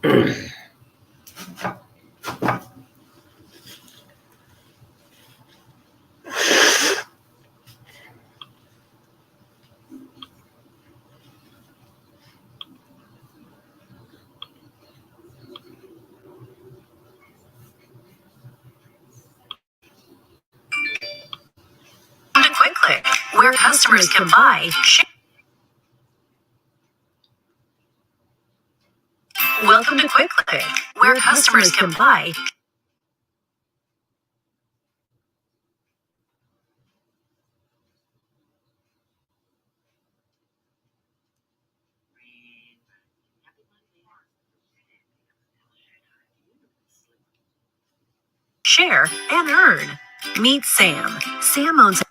Quick Click, where customers can buy. Welcome to Quick Click, where customers can buy. Share and earn. Meet Sam. Sam owns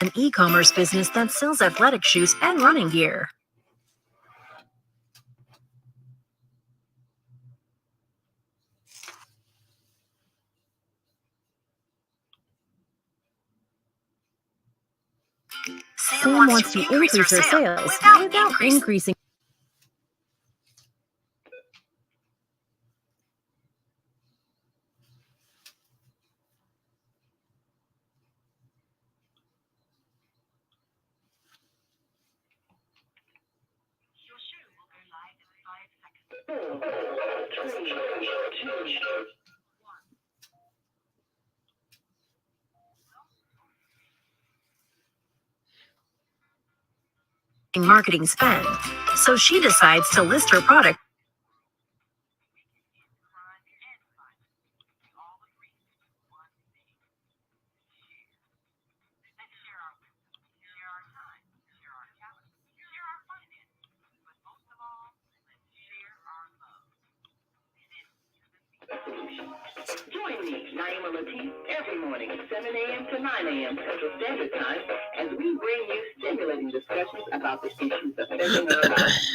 an e-commerce business that sells athletic shoes and running gear. Sam wants to increase her sales without increasing. Marketing spend, so she decides to list her product. Join me, Naima Latif, every morning at 7 a.m. to 9 a.m. Central Standard Time as we bring you stimulating discussions about the issues affecting our lives.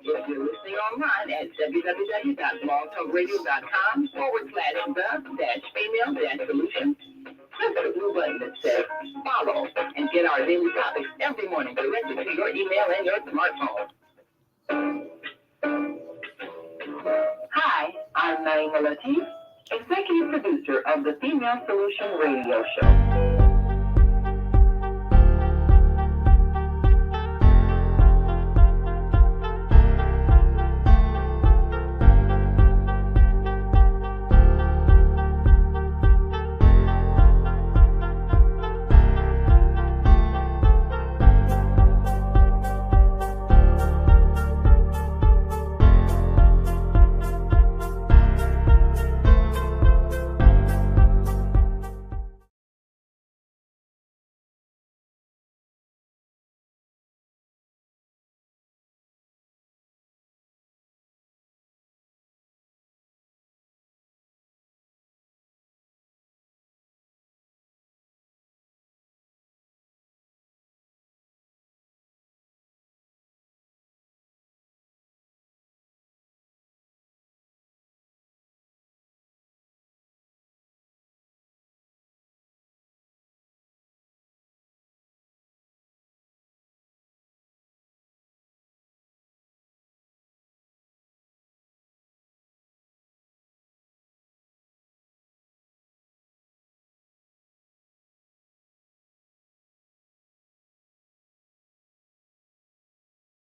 If you're listening online at www.blogtalkradio.com/the-female-solutions, click the blue button that says follow and get our daily topics every morning directly to your email and your smartphone. Hi, I'm Naima Latif, executive producer of the Female Solution Radio Show.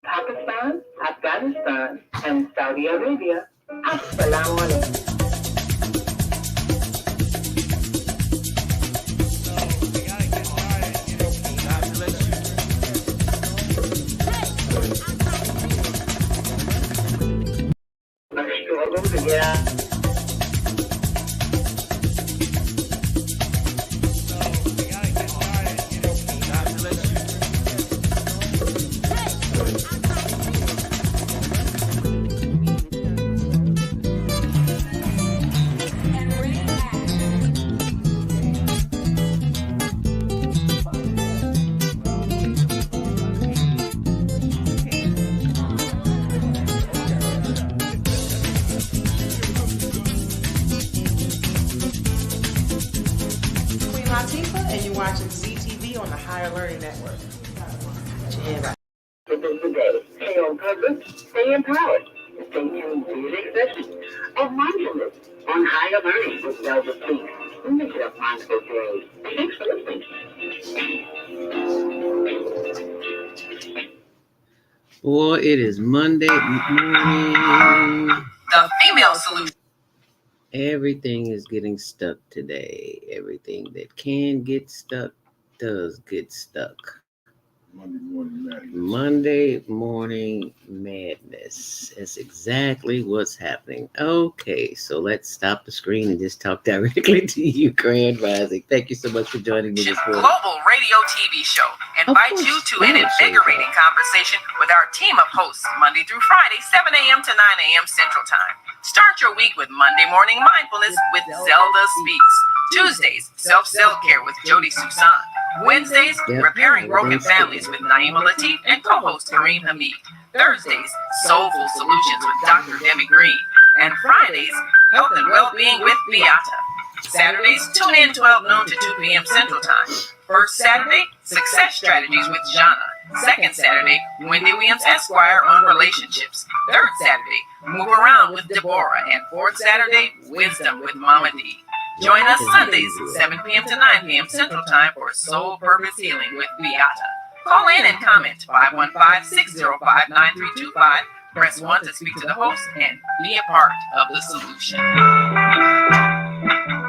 Pakistan, Afghanistan, and Saudi Arabia. Assalamu alaikum. I struggle to get out. watching CTV on the Higher Learning Network. Yeah. Today, stay on purpose, stay empowered. Stay tuned to the next session of Mindfulness on Higher Learning with Zelda Speaks. Make it a mindful day. Thanks for listening. Boy, it is Monday morning. The female solution. Everything is getting stuck today. Everything that can get stuck does get stuck. Monday morning madness. That's exactly what's happening. Okay, so let's stop the screen and just talk directly to you, Grand Rising. Thank you so much for joining me this morning. Global radio TV show invites you to an invigorating conversation with our team of hosts Monday through Friday, 7 a.m. to 9 a.m. Central Time. Start your week with Monday Morning Mindfulness with Zelda Speaks. Tuesdays, Self-Care with Jody Susan. Wednesdays, Repairing Broken Families with Naima Latif and co-host Kareem Hamid. Thursdays, Soulful Solutions with Dr. Debbie Green. And Fridays, Health and Wellbeing with Beata. Saturdays, tune in 12 noon to 2 p.m. Central Time. First Saturday, Success Strategies with Jana. Second Saturday, Wendy Williams Esquire on relationships. Third Saturday, Move Around with Deborah. And fourth Saturday, Wisdom with Mama D. Join us Sundays, 7 p.m. to 9 p.m. Central Time for Soul Purpose Healing with Beata. Call in and comment 515-605-9325. Press 1 to speak to the host and be a part of the solution.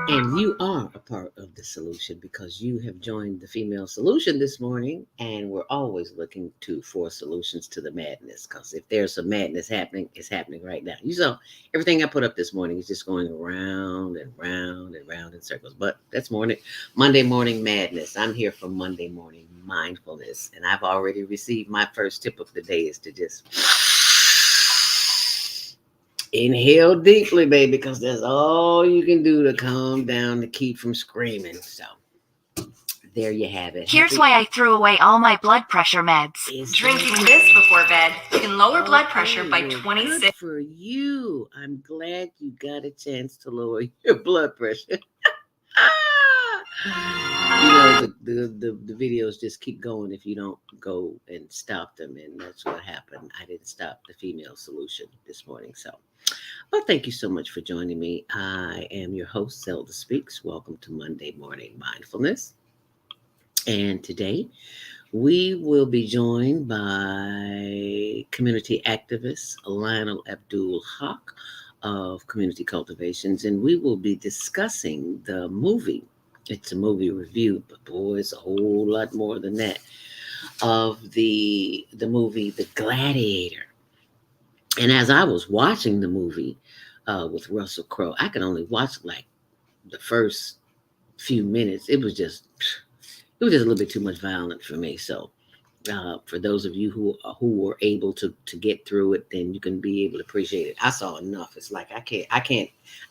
And you are a part of the solution because you have joined the Female Solution this morning, and we're always looking for solutions to the madness, because if there's some madness happening, it's happening right now. You saw everything I put up this morning is just going around and round and round in circles, but that's Monday morning madness. I'm here for Monday morning mindfulness, and I've already received my first tip of the day is to just inhale deeply, baby, because that's all you can do to calm down, to keep from screaming. So there you have it. Here's why I threw away all my blood pressure meds. Drinking this before bed can lower blood pressure by 26. Good for you. I'm glad you got a chance to lower your blood pressure. You know, the videos just keep going if you don't go and stop them, and that's what happened. I didn't stop the Female Solution this morning. So, but thank you so much for joining me. I am your host, Zelda Speaks. Welcome to Monday Morning Mindfulness. And today we will be joined by community activist Lionel Abdul Haqq of Community Cultivations, and we will be discussing the movie. It's a movie review, but boy, it's a whole lot more than that, of the movie The Gladiator. And as I was watching the movie with Russell Crowe, I could only watch like the first few minutes. It was just a little bit too much violence for me. So for those of you who were able to get through it, then you can be able to appreciate it. I saw enough. It's like I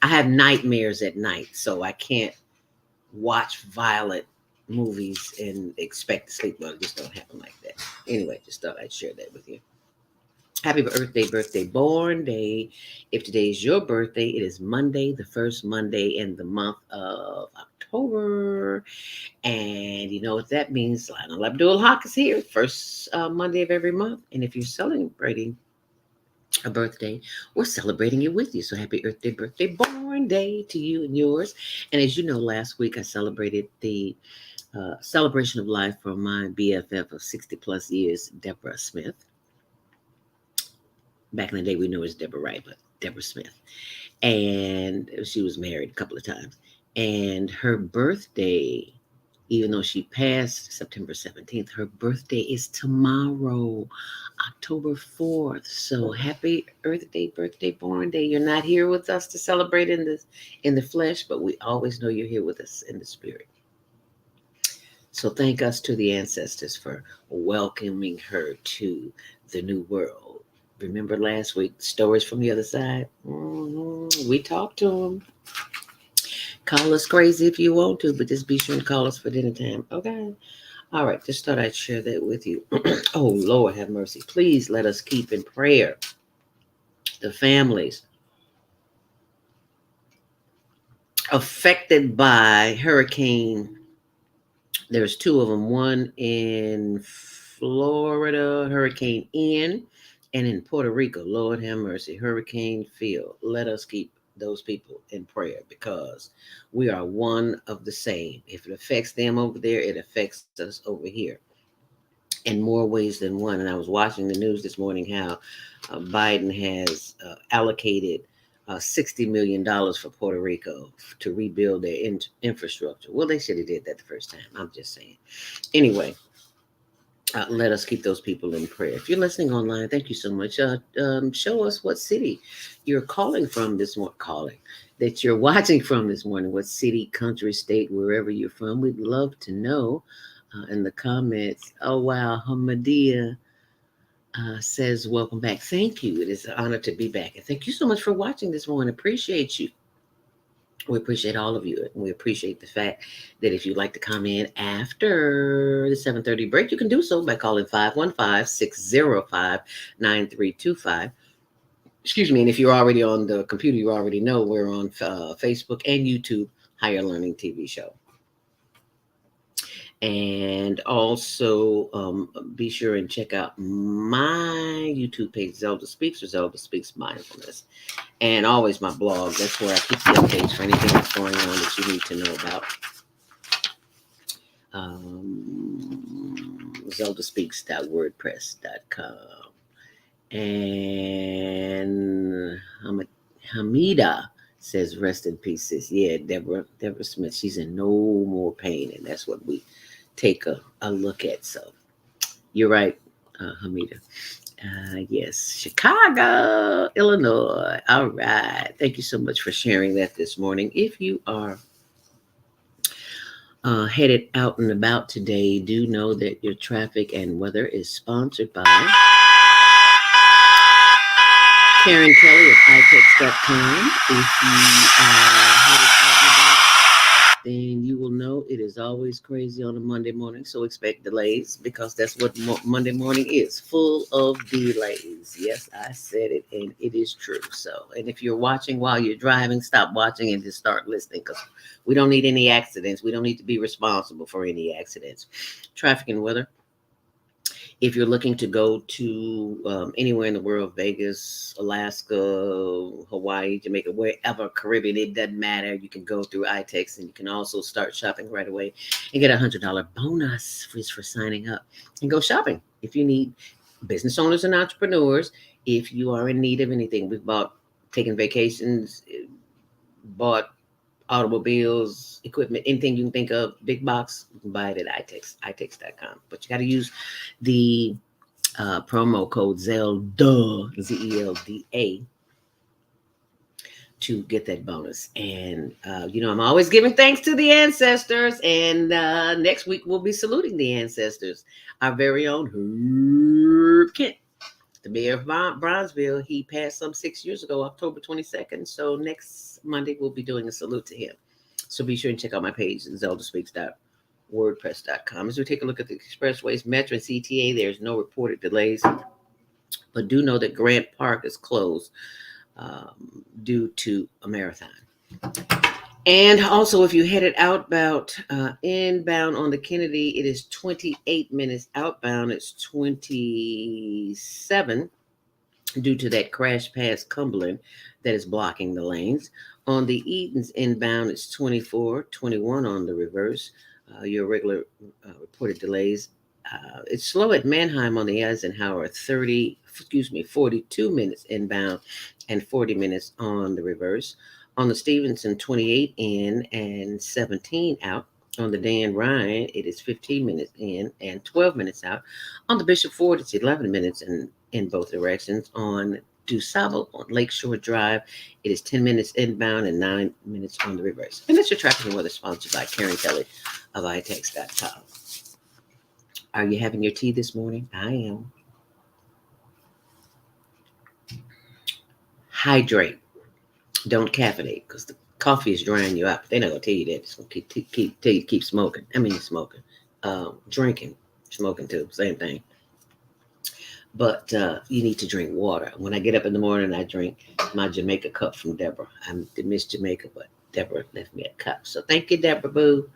have nightmares at night, so I can't watch violent movies and expect to sleep. Well, it just don't happen like that. Anyway, just thought I'd share that with you. Happy birthday, born day. If today is your birthday, it is Monday, the first Monday in the month of October. And you know what that means? Lionel Abdul Haqq is here, first Monday of every month. And if you're celebrating a birthday, we're celebrating it with you. So happy birthday, born day to you and yours. And as you know, last week I celebrated the celebration of life for my BFF of 60 plus years, Deborah Smith. Back in the day, we knew it was Deborah Wright, but Deborah Smith. And she was married a couple of times. And her birthday, even though she passed September 17th, her birthday is tomorrow, October 4th. So happy birthday, born day. You're not here with us to celebrate in the flesh, but we always know you're here with us in the spirit. So thank us to the ancestors for welcoming her to the new world. Remember last week, stories from the other side? We talked to them. Call us crazy if you want to, but just be sure and call us for dinner time. Okay. All right. Just thought I'd share that with you. Oh, Lord have mercy. Please let us keep in prayer the families affected by Hurricane There's two of them, one in Florida, Hurricane Ian, and in Puerto Rico, Lord have mercy, Hurricane Phil. Let us keep those people in prayer because we are one of the same. If it affects them over there, it affects us over here in more ways than one. And I was watching the news this morning how Biden has allocated $60 million for Puerto Rico to rebuild their infrastructure. Well, they should have did that the first time. I'm just saying. Anyway, let us keep those people in prayer. If you're listening online, thank you so much. Show us what city you're calling from this morning, that you're watching from this morning, what city, country, state, wherever you're from. We'd love to know in the comments. Oh, wow. Hamadia says, welcome back. Thank you. It is an honor to be back. And thank you so much for watching this morning. Appreciate you. We appreciate all of you. And we appreciate the fact that if you'd like to come in after the 7:30 break, you can do so by calling 515-605-9325. Excuse me. And if you're already on the computer, you already know we're on Facebook and YouTube, Higher Learning TV Show. And also be sure and check out my YouTube page, Zelda Speaks, or Zelda Speaks Mindfulness. And always my blog. That's where I keep the updates for anything that's going on that you need to know about. ZeldaSpeaks.wordpress.com. And Hamida says, rest in peace, sis. Yeah, Deborah Smith, she's in no more pain. And that's what we take a look at. So you're right, Hamida. Yes, Chicago, Illinois. All right. Thank you so much for sharing that this morning. If you are headed out and about today, do know that your traffic and weather is sponsored by Karen Kelly of iTex.com. If you headed out and about, then you will know it is always crazy on a Monday morning. So expect delays because that's what Monday morning is, full of delays. Yes, I said it, and it is true. So, and if you're watching while you're driving, stop watching and just start listening because we don't need any accidents. We don't need to be responsible for any accidents. Traffic and weather. If you're looking to go to anywhere in the world, Vegas, Alaska, Hawaii, Jamaica, wherever, Caribbean, it doesn't matter. You can go through iTex and you can also start shopping right away and get a $100 bonus for signing up and go shopping. If you need business owners and entrepreneurs, if you are in need of anything, we've taken vacations, bought automobiles, equipment, anything you can think of, big box, you can buy it at iTex.com. But you got to use the promo code ZELDA, ZELDA, to get that bonus. And, I'm always giving thanks to the ancestors. And next week, we'll be saluting the ancestors. Our very own Herb Kent, the mayor of Bronzeville. He passed some 6 years ago, October 22nd. So next Monday, we'll be doing a salute to him. So be sure and check out my page, zeldaspeaks.wordpress.com. As we take a look at the expressways, Metro and CTA, there's no reported delays. But do know that Grant Park is closed due to a marathon. And also, if you headed inbound on the Kennedy, it is 28 minutes. Outbound, it's 27 due to that crash past Cumberland that is blocking the lanes. On the Edens inbound, it's 24, 21 on the reverse. Your regular reported delays. It's slow at Mannheim on the Eisenhower, 42 minutes inbound and 40 minutes on the reverse. On the Stevenson, 28 in and 17 out. On the Dan Ryan, it is 15 minutes in and 12 minutes out. On the Bishop Ford, it's 11 minutes in both directions. On DuSable on Lakeshore Drive, it is 10 minutes inbound and 9 minutes on the reverse. And that's your traffic and weather, sponsored by Karen Kelly of iTex.com. Are you having your tea this morning? I am. Hydrate. Don't caffeinate because the coffee is drying you out. They're not going to tell you that. It's going to tell you to keep smoking. Smoking. Drinking. Smoking too. Same thing. But you need to drink water. When I get up in the morning, I drink my Jamaica cup from Deborah. I miss Jamaica, but Deborah left me a cup. So thank you, Deborah Boo.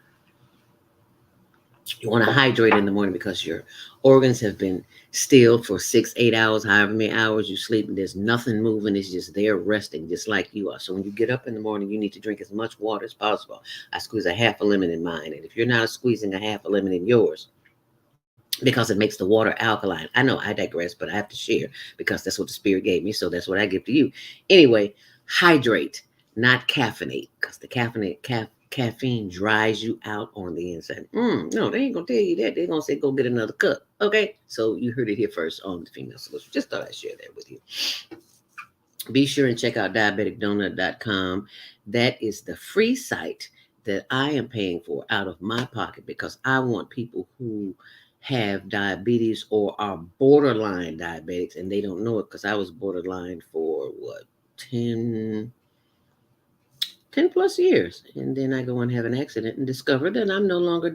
You want to hydrate in the morning because your organs have been still for 6, 8 hours, however many hours you sleep, and there's nothing moving. It's just there resting, just like you are. So when you get up in the morning, you need to drink as much water as possible. I squeeze a half a lemon in mine. And if you're not squeezing a half a lemon in yours, because it makes the water alkaline. I know I digress, but I have to share because that's what the Spirit gave me. So that's what I give to you. Anyway, hydrate, not caffeinate, because the caffeine dries you out on the inside. No, they ain't going to tell you that. They're going to say, go get another cup. Okay? So you heard it here first on the Female Solution. Just thought I'd share that with you. Be sure and check out diabeticdonut.com. That is the free site that I am paying for out of my pocket because I want people who have diabetes or are borderline diabetics and they don't know it, because I was borderline for 10 plus years, and then I go and have an accident and discover that I'm no longer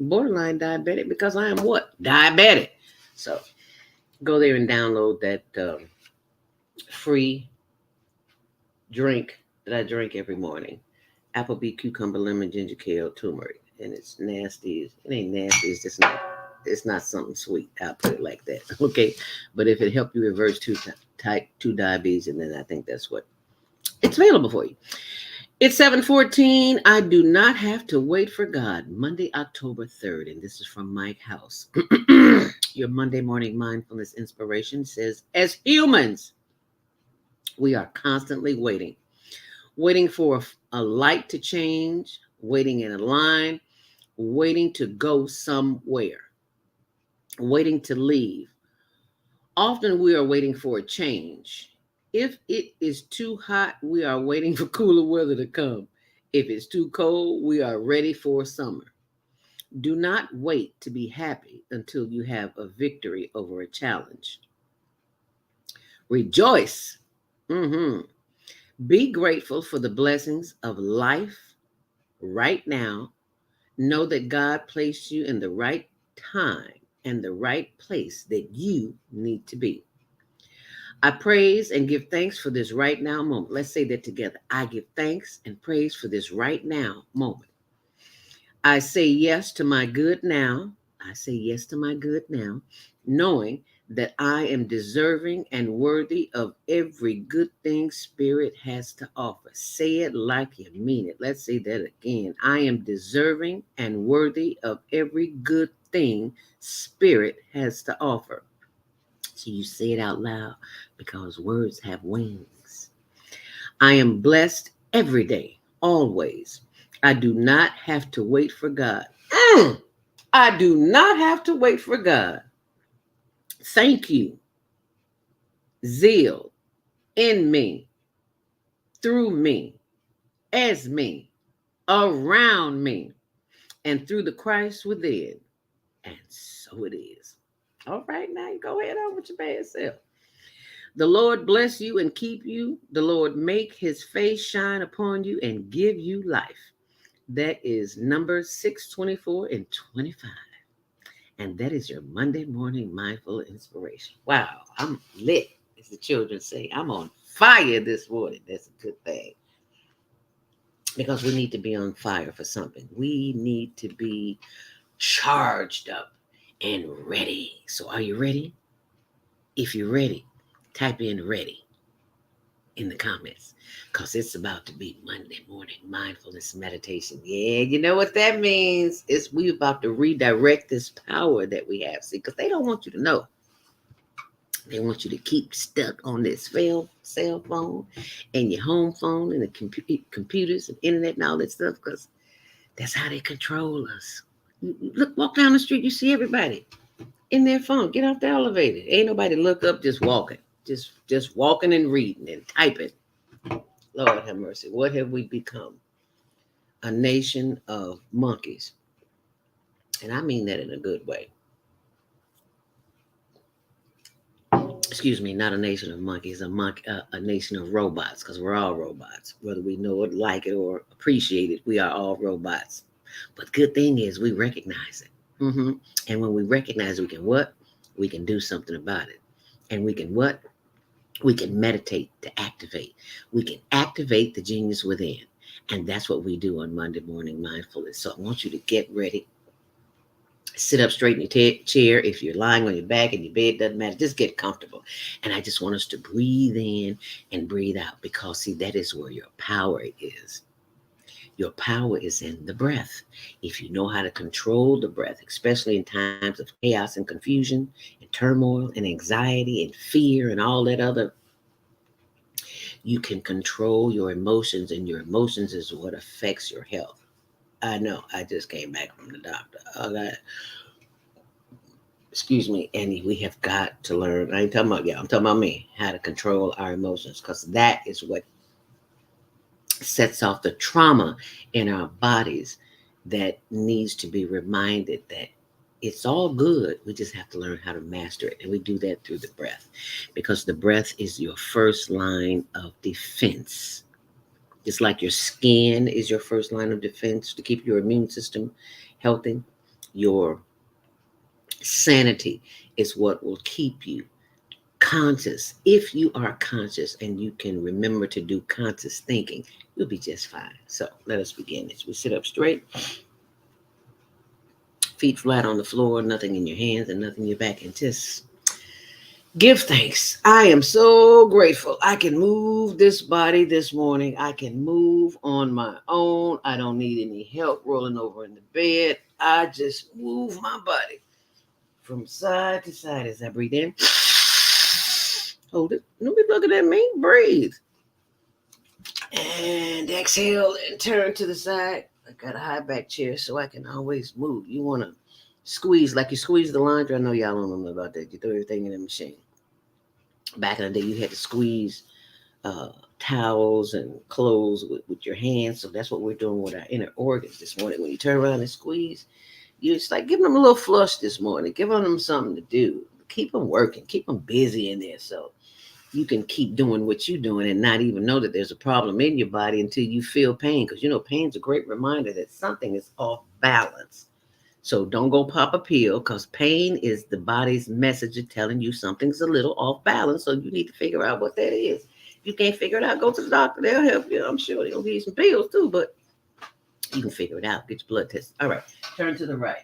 borderline diabetic, because I am diabetic. So go there and download that free drink that I drink every morning: Applebee, cucumber, lemon, ginger, kale, turmeric. And it's nasty. It ain't nasty. It's just not. It's not something sweet. I'll put it like that. Okay. But if it helped you reverse type 2 diabetes, and then I think that's what it's available for you. It's 7:14. I do not have to wait for God. Monday, October 3rd. And this is from Mike House. Your Monday morning mindfulness inspiration says, as humans, we are constantly waiting for a light to change, waiting in a line, waiting to go somewhere, waiting to leave. Often we are waiting for a change. If it is too hot, we are waiting for cooler weather to come. If it's too cold, we are ready for summer. Do not wait to be happy until you have a victory over a challenge. Rejoice. Be grateful for the blessings of life right now. Know that God placed you in the right time and the right place that you need to be. I praise and give thanks for this right now moment. Let's say that together. I give thanks and praise for this right now moment. I say yes to my good now. I say yes to my good now, knowing that I am deserving and worthy of every good thing Spirit has to offer. Say it like you mean it. Let's say that again. I am deserving and worthy of every good thing Spirit has to offer. So you say it out loud, because words have wings. I am blessed every day, always. I do not have to wait for God. I do not have to wait for God. Thank you. Zeal in me, through me, as me, around me, and through the Christ within. And so it is. All right, now you go ahead on with your bad self. The Lord bless you and keep you. The Lord make his face shine upon you and give you life. That is Numbers 6:24 and 25. And that is your Monday morning mindful inspiration. Wow, I'm lit, as the children say. I'm on fire this morning. That's a good thing. Because we need to be on fire for something. We need to be charged up and ready. So are you ready? If you're ready, type in ready in the comments, because it's about to be Monday morning mindfulness meditation. Yeah, you know what that means. We about to redirect this power that we have. See, because they don't want you to know. They want you to keep stuck on this cell phone and your home phone and the computers and internet and all that stuff, because that's how they control us. Look, walk down the street, you see everybody in their phone. Get off the elevator. Ain't nobody look up, just walking. Just walking and reading and typing. Lord have mercy. What have we become? A nation of monkeys. And I mean that in a good way. Excuse me, not a nation of monkeys, a nation of robots, because we're all robots. Whether we know it, like it, or appreciate it, we are all robots. But good thing is we recognize it. And when we recognize it, we can what? We can do something about it. And we can what? We can meditate to activate. We can activate the genius within. And that's what we do on Monday morning mindfulness. So I want you to get ready. Sit up straight in your chair. If you're lying on your back in your bed, doesn't matter. Just get comfortable. And I just want us to breathe in and breathe out, because, see, that is where your power is. Your power is in the breath. If you know how to control the breath, especially in times of chaos and confusion and turmoil and anxiety and fear and all that other, you can control your emotions, and your emotions is what affects your health. I know, I just came back from the doctor. Excuse me, and we have got to learn. I ain't talking about y'all, I'm talking about me, how to control our emotions, because that is what sets off the trauma in our bodies that needs to be reminded that it's all good. We just have to learn how to master it. And we do that through the breath, because the breath is your first line of defense. Just like your skin is your first line of defense to keep your immune system healthy, your sanity is what will keep you conscious. If you are conscious and you can remember to do conscious thinking, you'll be just fine. So let us begin. As we sit up straight, feet flat on the floor, nothing in your hands and nothing in your back, and just give thanks. I am so grateful. I can move this body this morning. I can move on my own. I don't need any help rolling over in the bed. I just move my body from side to side as I breathe in. Hold it. Don't be looking at me. Breathe. And exhale and turn to the side. I got a high back chair so I can always move. You want to squeeze like you squeeze the laundry. I know y'all don't know about that. You throw everything in the machine. Back in the day, you had to squeeze towels and clothes with your hands. So that's what we're doing with our inner organs this morning. When you turn around and squeeze, you just like giving them a little flush this morning, giving them something to do. Keep them working, keep them busy in there so you can keep doing what you're doing and not even know that there's a problem in your body until you feel pain. Because, you know, pain's a great reminder that something is off balance. So don't go pop a pill, because pain is the body's message of telling you something's a little off balance. So you need to figure out what that is. If you can't figure it out, go to the doctor. They'll help you. I'm sure they'll give you some pills too, but you can figure it out. Get your blood test. All right. Turn to the right.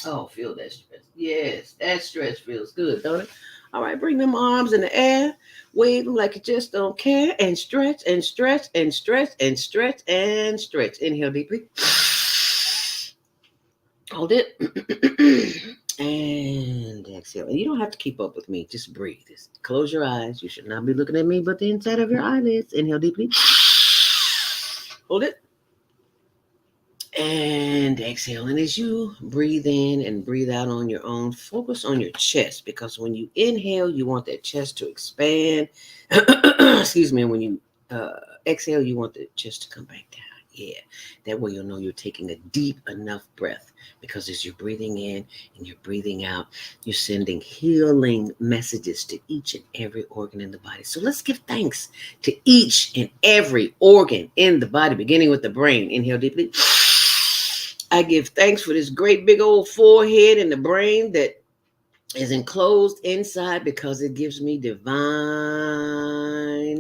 Oh, feel that stretch. Yes, that stretch feels good, don't it? All right, bring them arms in the air. Wave them like you just don't care. And stretch and stretch and stretch and stretch and stretch. Inhale deeply. Hold it. And exhale. And you don't have to keep up with me. Just breathe. Just close your eyes. You should not be looking at me but the inside of your eyelids. Inhale deeply. Hold it. And exhale. And as you breathe in and breathe out on your own, focus on your chest, because when you inhale, you want that chest to expand. Excuse me. And when you exhale, you want the chest to come back down. Yeah. That way you'll know you're taking a deep enough breath, because as you're breathing in and you're breathing out, you're sending healing messages to each and every organ in the body. So let's give thanks to each and every organ in the body, beginning with the brain. Inhale deeply. I give thanks for this great big old forehead in the brain that is enclosed inside, because it gives me divine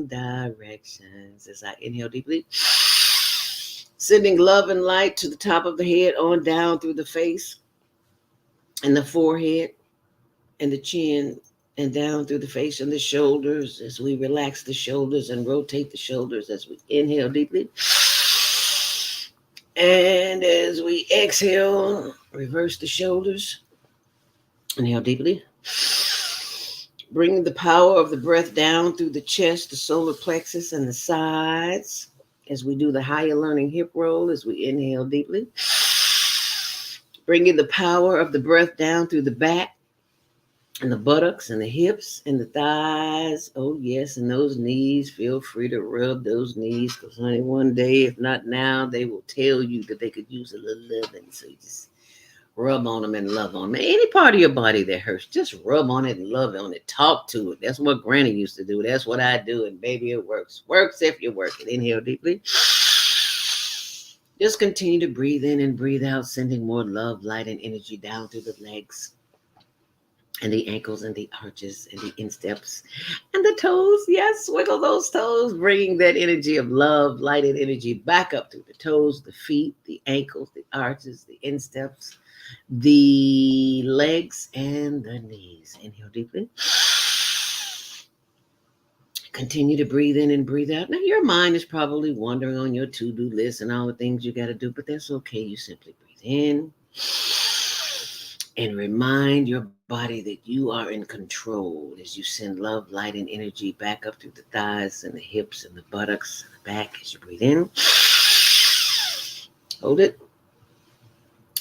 directions as I inhale deeply. Sending love and light to the top of the head on down through the face and the forehead and the chin and down through the face and the shoulders as we relax the shoulders and rotate the shoulders as we inhale deeply. And as we exhale, reverse the shoulders. Inhale deeply. Bring the power of the breath down through the chest, the solar plexus, and the sides as we do the higher learning hip roll as we inhale deeply. Bringing the power of the breath down through the back and the buttocks and the hips and the thighs. Oh, yes, and those knees. Feel free to rub those knees, because, honey, one day, if not now, they will tell you that they could use a little loving. So you just rub on them and love on them. Any part of your body that hurts, just rub on it and love on it. Talk to it. That's what Granny used to do. That's what I do, and baby, it works. Works if you work it. Inhale deeply. Just continue to breathe in and breathe out, sending more love, light, and energy down through the legs and the ankles and the arches and the insteps and the toes. Yes, wiggle those toes, bringing that energy of love, light, and energy back up through the toes, the feet, the ankles, the arches, the insteps. the legs and the knees. Inhale deeply. Continue to breathe in and breathe out. Now, your mind is probably wandering on your to-do list and all the things you got to do, but that's okay. You simply breathe in and remind your body that you are in control as you send love, light, and energy back up through the thighs and the hips and the buttocks and the back as you breathe in. Hold it.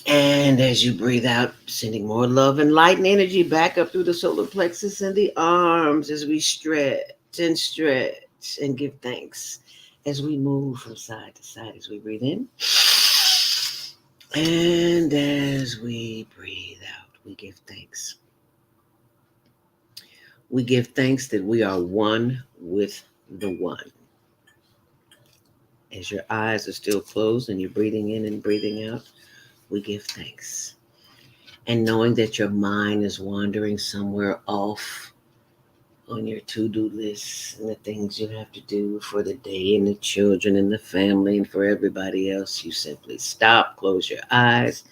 And as you breathe out, sending more love and light and energy back up through the solar plexus and the arms as we stretch and give thanks as we move from side to side as we breathe in. And as we breathe out, we give thanks. We give thanks that we are one with the one. As your eyes are still closed and you're breathing in and breathing out, we give thanks. And knowing that your mind is wandering somewhere off on your to-do list and the things you have to do for the day and the children and the family and for everybody else, you simply stop, close your eyes,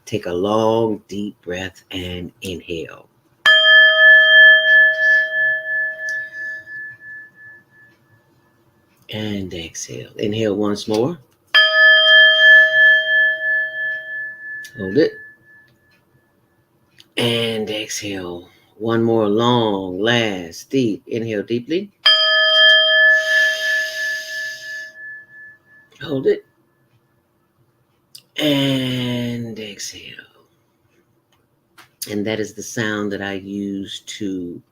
take a long, deep breath, and inhale. And exhale. Inhale once more. Hold it. And exhale. One more long, last, deep. Inhale deeply. Hold it. And exhale. And that is the sound that I use to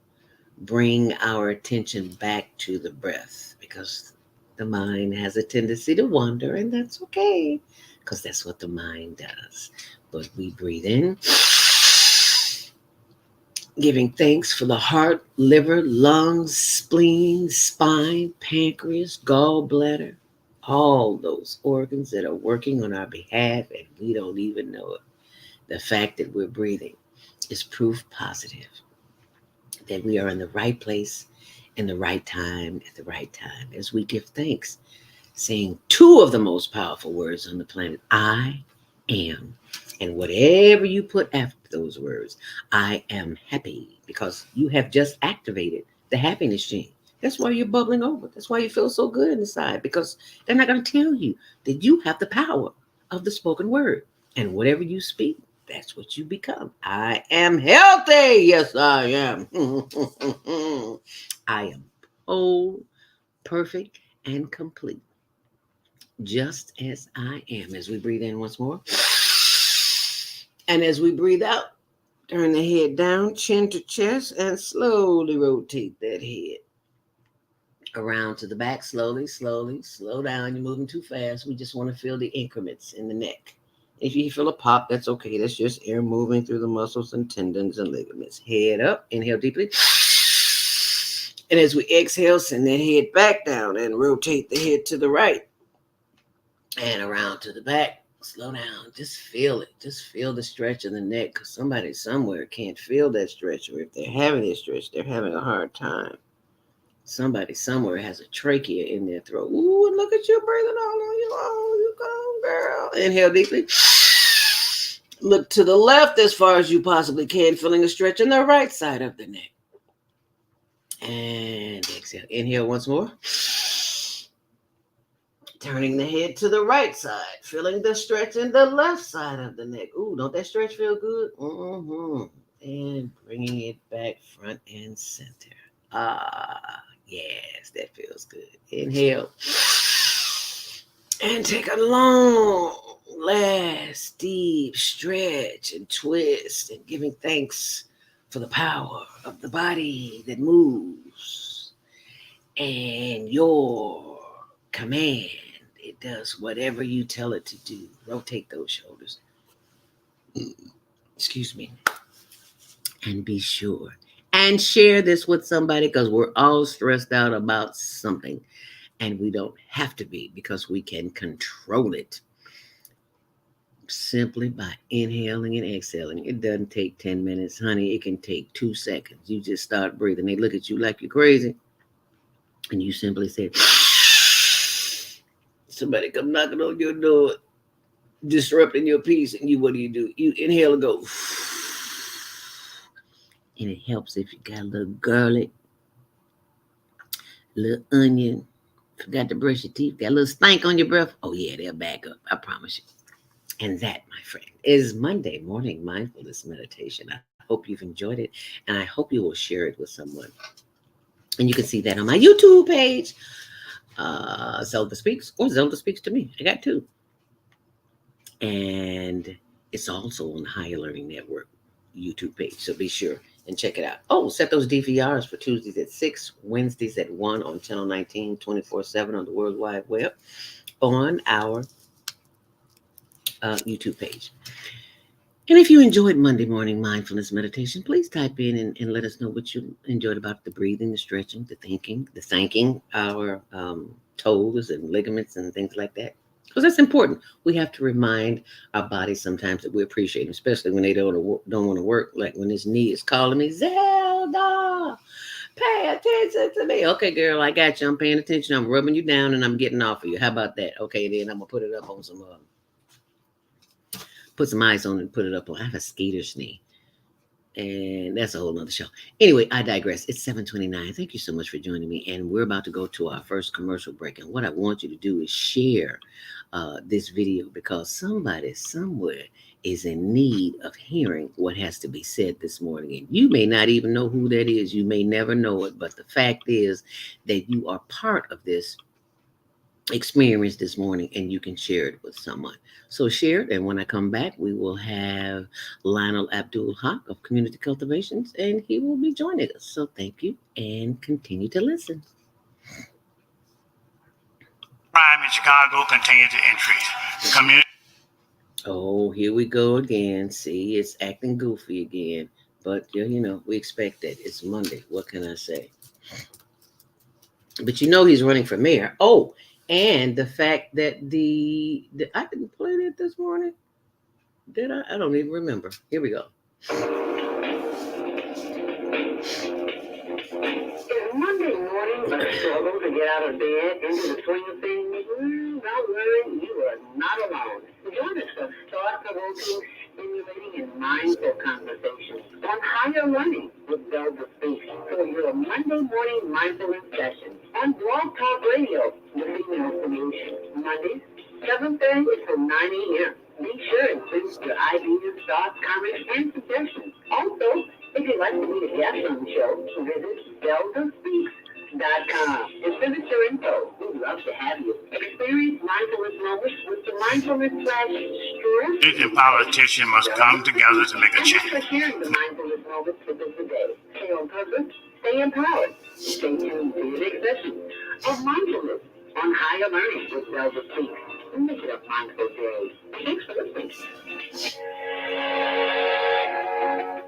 bring our attention back to the breath, because the mind has a tendency to wander, and that's okay, because that's what the mind does. But we breathe in, giving thanks for the heart, liver, lungs, spleen, spine, pancreas, gallbladder, all those organs that are working on our behalf, and we don't even know it. The fact that we're breathing is proof positive that we are in the right place, in the right time, at the right time, as we give thanks, saying two of the most powerful words on the planet, I am. And whatever you put after those words, I am happy, because you have just activated the happiness gene. That's why you're bubbling over. That's why you feel so good inside, because they're not going to tell you that you have the power of the spoken word. And whatever you speak, that's what you become. I am healthy. Yes, I am. I am whole, perfect, and complete, just as I am. As we breathe in once more. And as we breathe out, turn the head down, chin to chest, and slowly rotate that head around to the back. Slowly, slowly, slow down. You're moving too fast. We just want to feel the increments in the neck. If you feel a pop, that's okay. That's just air moving through the muscles and tendons and ligaments. Head up, inhale deeply. And as we exhale, send that head back down and rotate the head to the right and around to the back. Slow down. Just feel it. Just feel the stretch in the neck, because somebody somewhere can't feel that stretch, or if they're having a stretch, they're having a hard time. Somebody somewhere has a trachea in their throat. Ooh, and look at you breathing all on you. Oh, you go, girl. Inhale deeply. Look to the left as far as you possibly can, feeling a stretch in the right side of the neck. And exhale. Inhale once more. Turning the head to the right side, feeling the stretch in the left side of the neck. Ooh, don't that stretch feel good? And bringing it back front and center. Ah, yes, that feels good. Inhale. And take a long, last, deep stretch and twist, and giving thanks for the power of the body that moves and your command. It does whatever you tell it to do. Rotate those shoulders. Excuse me. And be sure and share this with somebody, because we're all stressed out about something, and we don't have to be, because we can control it simply by inhaling and exhaling. It doesn't take 10 minutes, honey. It can take 2 seconds. You just start breathing. They look at you like you're crazy, and you simply say, somebody come knocking on your door. disrupting your peace. And what do? You inhale and go. And it helps if you got a little garlic, a little onion. Forgot to brush your teeth. Got a little stank on your breath. Oh, yeah, they'll back up. I promise you. And that, my friend, is Monday morning mindfulness meditation. I hope you've enjoyed it. And I hope you will share it with someone. And you can see that on my YouTube page. Zelda Speaks or Zelda Speaks to Me. I got two. And it's also on the Higher Learning Network YouTube page. So be sure and check it out. Oh, set those DVRs for Tuesdays at 6, Wednesdays at 1 on Channel 19, 24/7 on the World Wide Web on our YouTube page. And if you enjoyed Monday morning mindfulness meditation, please type in and let us know what you enjoyed about the breathing, the stretching, the thanking our toes and ligaments and things like that. Because that's important. We have to remind our bodies sometimes that we appreciate them, especially when they don't want to work. Like when this knee is calling me, Zelda, pay attention to me. Okay, girl, I got you. I'm paying attention. I'm rubbing you down and I'm getting off of you. How about that? Okay, then I'm going to put it up on some, put some ice on it and put it up on. I have a skater's knee. And that's a whole nother show. Anyway, I digress. It's 7:29. Thank you so much for joining me. And we're about to go to our first commercial break. And what I want you to do is share this video because somebody somewhere is in need of hearing what has to be said this morning. And you may not even know who that is. You may never know it. But the fact is that you are part of this experience this morning and you can share it with someone. So share it. And when I come back, we will have Lionel Abdul Haqq of Community Cultivations, and he will be joining us. So thank you and continue to listen. Crime in Chicago continues to increase. Oh, here we go again. See, it's acting goofy again. But, you know, we expect that. It's Monday. What can I say? But you know he's running for mayor. Oh, and the fact that I didn't play that this morning. Did I? I don't even remember. Here we go. Is Monday morning a struggle to get out of bed into the swing of things? Don't worry, you are not alone. Join us for thought-provoking, stimulating, and mindful conversations on Higher Learning with Zelda Speaks for your Monday morning mindfulness session on Blog Talk Radio, the Female Solution. Mondays, 7:30 to 9 a.m. Be sure and include your ideas, thoughts, comments, and suggestions. Also, if you'd like to be a guest on the show, visit ZeldaSpeaks.com and send us your info. We'd love to have you. Experience mindfulness moments with the mindfulness /stress. State and politicians must come together to make a Thanks change. for sharing the mindfulness moments with us today. Stay on purpose, stay empowered. Stay tuned to the next session of mindfulness on Higher Learning with Zelda Speaks. Make it a mindful day. Thanks for listening.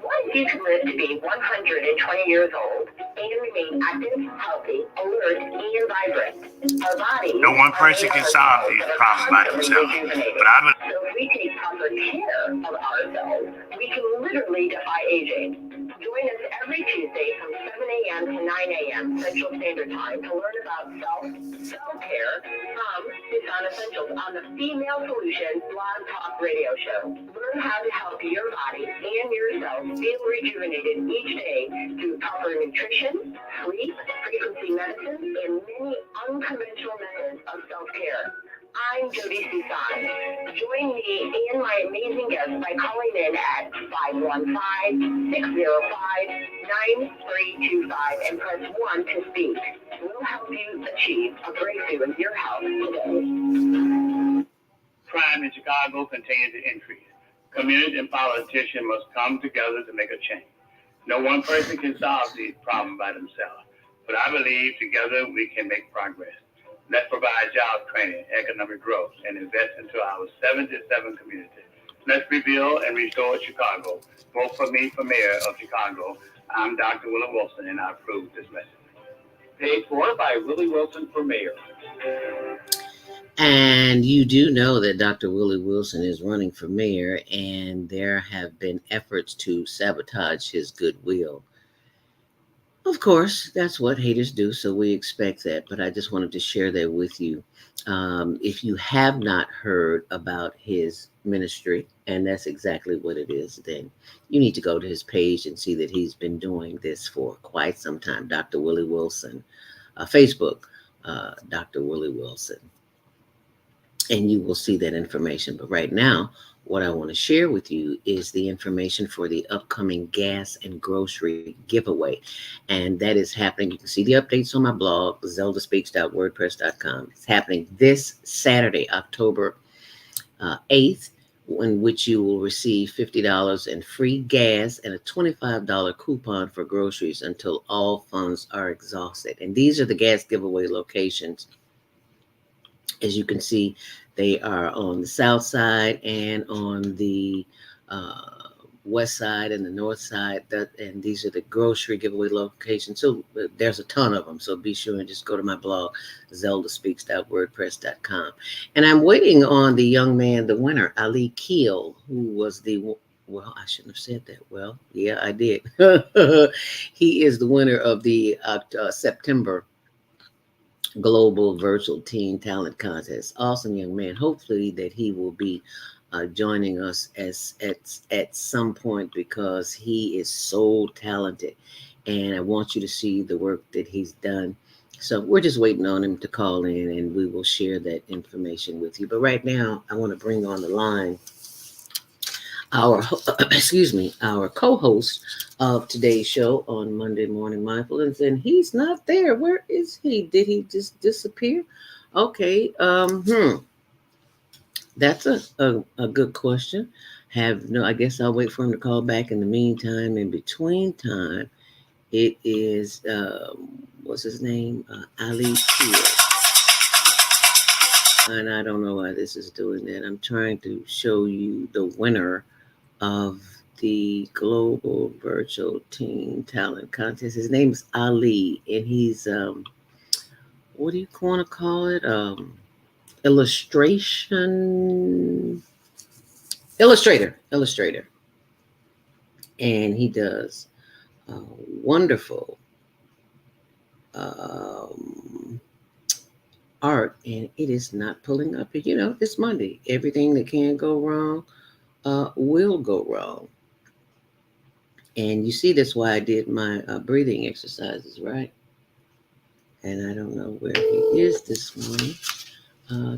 What if you could live to be 120 years old and remain active, healthy, alert, and vibrant? Our bodies. No one person can solve these problems by themselves. But I believe So if we take proper care of ourselves, we can literally defy aging. Join us every Tuesday from 7 a.m. to 9 a.m. Central Standard Time to learn about self-care from Tucson Essentials on the Female Solution Blog Talk Radio Show. Learn how to help your body and yourself feel rejuvenated each day through proper nutrition, sleep, frequency medicine, and many unconventional methods of self-care. I'm Jody Tucson. Join me and my amazing guests by calling in at 515-605-9325 and press 1 to speak. We'll help you achieve a breakthrough in your health today. crime in Chicago continues to increase. Communities and politicians must come together to make a change. No one person can solve these problems by themselves, but I believe together we can make progress. Let's provide job training, economic growth, and invest into our 77 communities. Let's rebuild and restore Chicago. Vote for me for mayor of Chicago. I'm Dr. Willie Wilson, and I approve this message. Paid for by Willie Wilson for mayor. And you do know that Dr. Willie Wilson is running for mayor, and there have been efforts to sabotage his goodwill. Of course, that's what haters do, so we expect that. But I just wanted to share that with you. If you have not heard about his ministry, and that's exactly what it is, then you need to go to his page and see that he's been doing this for quite some time. Dr. Willie Wilson, Facebook, Dr. Willie Wilson, and you will see that information. But right now, what I want to share with you is the information for the upcoming gas and grocery giveaway. And that is happening. You can see the updates on my blog, zeldaspeaks.wordpress.com. It's happening this Saturday, October 8th, in which you will receive $50 in free gas and a $25 coupon for groceries until all funds are exhausted. And these are the gas giveaway locations. As you can see, they are on the south side and on the west side and the north side. And these are the grocery giveaway locations. So there's a ton of them. So be sure and just go to my blog, zeldaspeaks.wordpress.com. And I'm waiting on the young man, the winner, Ali Keel, who was well, I shouldn't have said that. Well, yeah, I did. He is the winner of the September Global Virtual Teen Talent Contest. Awesome young man. Hopefully that he will be joining us at some point, because he is so talented, and I want you to see the work that he's done. So we're just waiting on him to call in, and we will share that information with you. But right now, I want to bring on the line our our co-host of today's show on Monday Morning Mindfulness, and he's not there. Where is he? Did he just disappear? Okay. That's a good question. I guess I'll wait for him to call back. In the meantime, in between time, it is what's his name? Ali Kiel. And I don't know why this is doing that. I'm trying to show you the winner of the Global Virtual Teen Talent Contest. His name is Ali, and he's what do you want to call it? Illustrator, and he does wonderful art, and it is not pulling up. It's Monday. Everything that can go wrong will go wrong. And you see, that's why I did my breathing exercises, right? And I don't know where he is this morning.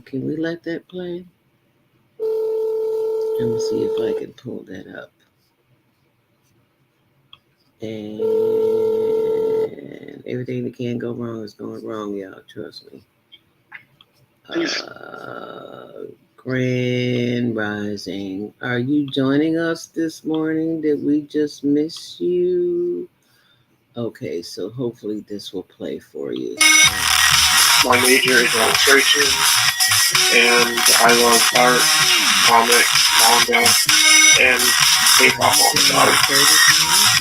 Can we let that play? Let me see if I can pull that up. And everything that can go wrong is going wrong, y'all. Trust me. Grand Rising. Are you joining us this morning? Did we just miss you? Okay, so hopefully this will play for you. My major is illustration, and I love art, comics, manga, and K-pop all the time.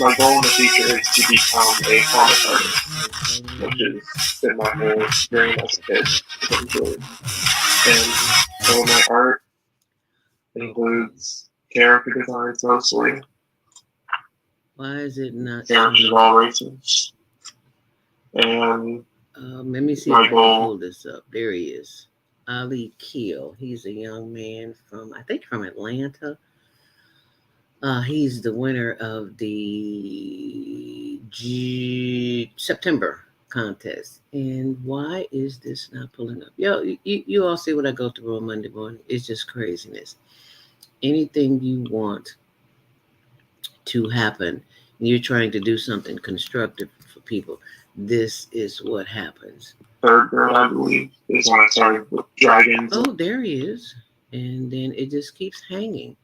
My goal in the future is to become a comic artist, which has been my whole dream as a kid, essentially. And some of my art includes character designs mostly. Why is it not? Characters of all races. And let me see if I can pull this up. There he is. Ali Keel. He's a young man from Atlanta. He's the winner of the September contest. And why is this not pulling up? Yo, you all see what I go through on Monday morning. It's just craziness. Anything you want to happen, and you're trying to do something constructive for people, this is what happens. Third girl, I believe, is when I started with dragons. Oh, there he is. And then it just keeps hanging.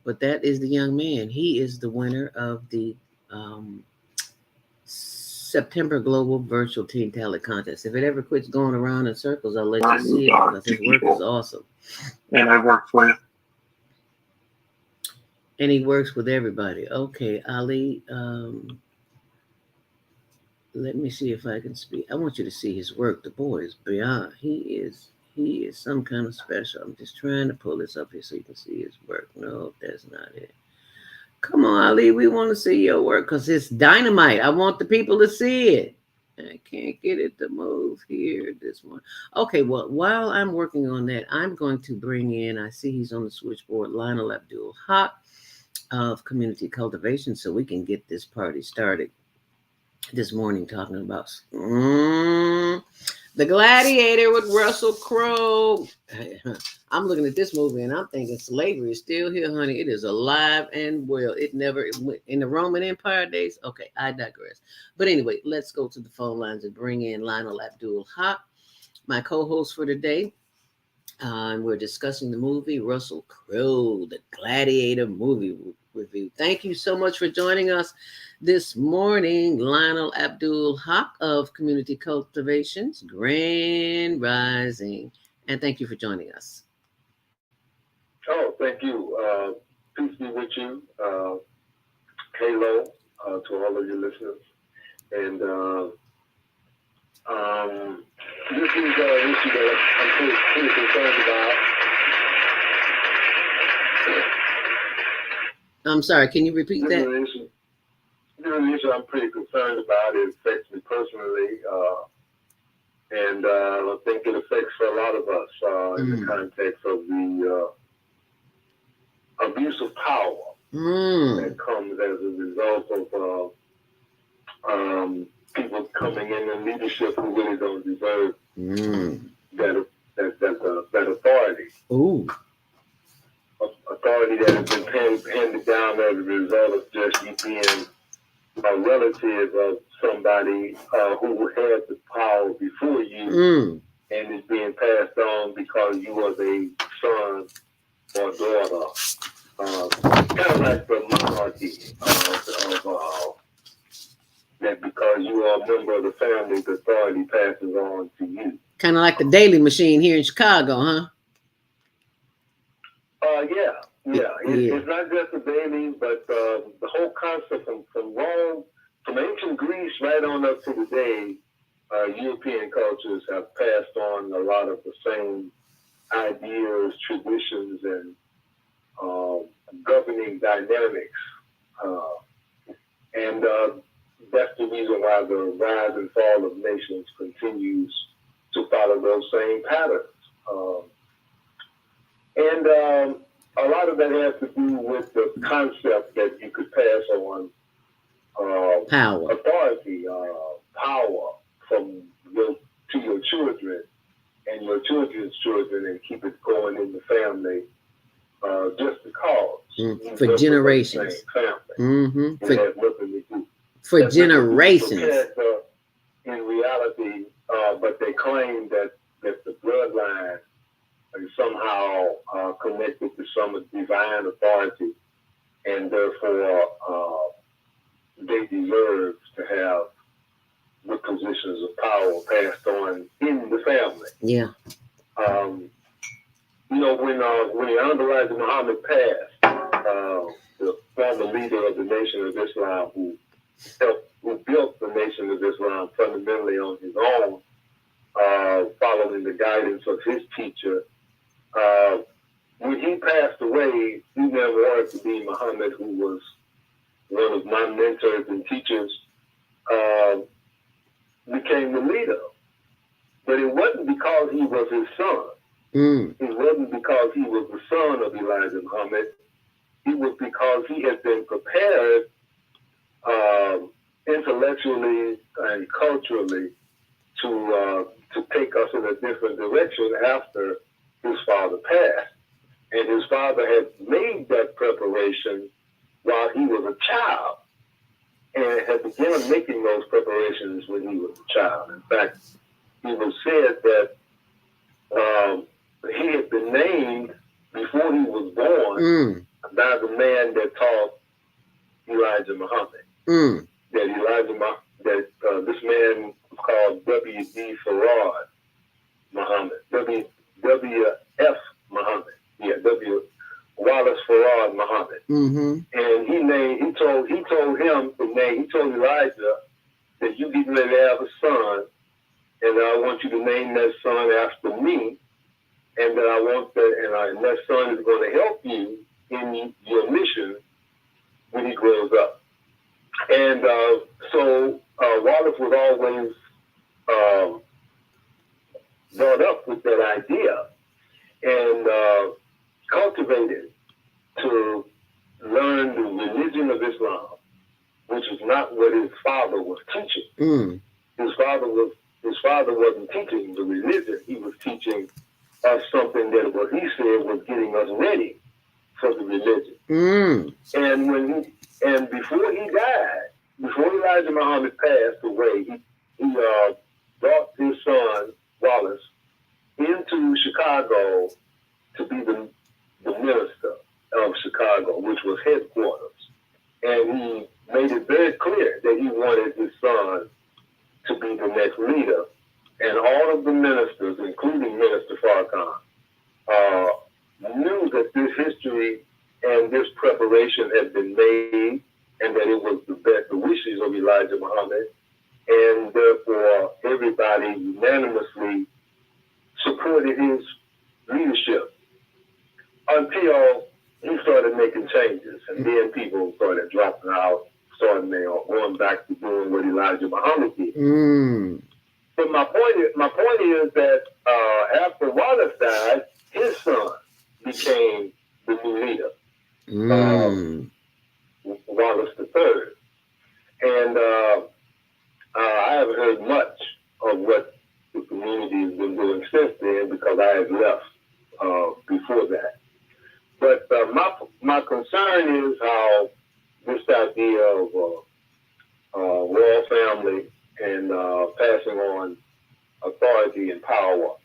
But that is the young man. He is the winner of the September Global Virtual Teen Talent Contest. If it ever quits going around in circles, I'll let you see it, because his work is awesome. And I worked with. And he works with everybody. Okay, Ali, let me see if I can speak. I want you to see his work. The boy is beyond. He is some kind of special. I'm just trying to pull this up here so you can see his work. No, that's not it. Come on, Ali. We want to see your work because it's dynamite. I want the people to see it. I can't get it to move here this morning. Okay, well, while I'm working on that, I'm going to bring in, I see he's on the switchboard, Lionel Abdul Haqq of Community Cultivations, so we can get this party started this morning talking about the Gladiator with Russell Crowe. I'm looking at this movie and I'm thinking slavery is still here, honey. It is alive and well. It never went in the Roman Empire days. Okay, I digress. But anyway, let's go to the phone lines and bring in Lionel Abdul Haqq, my co-host for today. And we're discussing the movie Russell Crowe, the Gladiator movie review. Thank you so much for joining us this morning, Lionel Abdul Haqq of Community Cultivations, Grand Rising. And thank you for joining us. Oh, thank you. Peace be with you. Halo to all of your listeners. And this is an issue that I'm pretty concerned about. I'm sorry, can you repeat that? This is an issue I'm pretty concerned about. It affects me personally. And I think it affects a lot of us in the context of the abuse of power that comes as a result of people coming in leadership who really don't deserve that authority. Ooh. Authority that has been handed down as a result of just you being a relative of somebody who had the power before you and is being passed on because you was a son or daughter. Kind of like the monarchy that because you are a member of the family, the authority passes on to you. Kind of like the Daily Machine here in Chicago, huh? Yeah. It's not just the Daily, but the whole concept from Rome, from ancient Greece right on up to today, European cultures have passed on a lot of the same ideas, traditions, and governing dynamics. And that's the reason why the rise and fall of nations continues to follow those same patterns. And a lot of that has to do with the concept that you could pass on power, authority, power from to your children and your children's children, and keep it going in the family, just because for generations. For generations. In reality, but they claim that the bloodline is somehow connected to some divine authority, and therefore they deserve to have the positions of power passed on in the family. Yeah. When Elijah Muhammad passed, the former leader of the Nation of Islam, who built the Nation of Islam fundamentally on his own, following the guidance of his teacher. When he passed away, he never wanted to be Muhammad, who was one of my mentors and teachers, became the leader. But it wasn't because he was his son. It wasn't because he was the son of Elijah Muhammad. It was because he had been prepared intellectually and culturally to take us in a different direction after his father passed. And his father had made that preparation while he was a child, and had begun making those preparations when he was a child. In fact, it was said that he had been named before he was born by the man that taught Elijah Muhammad. This man was called W.D. Farad Muhammad. W.F. Muhammad. Yeah, Wallace Farad Muhammad. And he told Elijah that you getting ready to have a son, and I want you to name that son after me, and that I want that, and that son is going to help you in your mission when he grows up. And so Wallace was always brought up with that idea and cultivated to learn the religion of Islam, which is not what his father was teaching. His father wasn't teaching the religion. He was teaching us something that what he said was getting us ready for the religion. And before he died, before Elijah Muhammad passed away, he brought his son Wallace into Chicago to be the minister of Chicago, which was headquarters. And he made it very clear that he wanted his son to be the next leader. And all of the ministers, including Minister Farrakhan, knew that this history and this preparation had been made and that it was the wishes of Elijah Muhammad. And therefore, everybody unanimously supported his leadership until he started making changes. And then people started dropping out, starting going back to doing what Elijah Muhammad did. But my point is that after Wallace died, his son became the new leader, Wallace III. And I haven't heard much of what the community has been doing since then because I had left before that. But my concern is how this idea of royal family and passing on authority and power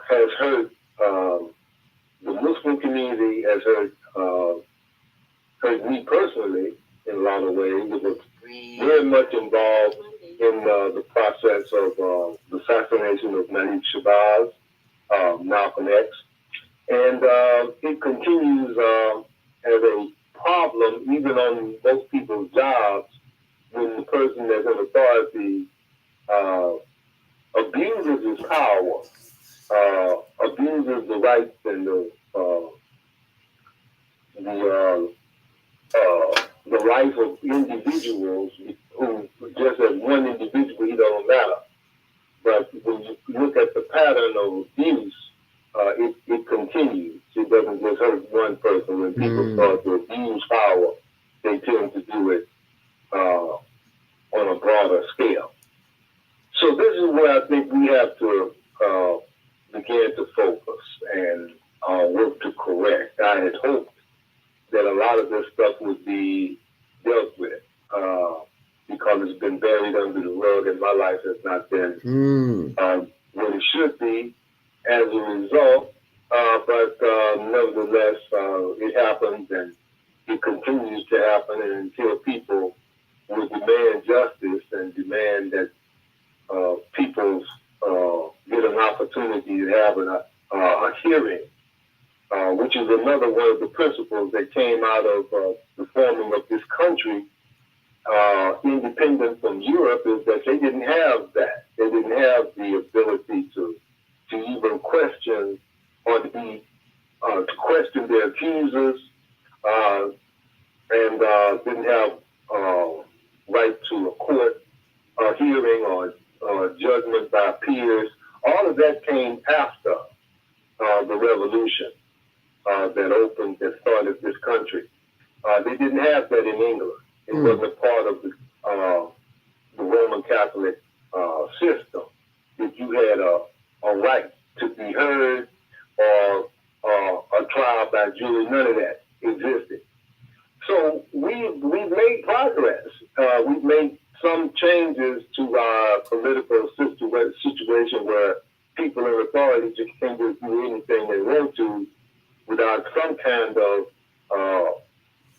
has hurt the Muslim community, has hurt me personally in a lot of ways. It was very much involved in the process of the assassination of Malik Shabazz, Malcolm X. And it continues as a problem even on most people's jobs when the person that's in authority abuses his power, abuses the rights and the life of individuals who just as one individual, he don't matter. But when you look at the pattern of abuse, it continues. It doesn't just hurt one person. When people start to abuse power, they tend to do it on a broader scale. So this is where I think we have to begin to focus and work to correct. I had hoped that a lot of this stuff would be dealt with because it's been buried under the rug and my life has not been what it should be as a result. But nevertheless, it happens and it continues to happen, and until people will demand justice and demand that people get an opportunity to have a hearing, which is another one of the principles that came out of the forming of this country, independent from Europe, is that they didn't have that. They didn't have the ability to even question or to question their accusers, and didn't have right to a court hearing or judgment by peers. All of that came after the revolution that started this country. They didn't have that in England. It wasn't part of the Roman Catholic system. If you had a right to be heard or a trial by jury, none of that existed. So we've made progress. We've made some changes to our political situation where people in authority just can't just do anything they want to without some kind of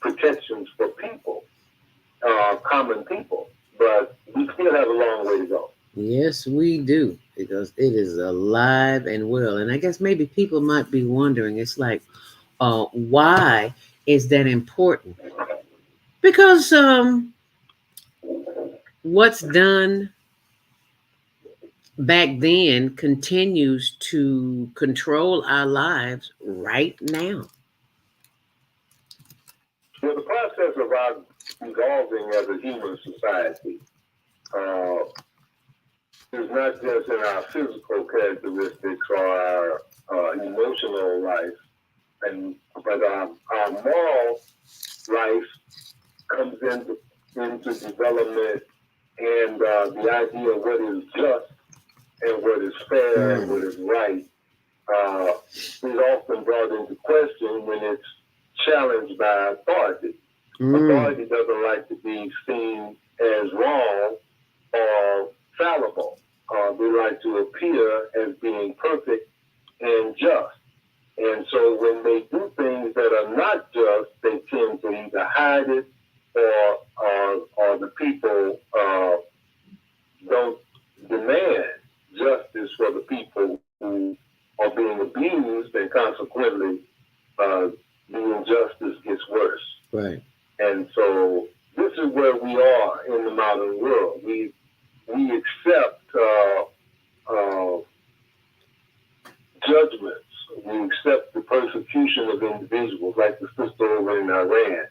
protections for people, common people. But we still have a long way to go. Yes, we do, because it is alive and well. And I guess maybe people might be wondering, it's like, why is that important? Because what's done back then continues to control our lives right now. Well, the process of our evolving as a human society is not just in our physical characteristics or our emotional life, but our moral life comes into development, and the idea of what is just and what is fair and what is right is often brought into question when it's challenged by authority. Authority doesn't like to be seen as wrong or fallible. They like to appear as being perfect and just. And so when they do things that are not just, they tend to either hide it or the people don't demand justice for the people who are being abused, and consequently the injustice gets worse. Right. And so this is where we are in the modern world. We accept judgments. We accept the persecution of individuals, like the sister over in Iran.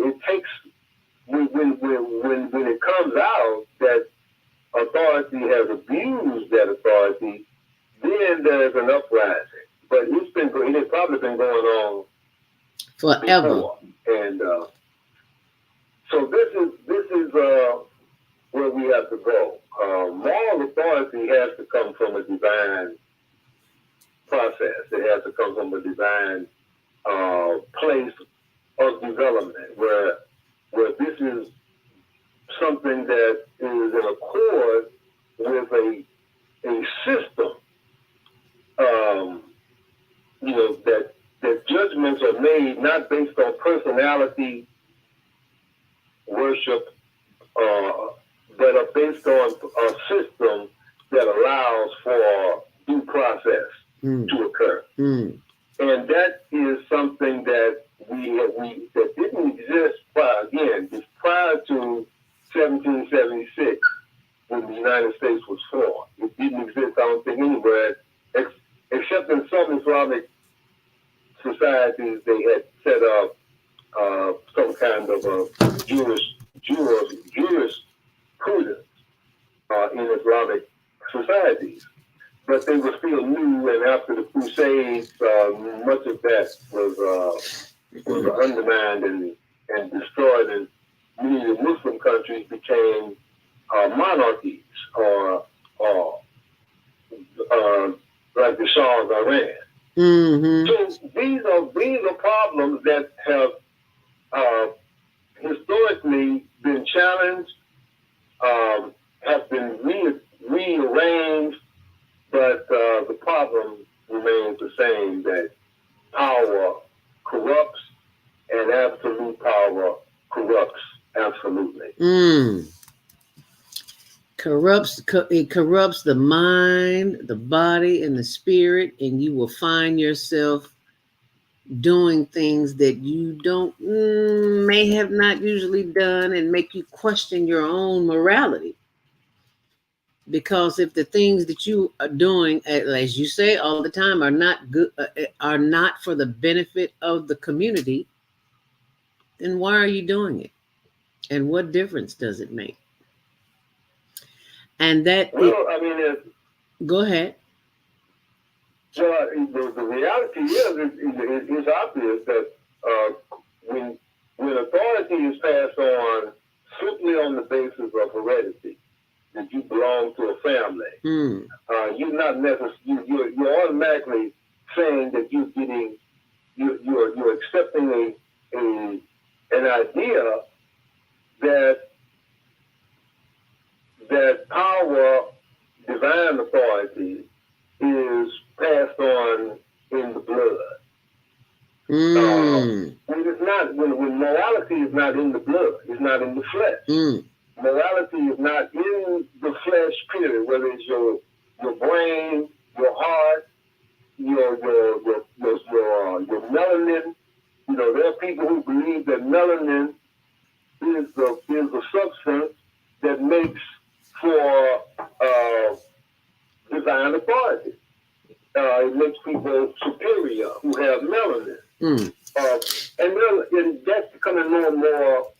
It takes when it comes out that authority has abused that authority, then there's an uprising. But it has probably been going on forever. Before. And so this is where we have to go. Moral authority has to come from a divine process. It has to come from a divine place of development where this is something that is in accord with a system, that judgments are made not based on personality, worship, but are based on a system that allows for due process to occur. And that is something that that didn't exist prior to 1776 when the United States was formed. It didn't exist, I don't think, anywhere except in some Islamic societies. They had set up some kind of a jurisprudence in Islamic societies. But they were still new, and after the Crusades, much of that was undermined and destroyed, and many of the Muslim countries became monarchies, or like the Shah of Iran. So these are problems that have historically been challenged, have been rearranged, but the problem remains the same, that power corrupts, and absolute power corrupts absolutely. It corrupts the mind, the body, and the spirit, and you will find yourself doing things that you may have not usually done, and make you question your own morality. Because if the things that you are doing, as you say all the time, are not good, are not for the benefit of the community, then why are you doing it? And what difference does it make? And that go ahead. Well, the reality is obvious that when authority is passed on simply on the basis of heredity, that you belong to a family, you're not necessarily you're automatically saying that you're accepting an idea that power, divine authority, is passed on in the blood. When morality is not in the blood, it's not in the flesh. Morality is not in the flesh, period. Whether it's your brain, your heart, your melanin. There are people who believe that melanin is the substance that makes for divine authority. It makes people superior who have melanin. Mm. And that's becoming more and more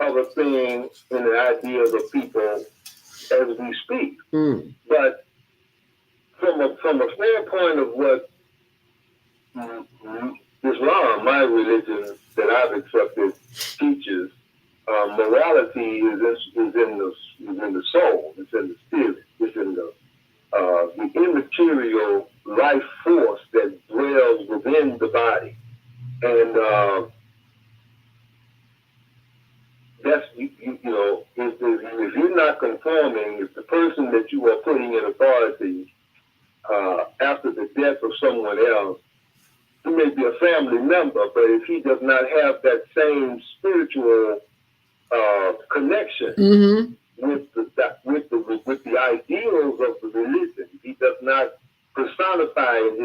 of a thing in the ideas of people as we speak. Mm. But from a standpoint of what Islam, my religion that I've accepted, teaches, morality is in the soul, it's in the spirit, it's in the immaterial life force that dwells within the body, and that's you know, if you're not conforming, if the person that you are putting in authority after the death of someone else, he may be a family member, but if he does not have that same spiritual connection with the ideals of the religion, he does not personify in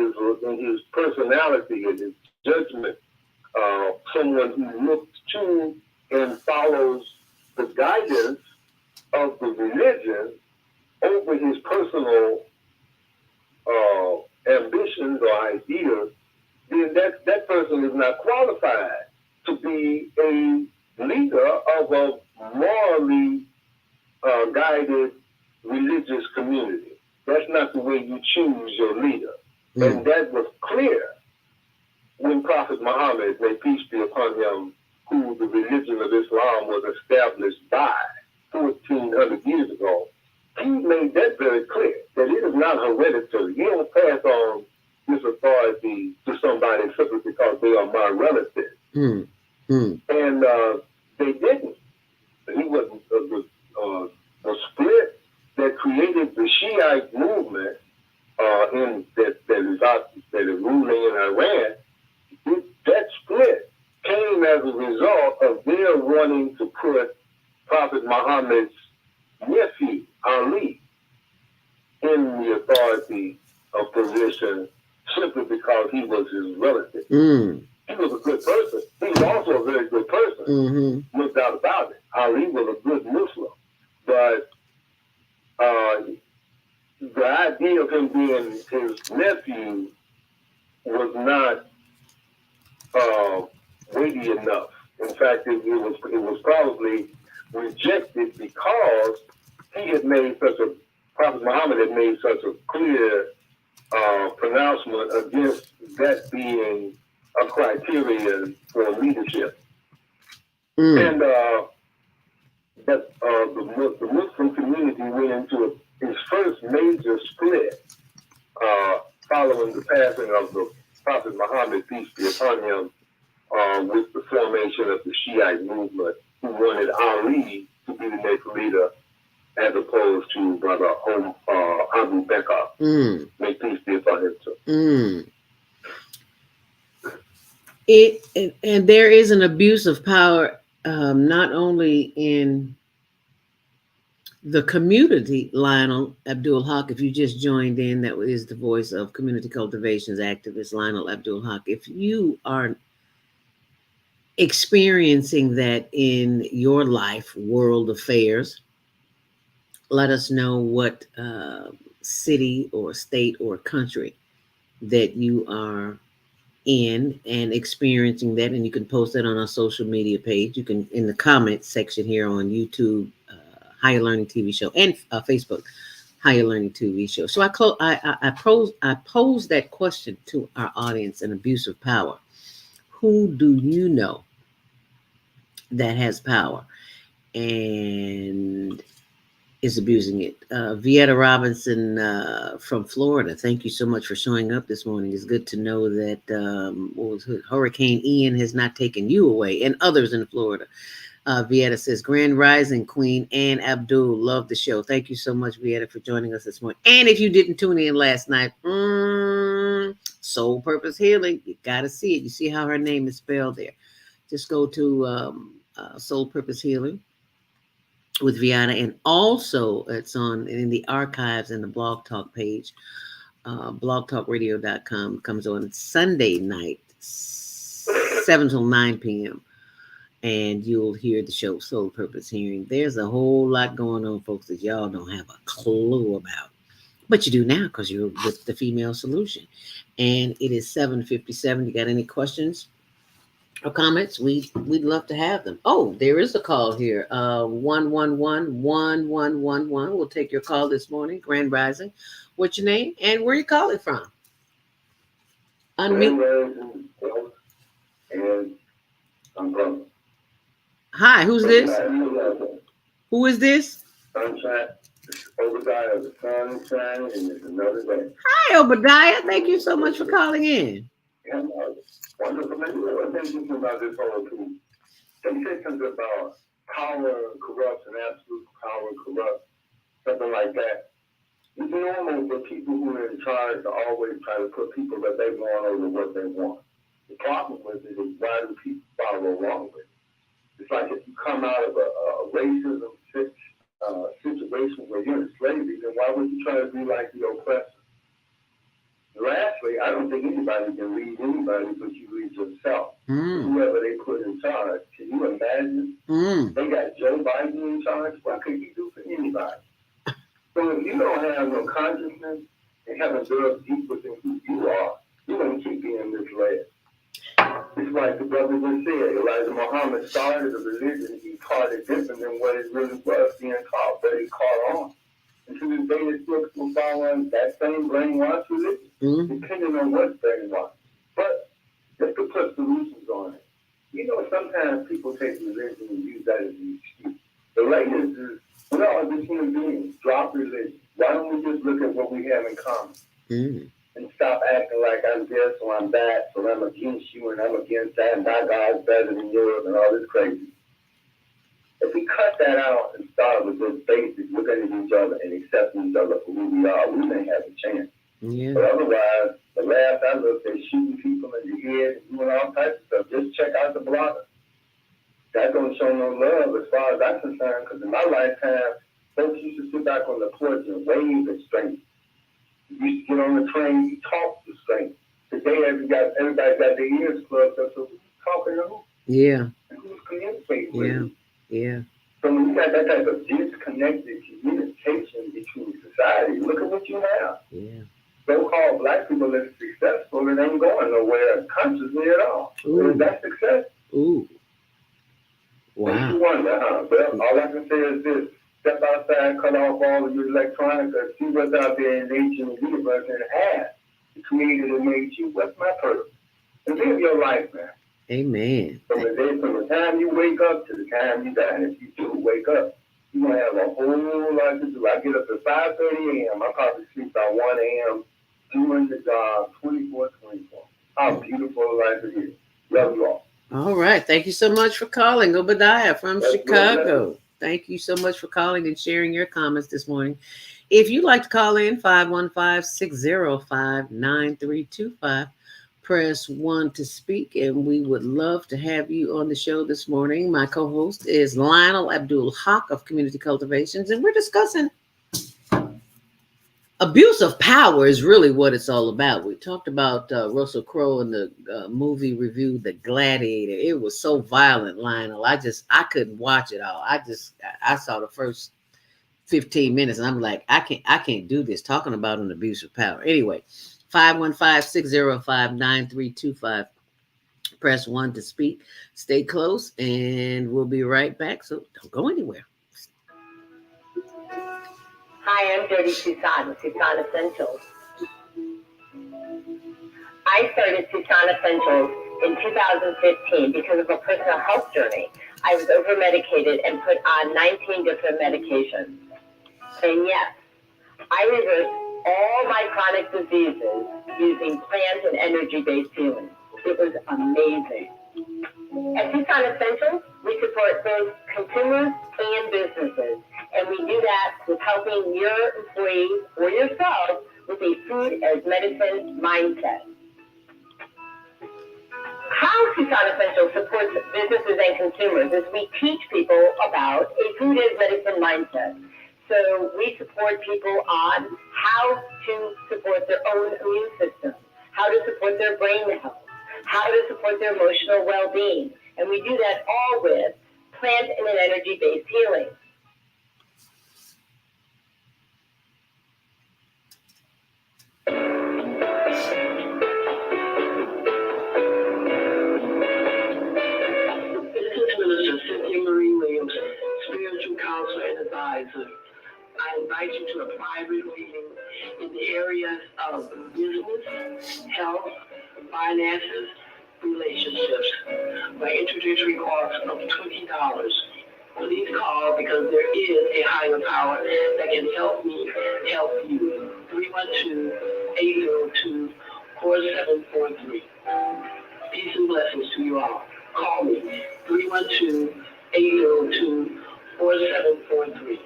his personality and his judgment someone who looks to and follows the guidance of the religion over his personal ambitions or ideas, then that person is not qualified to be a leader of a morally guided religious community. That's not the way you choose your leader. And that was clear when Prophet Muhammad, may peace be upon him, who the religion of Islam was established by 1,400 years ago, he made that very clear, that it is not hereditary. You don't pass on this authority to somebody simply because they are my relative. And they didn't. He was the split that created the Shiite movement that is ruling in Iran. That split came as a result of their wanting to put Prophet Muhammad's nephew, Ali, in the authority of position simply because he was his relative. He was a good person. He was also a very good person, no doubt about it. Ali was a good Muslim. But the idea of him being his nephew was not weighty enough. In fact, it was probably rejected because Prophet Muhammad had made such a clear pronouncement against that being a criterion for leadership. And that the Muslim community went into its first major split following the passing of the Prophet Muhammad, peace be upon him, with the formation of the Shiite movement, who wanted Ali to be the next leader as opposed to Brother Abu Bakr. May peace be upon him too. And there is an abuse of power, not only in the community. Lionel Abdul Haqq, if you just joined in, that is the voice of Community Cultivations activist Lionel Abdul Haqq. If you are experiencing that in your life, world affairs, let us know what city or state or country that you are in and experiencing that, and you can post that on our social media page. You can in the comments section here on YouTube, Higher Learning TV Show, and Facebook, Higher Learning TV Show. So I pose that question to our audience: an abuse of power. Who do you know that has power and is abusing it? Vieta Robinson from Florida, thank you so much for showing up this morning. It's good to know that Hurricane Ian has not taken you away, and others in Florida. Vieta says, Grand Rising, Queen Ann Abdul, love the show. Thank you so much, Vieta, for joining us this morning. And if you didn't tune in last night, Soul Purpose Healing, you got to see it. You see how her name is spelled there. Just go to Soul Purpose Healing with Vieta, and also it's on in the archives in the Blog Talk page. blogtalkradio.com comes on Sunday night, 7 till 9 p.m. and you'll hear the show Soul Purpose Hearing. There's a whole lot going on, folks, that y'all don't have a clue about. But you do now because you're with the Female Solution. And it is 7:57. You got any questions or comments? We'd love to have them. Oh, there is a call here. 111-1111. We'll take your call this morning. Grand Rising. What's your name and where you calling from? Unmute. And I'm from Hi, who's this? Who is this? sunshine. Obadiah, the sun is shining, and it's another day. Hi, Obadiah. Thank you so much for calling in. And wonderful. Man, you know what I'm thinking about this whole thing? They say something about power corrupts and absolute power corrupts, something like that. It's normal for people who are in charge to always try to put people that they want over what they want. The problem with it is why do people follow along with it? It's like if you come out of a racism situation where you're in slavery, then why would you try to be like the oppressor? Lastly, I don't think anybody can lead anybody but you lead yourself. Whoever they put in charge. Can you imagine? They got Joe Biden in charge. What could he do for anybody? So if you don't have no consciousness and haven't dug deep within who you are, you're going to keep being misled. It's like the brother just said, Elijah Muhammad started a religion, he taught it different than what it really was being taught, but it caught on. And to this day, it's still following that same brainwashed religion, depending on what's brainwashed. But just to put solutions on it. You know, sometimes people take religion and use that as an excuse. The latest is, we're all just human beings. Drop religion. Why don't we just look at what we have in common? And stop acting like I'm this or I'm that, or I'm against you and I'm against that, and my God's better than yours and all this crazy. If we cut that out and start with this basic looking at each other and accepting each other for who we are, we may have a chance. But otherwise, the last I looked at shooting people in the head and doing all types of stuff, just check out the blogger. That don't show no love as far as I'm concerned, because in my lifetime, folks used to sit back on the porch and wave at strangers. You used to get on the train, you talk to strangers. Today, everybody got their ears plugged up, so who's talking to who? Yeah. And who's communicating with who? Yeah. So when you got that type of disconnected communication between society, look at what you have. Yeah. So-called black people that are successful and ain't going nowhere consciously at all. Is that success? Ooh. Wow. Makes you wonder, huh? But all I can say is this. Step outside, cut off all of your electronics, and see what's out there in nature and the universe and ask the creator that made you, what's my purpose? And live your life, man. Amen. From the time you wake up to the time you die, and if you do wake up, you're going to have a whole lot to do. I get up at 5:30 a.m. I probably sleep by 1 a.m. doing the job 24/24. How beautiful life it is. Love you all. All right. Thank you so much for calling, Obadiah from Chicago. Thank you so much for calling and sharing your comments this morning. If you'd like to call in, 515-605-9325. Press 1 to speak, and we would love to have you on the show this morning. My co-host is Lionel Abdul Haqq of Community Cultivations, and we're discussing abuse of power is really what it's all about. We talked about Russell Crowe in the movie review, The Gladiator. It was so violent, Lionel. I couldn't watch it all. I saw the first 15 minutes, and I'm like, I can't do this. Talking about an abuse of power. Anyway, 515-605-9325. Press 1 to speak. Stay close, and we'll be right back. So don't go anywhere. Hi, I'm Jody Tucson with Tucson Essentials. I started Tucson Essentials in 2015 because of a personal health journey. I was over-medicated and put on 19 different medications. And yes, I reversed all my chronic diseases using plant and energy-based healing. It was amazing. At Tucson Essentials, we support both consumers and businesses. And we do that with helping your employees or yourself with a food as medicine mindset. How Tucson Essentials supports businesses and consumers is we teach people about a food as medicine mindset. So we support people on how to support their own immune system, how to support their brain health, how to support their emotional well-being. And we do that all with plant and an energy-based healing. invite you to a private reading in the areas of business, health, finances, relationships. My introductory cost of $20. Please call because there is a higher power that can help me help you. 312-802-4743. Peace and blessings to you all. Call me. 312-802-4743.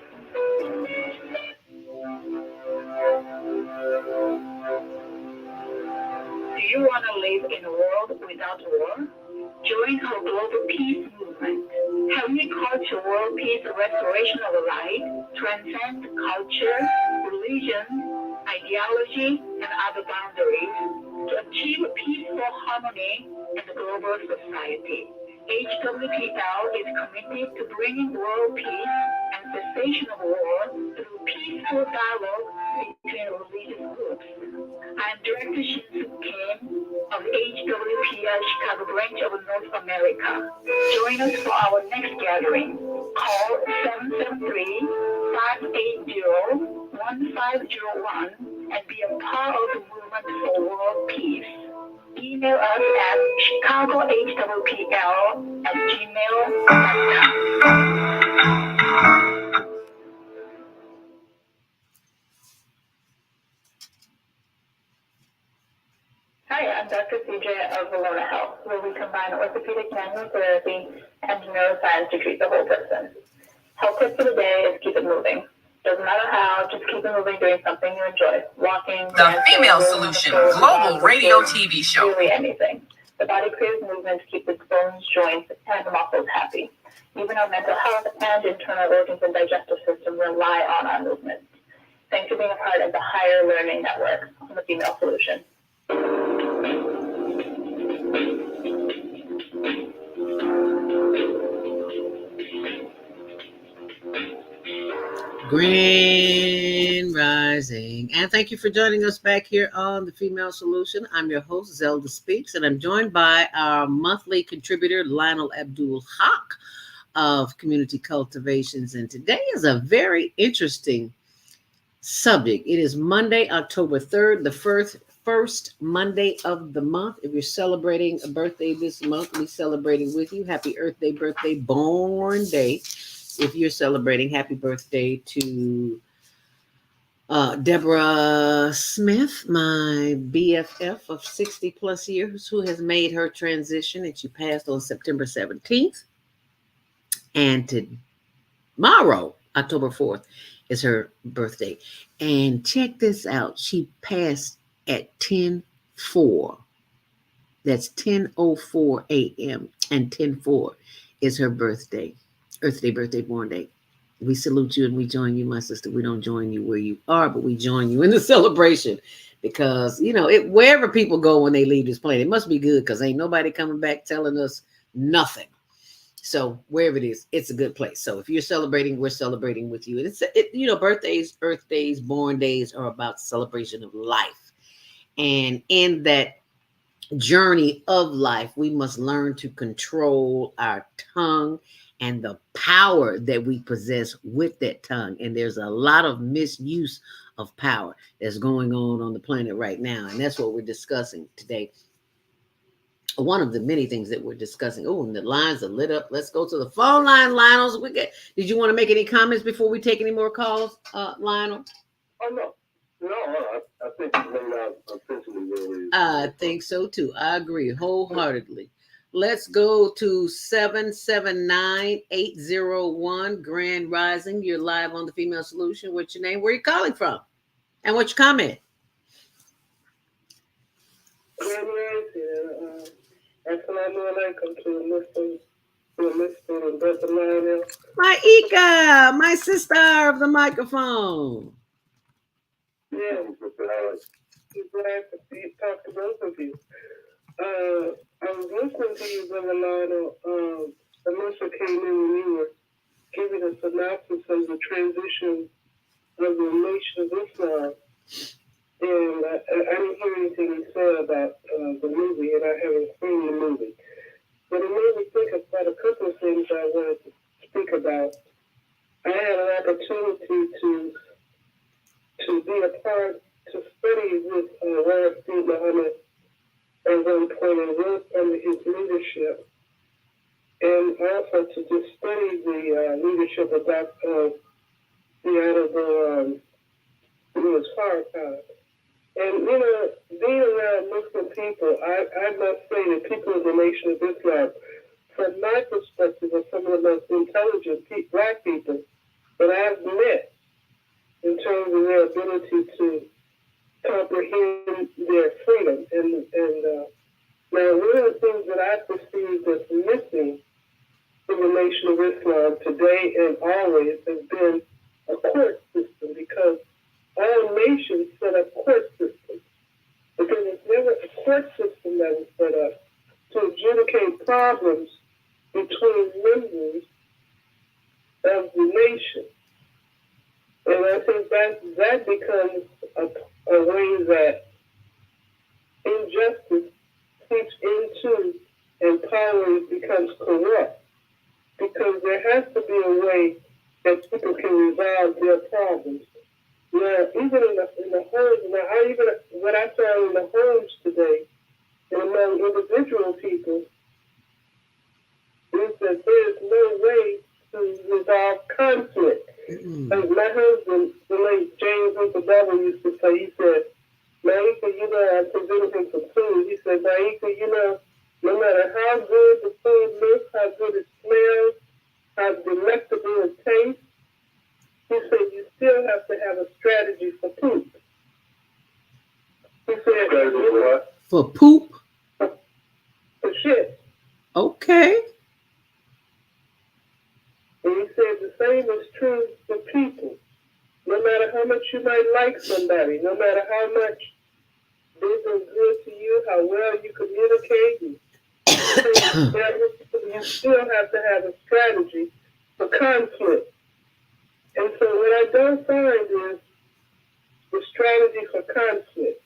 Do you want to live in a world without war? Join our global peace movement. Have we culture, world peace, restoration of life, transcend culture, religion, ideology, and other boundaries to achieve peaceful harmony in the global society. HWPL is committed to bringing world peace and cessation of war through peaceful dialogue between religious groups. I am Director Shinsu Kim of HWPL Chicago branch of North America. Join us for our next gathering. Call 773-580-1501 and be a part of the movement for world peace. Email us at chicagohwpl@gmail.com. Hi, I'm Dr. CJ of Valona Health, where we combine orthopedic manual therapy and neuroscience to treat the whole person. Health tip for the day is keep it moving. Doesn't matter how, just keep it moving doing something you enjoy. Walking, The dancing, Female rolling, Solution throwing, Global Radio dancing, TV Show. Really anything. The body craves movement to keep its bones, joints, and muscles happy. Even our mental health and internal organs and digestive system rely on our movement. Thanks for being a part of the Higher Learning Network on the Female Solution. Grand Rising. And thank you for joining us back here on The Female Solution. I'm your host, Zelda Speaks, and I'm joined by our monthly contributor, Lionel Abdul Haqq of Community Cultivations. And today is a very interesting subject. It is Monday, October 3rd, the first Monday of the month. If you're celebrating a birthday this month, we're celebrating with you. Happy Earth Day, birthday, born day. If you're celebrating, happy birthday to Deborah Smith, my BFF of 60 plus years, who has made her transition, and she passed on September 17th. And tomorrow, October 4th, is her birthday. And check this out. She passed at 10:04. That's 10:04 a.m. and 10:04 is her birthday. Earth Day, birthday, born day. We salute you and we join you, my sister. We don't join you where you are, but we join you in the celebration because, you know, wherever people go when they leave this planet, it must be good because ain't nobody coming back telling us nothing. So wherever it is, it's a good place. So if you're celebrating, we're celebrating with you. And birthdays, Earth days, born days are about celebration of life. And in that journey of life, we must learn to control our tongue and the power that we possess with that tongue. And there's a lot of misuse of power that's going on the planet right now. And that's what we're discussing today. One of the many things that we're discussing. Oh, and the lines are lit up. Let's go to the phone line, Lionel. Did you want to make any comments before we take any more calls, Lionel? Oh, no. No, I think you laid out essentially where we I think so too. I agree wholeheartedly. Let's go to 779-801 Grand Rising. You're live on the Female Solution. What's your name? Where are you calling from? And what's your comment? Assalamu alaikum to Mr. and Brother Lionel. My Ika, my sister of the microphone. Yeah, I'm glad to talk to both of you. I was listening to you, Brother Lionel. Melissa came in when you were giving a synopsis of the transition of the Nation of Islam. And I didn't hear anything you said about the movie, and I haven't seen the movie. But it made me think about a couple of things I wanted to speak about. I had an opportunity to to be a part, to study with Rafi Muhammad at one point and work under his leadership, and also to just study the leadership of the Honorable Louis Farrakhan. And, you know, being around Muslim people, I must say that people of the Nation of Islam, from my perspective, are some of the most intelligent black people that I've met in terms of their ability to comprehend their freedom. And now, one of the things that I perceive that's missing in the Nation of Islam today and always has been a court system, because all nations set up court systems, but there was never a court system that was set up to adjudicate problems between members of the nation. And I think that becomes a way that injustice seeps into and power becomes corrupt, because there has to be a way that people can resolve their problems. Now, even in the homes, what I found in the homes today, and among individual people, is that there is no way to resolve conflict. Like my husband, the late James Luther Bevel, used to say, he said, Naika, you know, I presented him some food. He said, Naika, you know, no matter how good the food looks, how good it smells, how delectable it tastes, he said, you still have to have a strategy for poop. He said, for poop? For shit. Okay. And he said the same is true for people. No matter how much you might like somebody, no matter how much they've been good to you, how well you communicate, you still have to have a strategy for conflict. And so what I don't find is the strategy for conflict.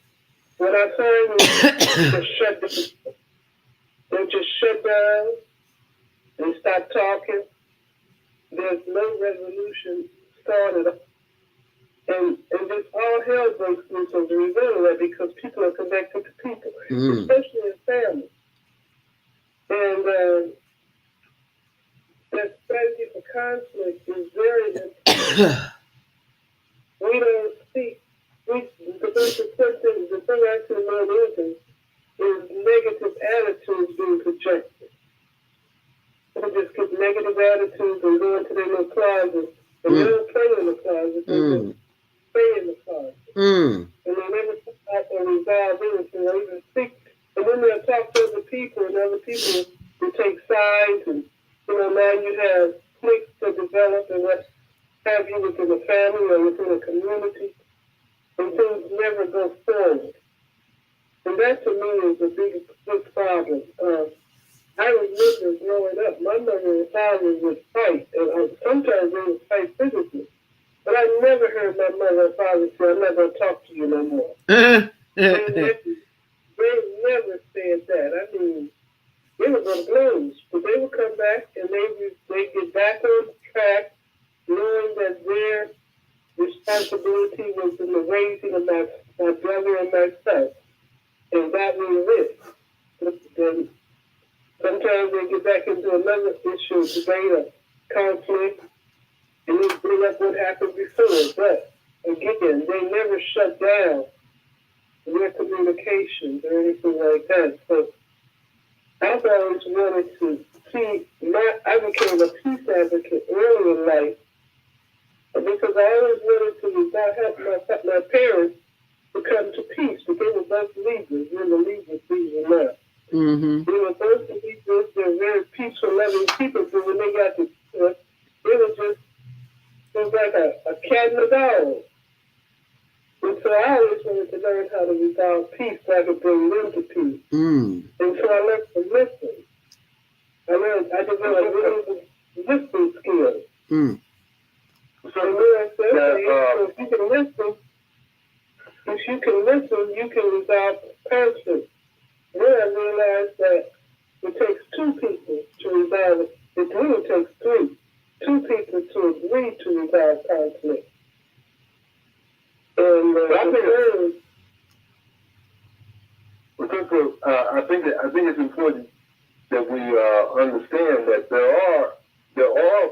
What I find is just shut down. They just shut down and stop talking. There's no resolution started. And just all hell breaks loose as a result of that, because people are connected to people, especially in families. And that strategy for conflict is very important. We don't speak. The thing I see more than is negative attitudes being projected. People just get negative attitudes and go into their little closet. And they don't play in the closet. They just stay in the closet. And they never come out and resolve anything or even speak. And then they'll talk to other people, and other people will take sides. And, you know, now you have cliques to develop and what have you within a family or within a community. And things never go forward. And that to me is a big problem. I remember growing up, my mother and father would fight, and sometimes they would fight physically. But I never heard my mother and father say, I'm not going to talk to you no more. They never said that. I mean, they were going to blows, but they would come back and they get back on track, knowing that their responsibility was in the raising of my brother and myself. And that was it. Then sometimes they get back into another issue, debate or conflict, and they bring up what happened before. But again, they never shut down their communications or anything like that. So I've always wanted to see, I became a peace advocate early in life, because I always wanted to help my parents to come to peace, but they were both leaders. They were leaders, these and that. They were both leaders. They were very peaceful, loving people, but when they got to it was like a cat and a dog. And so I always wanted to learn how to resolve peace so I could bring them to peace. And so I learned to listen. I developed really listening skills. So then I said, okay, if you can listen, you can resolve conflict. Then I realized that it takes two people to resolve it. It really takes three. Two people to agree to resolve conflict. And I think it's important that we understand that there are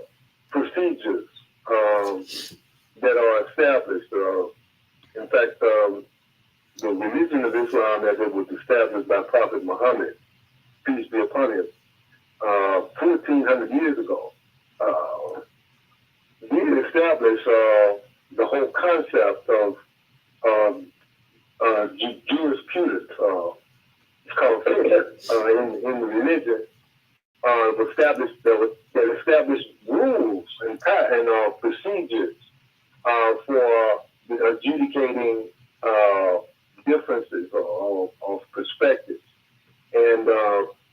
procedures that are established. In fact, the religion of Islam, as it was established by Prophet Muhammad, peace be upon him, 1,400 years ago, did establish the whole concept of jurisprudence. It's called fiqh in the religion. That established rules and procedures for adjudicating differences of perspectives and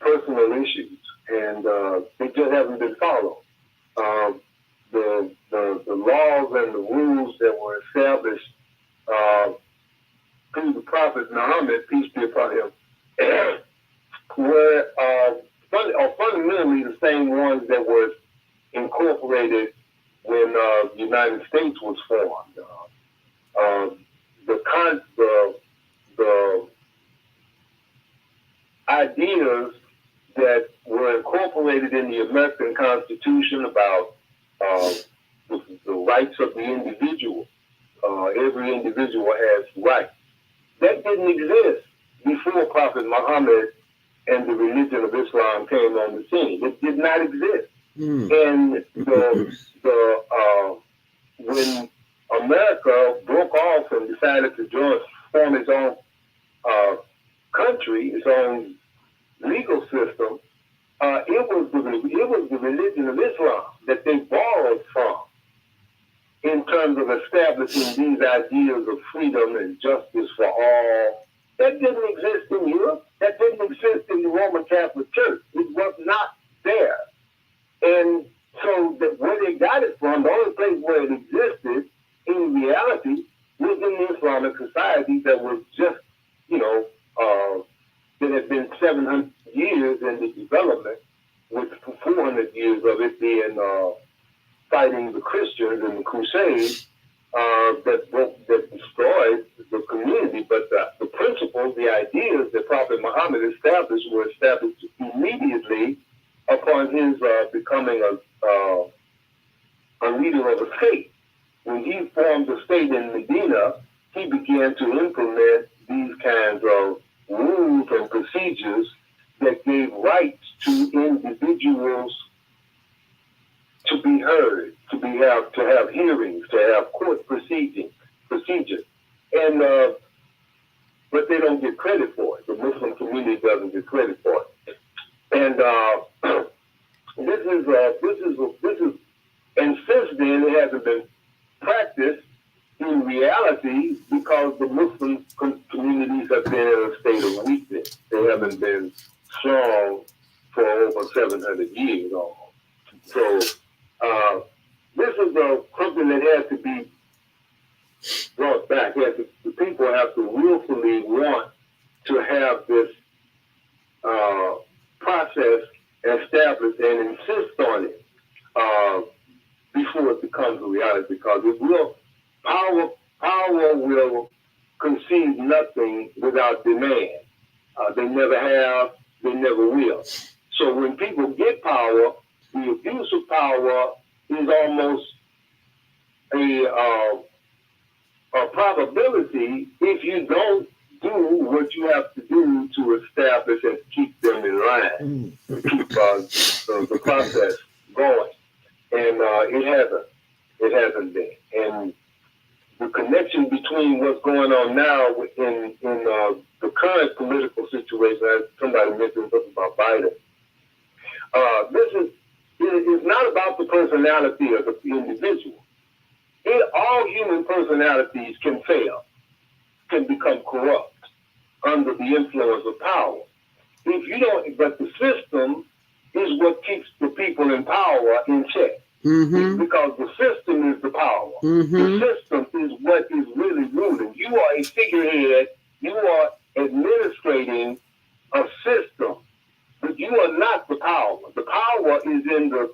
personal issues, and they just haven't been followed. The laws and the rules that were established through the Prophet Muhammad, peace be upon him, were fundamentally the same ones that were incorporated when the United States was formed. The ideas that were incorporated in the American Constitution about the rights of the individual. Every individual has rights. That didn't exist before Prophet Muhammad and the religion of Islam came on the scene. It did not exist. And when America broke off and decided to form its own country, its own legal system, it was the religion of Islam that they borrowed from in terms of establishing these ideas of freedom and justice for all. That didn't exist in Europe. That didn't exist in the Roman Catholic Church. It was not there. And so where they got it from, the only place where it existed in reality was in the Islamic society that was just, that had been 700 years in the development, with 400 years of it being fighting the Christians in the Crusades that destroyed the community. But the principles, the ideas that Prophet Muhammad established were established immediately upon his becoming a leader of a state. When he formed a state in Medina, he began to implement these kinds of rules and procedures that gave rights to individuals to be heard, to have hearings, to have court procedures, and but they don't get credit for it. The Muslim community doesn't get credit for it, and this is, and since then it hasn't been practiced in reality because the Muslim communities have been in a state of weakness. They haven't been strong for over 700 years almost. So this is something that has to be brought back. The people have to willfully want to have this process established and insist on it before it becomes a reality, because it will, power will concede nothing without demand. They never have, they never will. So when people get power, the abuse of power is almost a probability if you don't do what you have to do to establish and keep them in line, keep the process going. And it hasn't been. And the connection between what's going on now in the current political situation, as somebody mentioned something about Biden, it is not about the personality of the individual. All human personalities can fail, can become corrupt under the influence of power. But the system is what keeps the people in power in check. Because the system is the power. The system is what is really ruling. You are a figurehead. You are administrating a system, but you are not the power. The power is in the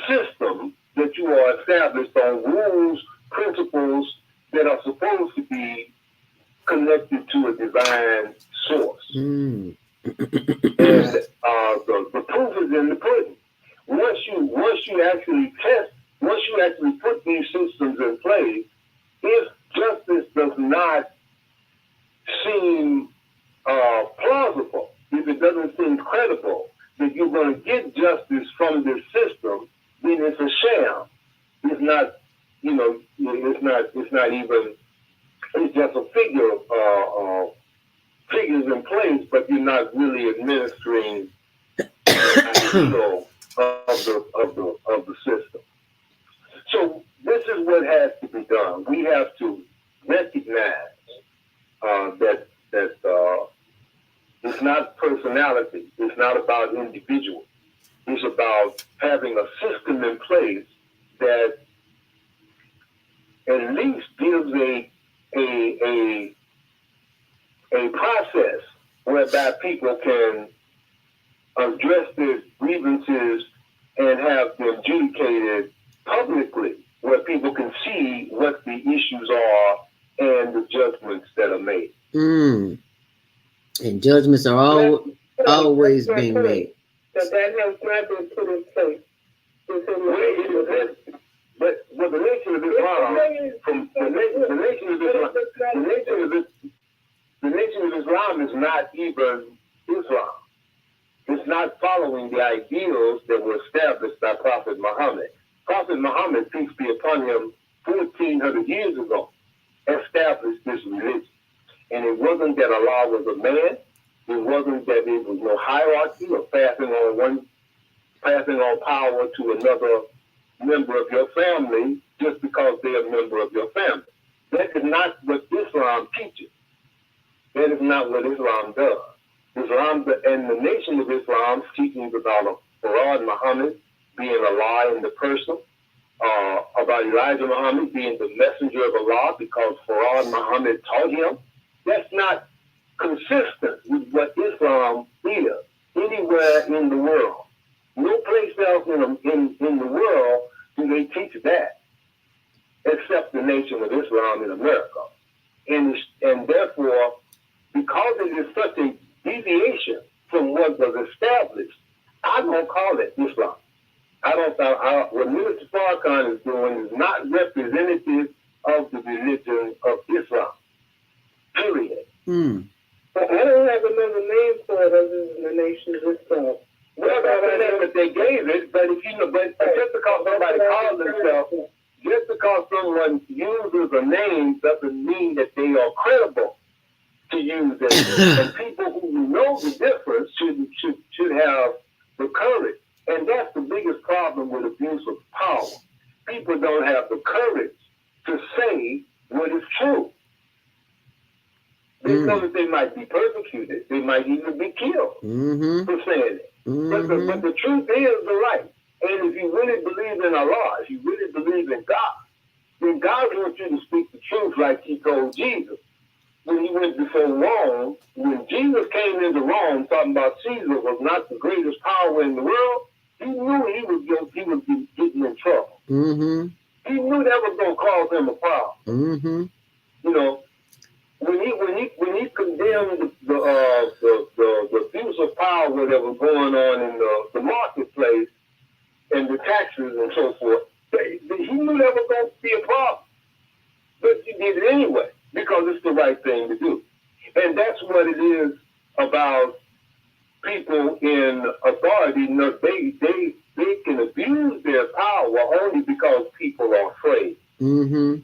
system that you are established on rules, principles that are supposed to a divine source. Mm. And the proof is in the pudding. Once you actually put these systems in place, if justice does not seem plausible, if it doesn't seem credible that you're going to get justice from this system, then it's a sham. It's not, it's not even. It's just a figures in place, but you're not really administering the ideal of the system. So this is what has to be done. We have to recognize that it's not personality. It's not about individuals. It's about having a system in place that at least gives a process whereby people can address their grievances and have them adjudicated publicly, where people can see what the issues are and the judgments that are made. Mm. And judgments are always being made. But that has not been put in place. But the nation of Islam, the nation of Islam is not even Islam. It's not following the ideals that were established by Prophet Muhammad. Prophet Muhammad, peace be upon him, 1,400 years ago, established this religion. And it wasn't that Allah was a man. It wasn't that there was no hierarchy or passing on power to another member of your family just because they're a member of your family. That is not what Islam teaches. That is not what Islam does. Islam and the nation of Islam's teachings about Farad Muhammad being Allah in the person, about Elijah Muhammad being the messenger of Allah because Farad Muhammad taught him, that's not consistent with what Islam is anywhere in the world. No place else in the world do they teach that, except the nation of Islam in America. And therefore, because it is such a deviation from what was established, I don't call it Islam. What Minister Farrakhan is doing is not representative of the religion of Islam. Period. Mm. But I don't have another name for it other than the nation of Islam. Well, that's the name that they gave it, but just because somebody calls themselves, just because someone uses a name doesn't mean that they are credible to use it. And people who know the difference should have the courage. And that's the biggest problem with abuse of power. People don't have the courage to say what is true. They know that they might be persecuted. They might even be killed for saying it. Mm-hmm. But the truth is the right. And if you really believe in Allah, if you really believe in God, then God wants you to speak the truth like he told Jesus. When he went before Rome, when Jesus came into Rome talking about Caesar was not the greatest power in the world, he knew he was getting in trouble. Mm-hmm. He knew that was going to cause him a problem. Mm-hmm. You know, when he condemned the abuse of power that was going on in the marketplace and the taxes and so forth, he knew that was going to be a problem. But he did it anyway because it's the right thing to do. And that's what it is about people in authority. They can abuse their power only because people are afraid. Mm-hmm.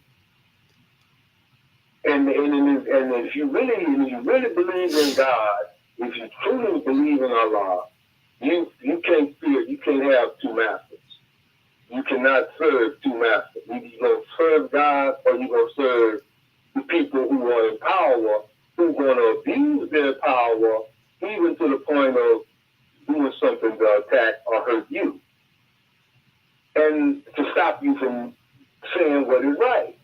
And if you really believe in God, if you truly believe in Allah, you can't have two masters. You cannot serve two masters. Either you're going to serve God or you're going to serve the people who are in power, who are going to abuse their power even to the point of doing something to attack or hurt you. And to stop you from saying what is right.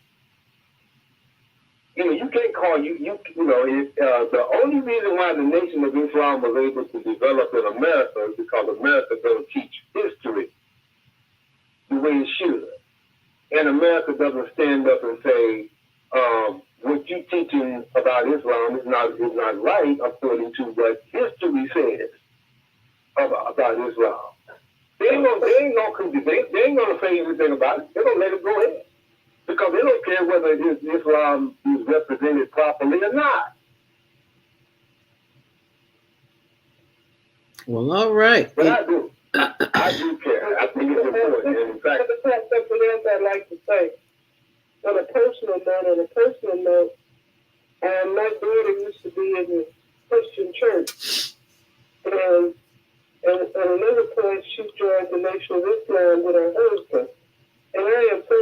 You know, you can't call the only reason why the Nation of Islam was able to develop in America is because America doesn't teach history the way it should. And America doesn't stand up and say, what you teaching about Islam is not right according to what history says about Islam. They ain't gonna say anything about it. They're gonna let it go ahead because they don't care whether Islam is represented properly or not. Well, all right. But I do care. I think it's important. And in fact, something else I'd like to say. On a personal note, my daughter used to be in the Christian church, and at another point she joined the Nation of Islam with her husband. And I am so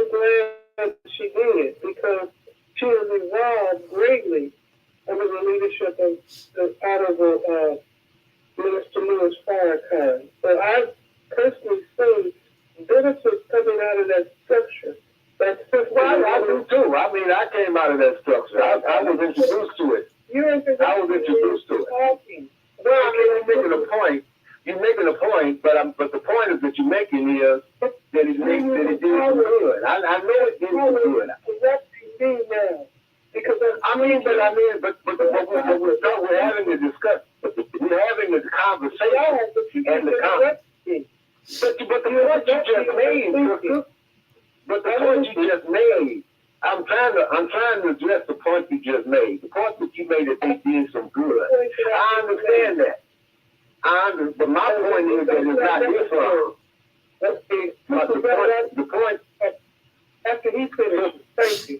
glad she did because she has evolved greatly under the leadership of the Honorable Minister Louis Farrakhan. So I've personally seen benefits coming out of that structure. Well, I do too. I mean, I came out of that structure. I was introduced to it. I was introduced to it. Well, I mean, you're making a point. You're making a point, but the point is that you're making is that it did some good. I know it did some good. That's me now. Because we're having a discussion. We're having a conversation and the conversation. But the point you just made, But the point you just made, I'm trying to address the point you just made. The point that you made that they did some good. I understand that. But my point is that it's not Islam. But the point after he finished, thank you.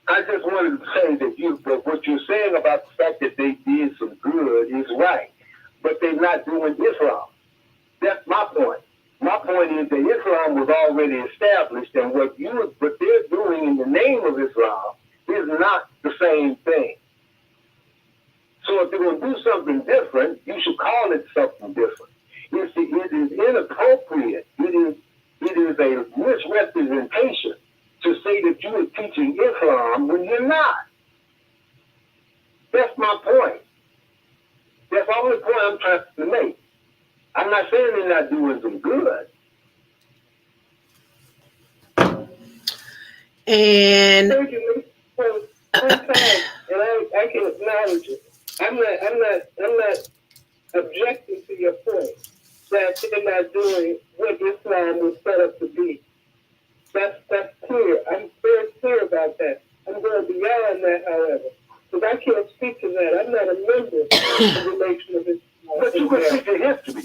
I just wanted to say that what you're saying about the fact that they did some good is right. But they're not doing Islam. That's my point. My point is that Islam was already established, and what they're doing in the name of Islam is not the same thing. So if you're going to do something different, you should call it something different. It is inappropriate. It is a misrepresentation to say that you are teaching Islam when you're not. That's my point. That's the only point I'm trying to make. I'm not saying they're not doing some good. And sometimes, and I can acknowledge it. I'm not objecting to your point that they're not doing what Islam was set up to be. That's clear. I'm very clear about that. I'm going beyond that, however, because I can't speak to that. I'm not a member of the Nation of Islam. But you can see the history,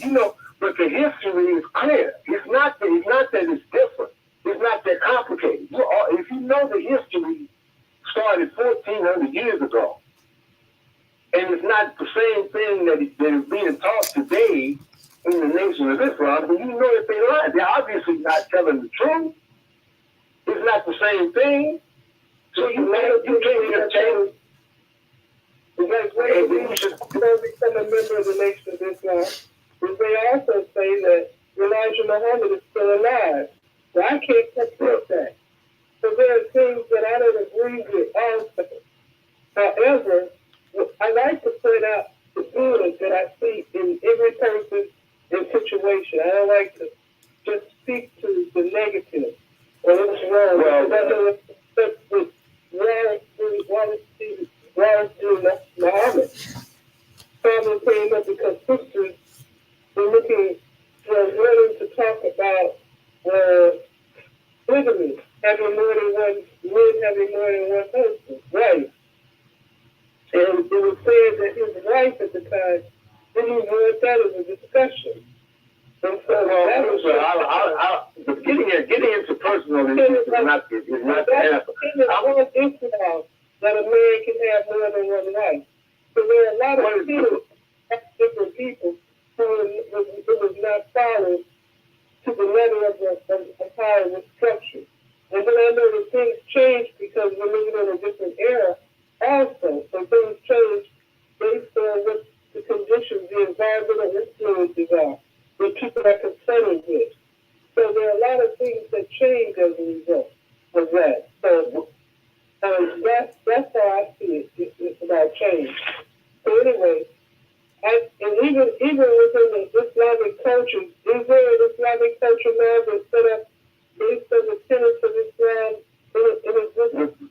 but the history is clear. It's not that it's different. It's not that complicated. If you know the history started 1,400 years ago, and it's not the same thing that is being taught today in the Nation of Islam, then you know that they lie. They're obviously not telling the truth. It's not the same thing. So you can't change. Because when you should become a member of the Nation of Islam, they also say that Elijah Muhammad is still alive. Well, I can't support that. So there are things that I don't agree with also. However, I like to point out the good that I see in every person and situation. I don't like to just speak to the negative or what's wrong. Well, I know that's what Muhammad. Problem came up because sisters were looking for women to talk about polygamy, having more than one husband, right? And it was said that his wife at the time didn't even want that as a discussion. And so getting into personal issues is not the answer. That a man can have more than one wife. So there are a lot of different people who it was not followed to the letter of how it was structured. And then I know that things changed because we're living in a different era also. So things change based on what the conditions, the environmental influences are, what people are confronted with. So there are a lot of things that change as a result of that. So that's how I see it. It's about change. So anyway, and even within the Islamic culture, is there an Islamic culture now that's set up based on the tenets of Islam in existence?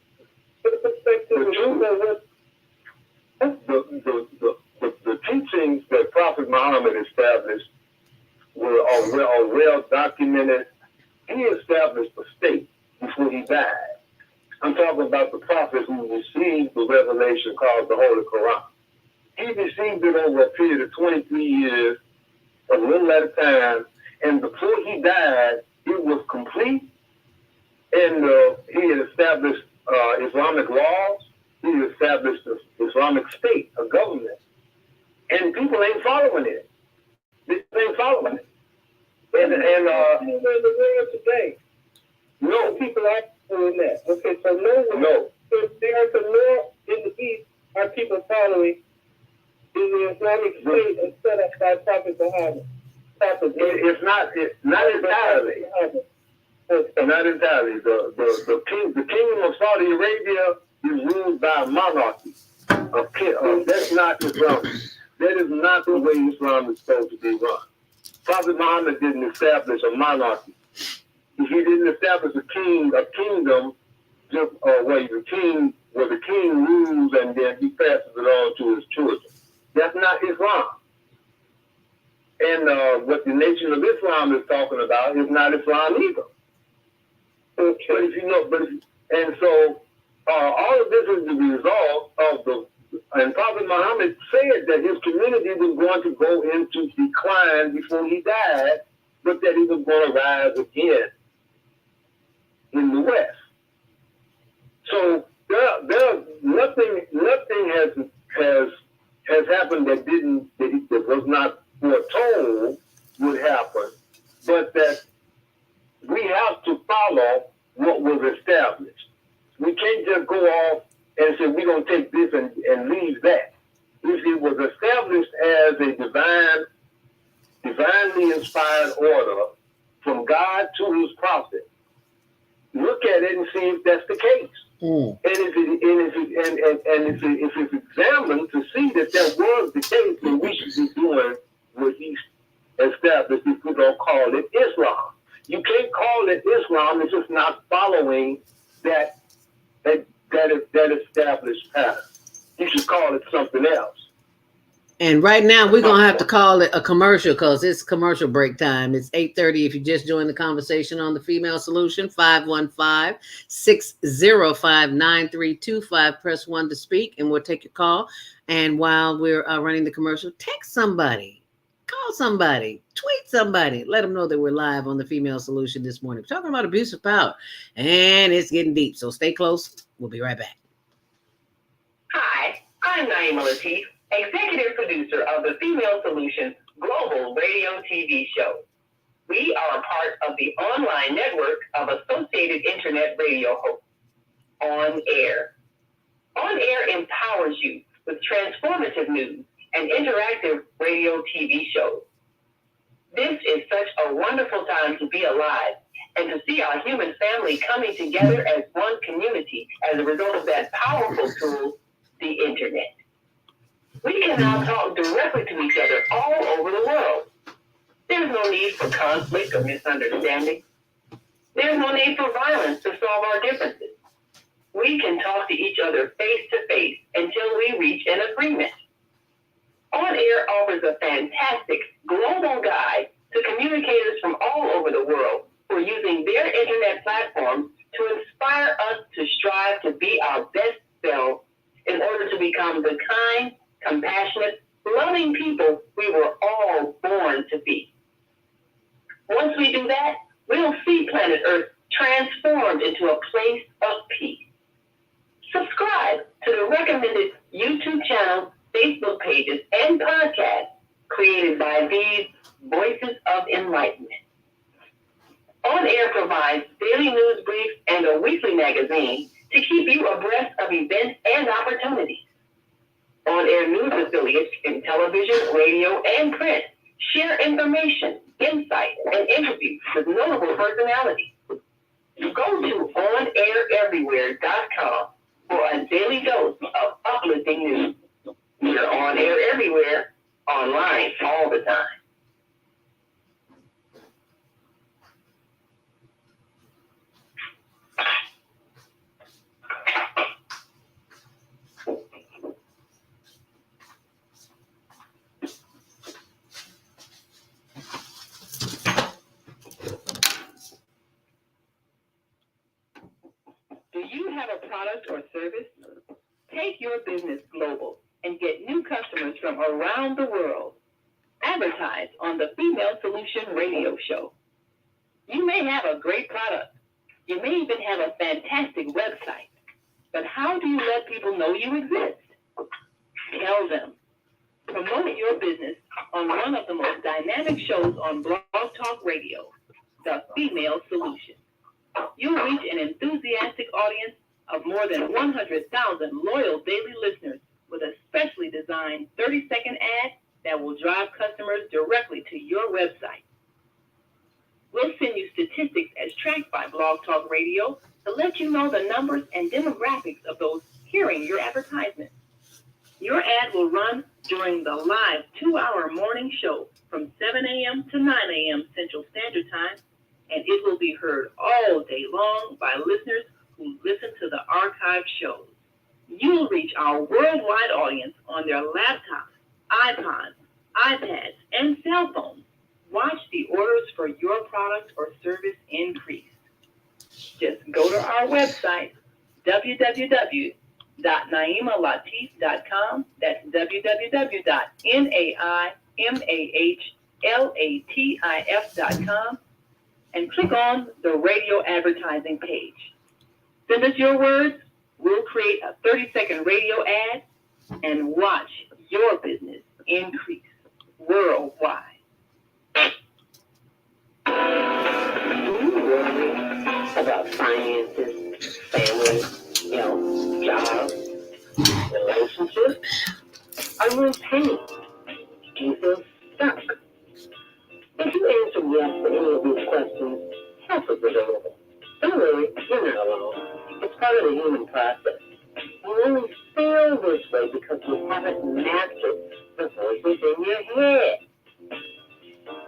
documented, he established a state before he died. I'm talking about the prophet who received the revelation called the Holy Quran. He received it over a period of 23 years, a little at a time, and before he died, it was complete, and he had established Islamic laws, he had established an Islamic state, a government, and people ain't following it. They ain't following it. And in the world today, no people are following that. Okay, so no. So there are some law in the East are people following in the Islamic state and set up by Prophet Muhammad. It's not entirely. Not entirely. The kingdom of Saudi Arabia is ruled by a monarchy. That's not Islam. That is not the way Islam is supposed to be run. Prophet Muhammad didn't establish a monarchy. He didn't establish a kingdom just where the king rules and then he passes it on to his children. That's not Islam. And what the Nation of Islam is talking about is not Islam either. Okay. So all of this is the result of and Prophet Muhammad said that his community was going to go into decline before he died, but that he was going to rise again in the West. So nothing has happened that was not foretold would happen, but that we have to follow what was established. We can't just go off and say we're going to take this and leave that. If it was established as a divinely inspired order from God to his prophet, look at it and see if that's the case. And if it's examined to see that was the case, then we should be doing what he established if we don't call it Islam. You can't call it Islam if it's not following that established pattern. You should call it something else. And right now, we're going to have to call it a commercial because it's commercial break time. It's 8:30. If you just joined the conversation on the Female Solution, 515-605-9325. Press 1 to speak, and we'll take your call. And while we're running the commercial, text somebody, call somebody, tweet somebody. Let them know that we're live on the Female Solution this morning. We're talking about abuse of power, and it's getting deep. So stay close. We'll be right back. Hi, I'm Naima Latif, executive producer of the Female Solution Global Radio TV show. We are a part of the online network of Associated Internet Radio hosts, On Air. On Air empowers you with transformative news and interactive radio TV shows. This is such a wonderful time to be alive and to see our human family coming together as one community as a result of that powerful tool, the internet. We can now talk directly to each other all over the world. There's no need for conflict or misunderstanding. There's no need for violence to solve our differences. We can talk to each other face to face until we reach an agreement. On Air offers a fantastic global guide to communicators from all over the world who are using their internet platforms to inspire us to strive to be our best selves in order to become the kind, compassionate, loving people we were all born to be. Once we do that, we'll see planet Earth transformed into a place of peace. Subscribe to the recommended YouTube channel, Facebook pages, and podcasts created by these Voices of Enlightenment. On Air provides daily news briefs and a weekly magazine to keep you abreast of events and opportunities. On Air news affiliates in television, radio, and print share information, insight, and interviews with notable personalities. Go to OnAirEverywhere.com for a daily dose of uplifting news. We're on air everywhere, online all the time. product or service? Take your business global and get new customers from around the world. Advertise on the Female Solution Radio Show. You may have a great product. You may even have a fantastic website. But how do you let people know you exist? Tell them. Promote your business on one of the most dynamic shows on Blog Talk Radio, The Female Solution. You'll reach an enthusiastic audience of more than 100,000 loyal daily listeners with a specially designed 30-second ad that will drive customers directly to your website. We'll send you statistics as tracked by Blog Talk Radio to let you know the numbers and demographics of those hearing your advertisement. Your ad will run during the live 2-hour morning show from 7 a.m. to 9 a.m. Central Standard Time, and it will be heard all day long by listeners who listen to the archived shows. You'll reach our worldwide audience on their laptops, iPods, iPads, and cell phones. Watch the orders for your product or service increase. Just go to our website, www.naimalatif.com. That's www.naimalatif.com, and click on the radio advertising page. Send us your words. We'll create a 30-second radio ad and watch your business increase worldwide. Do you worry about finances, family, health, jobs, relationships? Are you in pain? Do you feel stuck? If you answer yes to any of these questions, help is available. Don't worry, you're not alone. It's part of the human process. You only feel this way because you haven't mastered the voices in your head.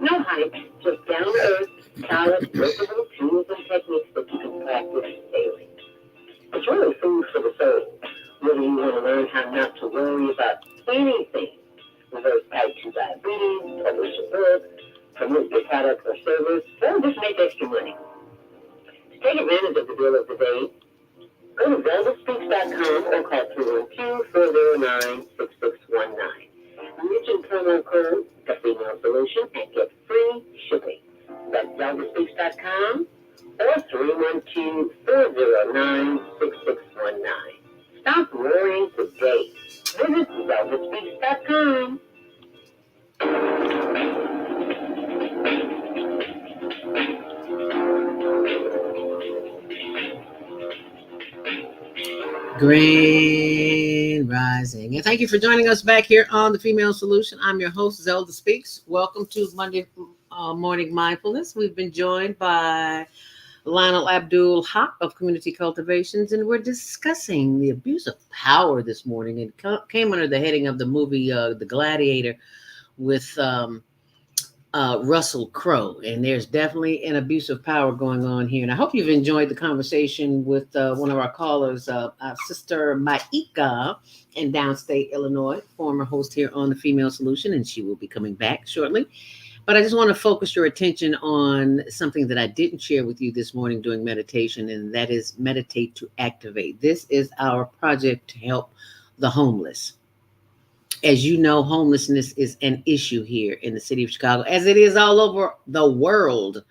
No hype, just down-to-earth, solid, workable tools and techniques that you can practice daily. It's really food for the soul. Whether you want to learn how not to worry about anything, reverse type 2 diabetes, publish a book, promote your product or service, or just make extra money. To take advantage of the deal of the day, go to zeldaspeaks.com or call 312-409-6619. Mention promo code The Female Solution and get free shipping. That's zeldaspeaks.com or 312-409-6619. Stop worrying today. Visit zeldaspeaks.com. Grand Rising. And thank you for joining us back here on The Female Solution. I'm your host, Zelda Speaks. Welcome to Monday Morning Mindfulness. We've been joined by Lionel Abdul Haqq of Community Cultivations, and we're discussing the abuse of power this morning. It came under the heading of the movie The Gladiator with Russell Crowe, and there's definitely an abuse of power going on here. And I hope you've enjoyed the conversation with one of our callers, our sister Maika in downstate Illinois, former host here on The Female Solution, and she will be coming back shortly. But I just want to focus your attention on something that I didn't share with you this morning during meditation, and that is Meditate to Activate. This is our project to help the homeless. As you know, homelessness is an issue here in the city of Chicago, as it is all over the world.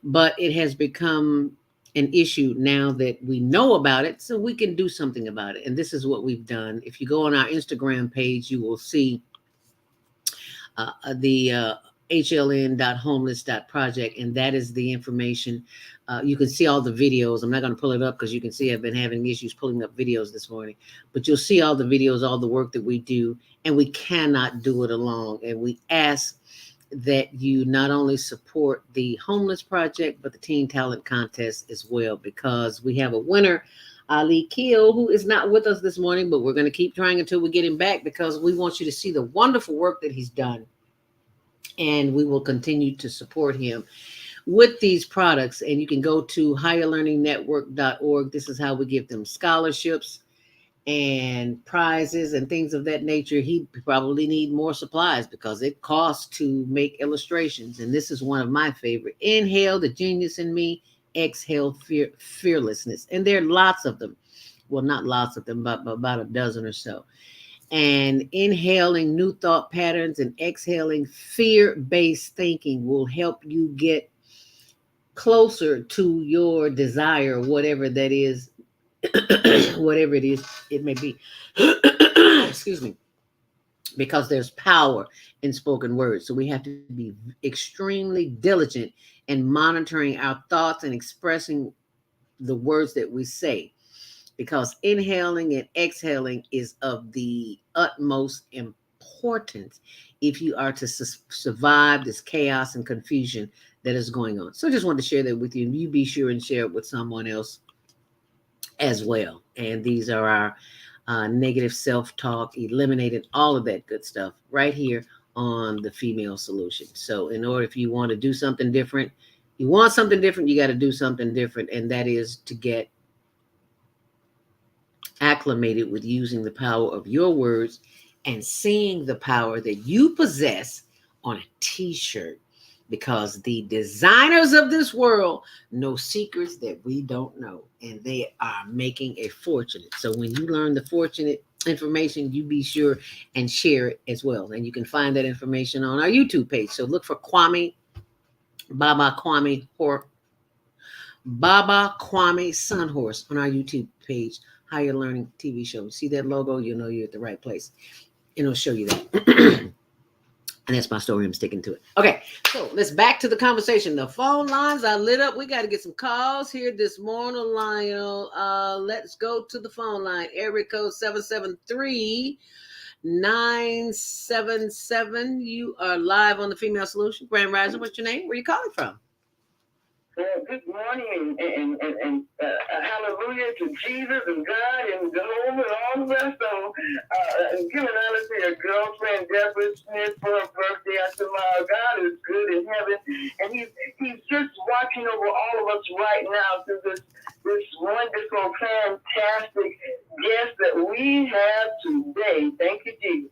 But it has become an issue now that we know about it, so we can do something about it. And this is what we've done. If you go on our Instagram page, you will see the hln.homeless.project, and that is the information. You can see all the videos. I'm not going to pull it up because you can see I've been having issues pulling up videos this morning, but you'll see all the videos, all the work that we do, and we cannot do it alone. And we ask that you not only support the homeless project, but the Teen Talent Contest as well, because we have a winner, Ali Keel, who is not with us this morning, but we're going to keep trying until we get him back, because we want you to see the wonderful work that he's done. And we will continue to support him with these products. And you can go to higherlearningnetwork.org. This is how we give them scholarships and prizes and things of that nature. He probably need more supplies because it costs to make illustrations. And this is one of my favorite. Inhale the genius in me, exhale fearlessness. And there are lots of them. well, not lots of them, but about a dozen or so. And inhaling new thought patterns and exhaling fear-based thinking will help you get closer to your desire, whatever that is, whatever it is, it may be. Excuse me. Because there's power in spoken words. So we have to be extremely diligent in monitoring our thoughts and expressing the words that we say, because inhaling and exhaling is of the utmost importance if you are to survive this chaos and confusion that is going on. So I just wanted to share that with you, and you be sure and share it with someone else as well. And these are our negative self-talk, eliminated all of that good stuff right here on the Female Solution. So in order, if you want to do something different, you want something different, you got to do something different. And that is to get acclimated with using the power of your words and seeing the power that you possess on a t-shirt, because the designers of this world know secrets that we don't know, and they are making a fortune. So when you learn the fortunate information, you be sure and share it as well. And you can find that information on our YouTube page. So look for Baba Kwame Sunhorse on our YouTube page, Higher Learning TV Show. See that logo, you'll know you're at the right place. And it'll show you that. And that's my story. I'm sticking to it. Okay, so let's back to the conversation. The phone lines are lit up. We got to get some calls here this morning, Lionel. Let's go to the phone line. Area code 773-977. You are live on the Female Solution. Grand Rising, what's your name? Where are you calling from? Good morning, and hallelujah to Jesus and God and Jehovah and all the rest of them. Giving honor to your girlfriend, Deborah Smith, for her birthday. I said, my God is good in heaven, and he's just watching over all of us right now through this wonderful, fantastic guest that we have today. Thank you, Jesus.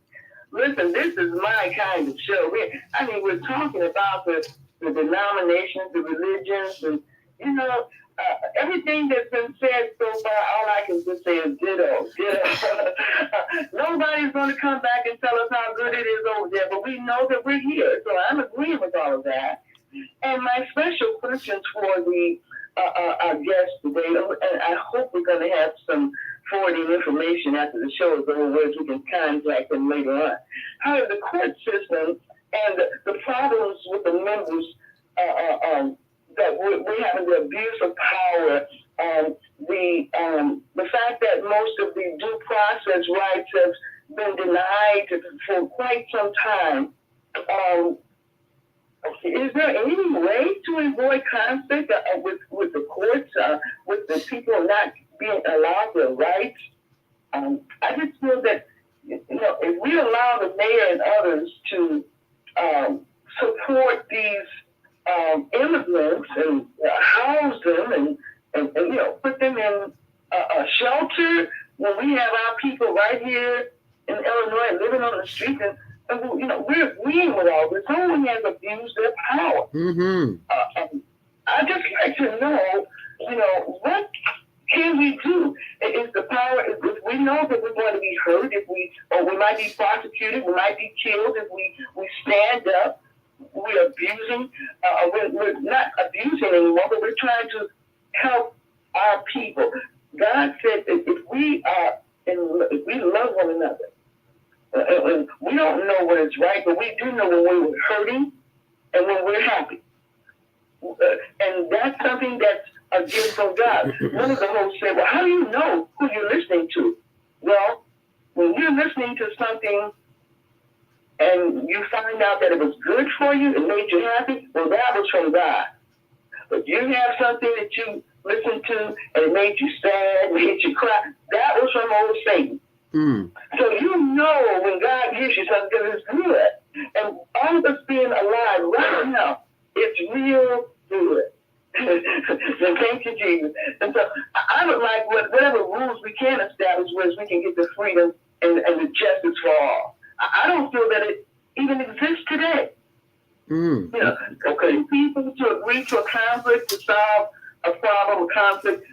Listen, this is my kind of show. We're talking about the denominations, the religions, and, everything that's been said so far, all I can just say is ditto. Nobody's going to come back and tell us how good it is over there, but we know that we're here. So I'm agreeing with all of that. And my special questions for our guests today, and I hope we're going to have some forwarding information after the show is over, where we can contact them later on. However, the court system and the problems with the members that we're having, the abuse of power, the fact that most of the due process rights have been denied for quite some time. Is there any way to avoid conflict with the courts, with the people not being allowed their rights? I just feel that if we allow the mayor and others to support these immigrants and house them and put them in a shelter, when we have our people right here in Illinois living on the street, and we're agreeing with all this. Someone has abused their power. Mm-hmm. I'd just like to know, what can we do? Is the power? If we know that we're going to be hurt, or we might be prosecuted, we might be killed if we stand up. We're abusing. We're not abusing anymore, but we're trying to help our people. God said that if we love one another, and we don't know what is right, but we do know when we're hurting and when we're happy. And that's something that's a gift from God. One of the hosts said, well, how do you know who you're listening to? Well, when you're listening to something and you find out that it was good for you, it made you happy, well, that was from God. But you have something that you listened to and it made you sad, made you cry, that was from old Satan. Mm. So when God gives you something, because it's good. And all of us being alive right now, it's real good. So thank you, Jesus. And so I would like whatever rules we can establish where we can get the freedom and the justice for all. I don't feel that it even exists today. Mm. Okay, people to agree to a conflict, to solve a problem, a conflict.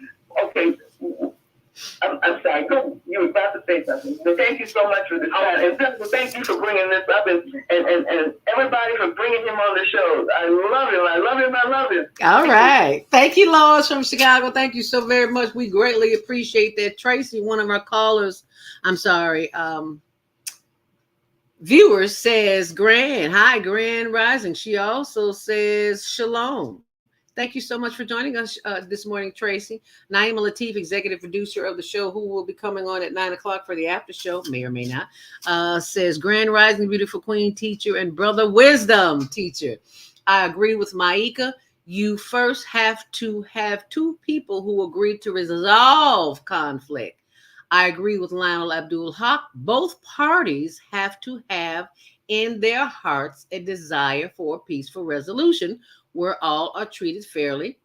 Okay, I'm sorry. Go. You were about to say something. So thank you so much for this time, and thank you for bringing this up, and everybody for bringing him on the show. I love him. I love him. I love him. All right. Thank you, Lois from Chicago. Thank you so very much. We greatly appreciate that. Tracy, one of our callers, viewers, says Grand. Hi, Grand Rising. She also says Shalom. Thank you so much for joining us this morning, Tracy. Naima Latif, executive producer of the show, who will be coming on at 9 o'clock for the after show, may or may not, says Grand Rising, beautiful queen teacher and brother wisdom teacher. I agree with Maika. You first have to have two people who agree to resolve conflict. I agree with Lionel Abdul Haqq. Both parties have to have in their hearts a desire for a peaceful resolution where all are treated fairly,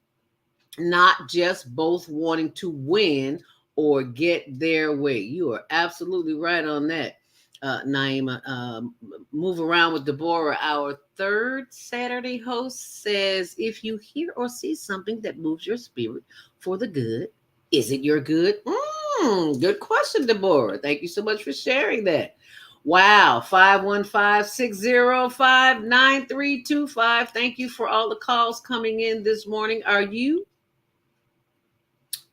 not just both wanting to win or get their way. You are absolutely right on that, Naima. Move around with Deborah, our third Saturday host, says, if you hear or see something that moves your spirit for the good, is it your good? Good question, Deborah. Thank you so much for sharing that. Wow, 515-605-9325. Thank you for all the calls coming in this morning. Are you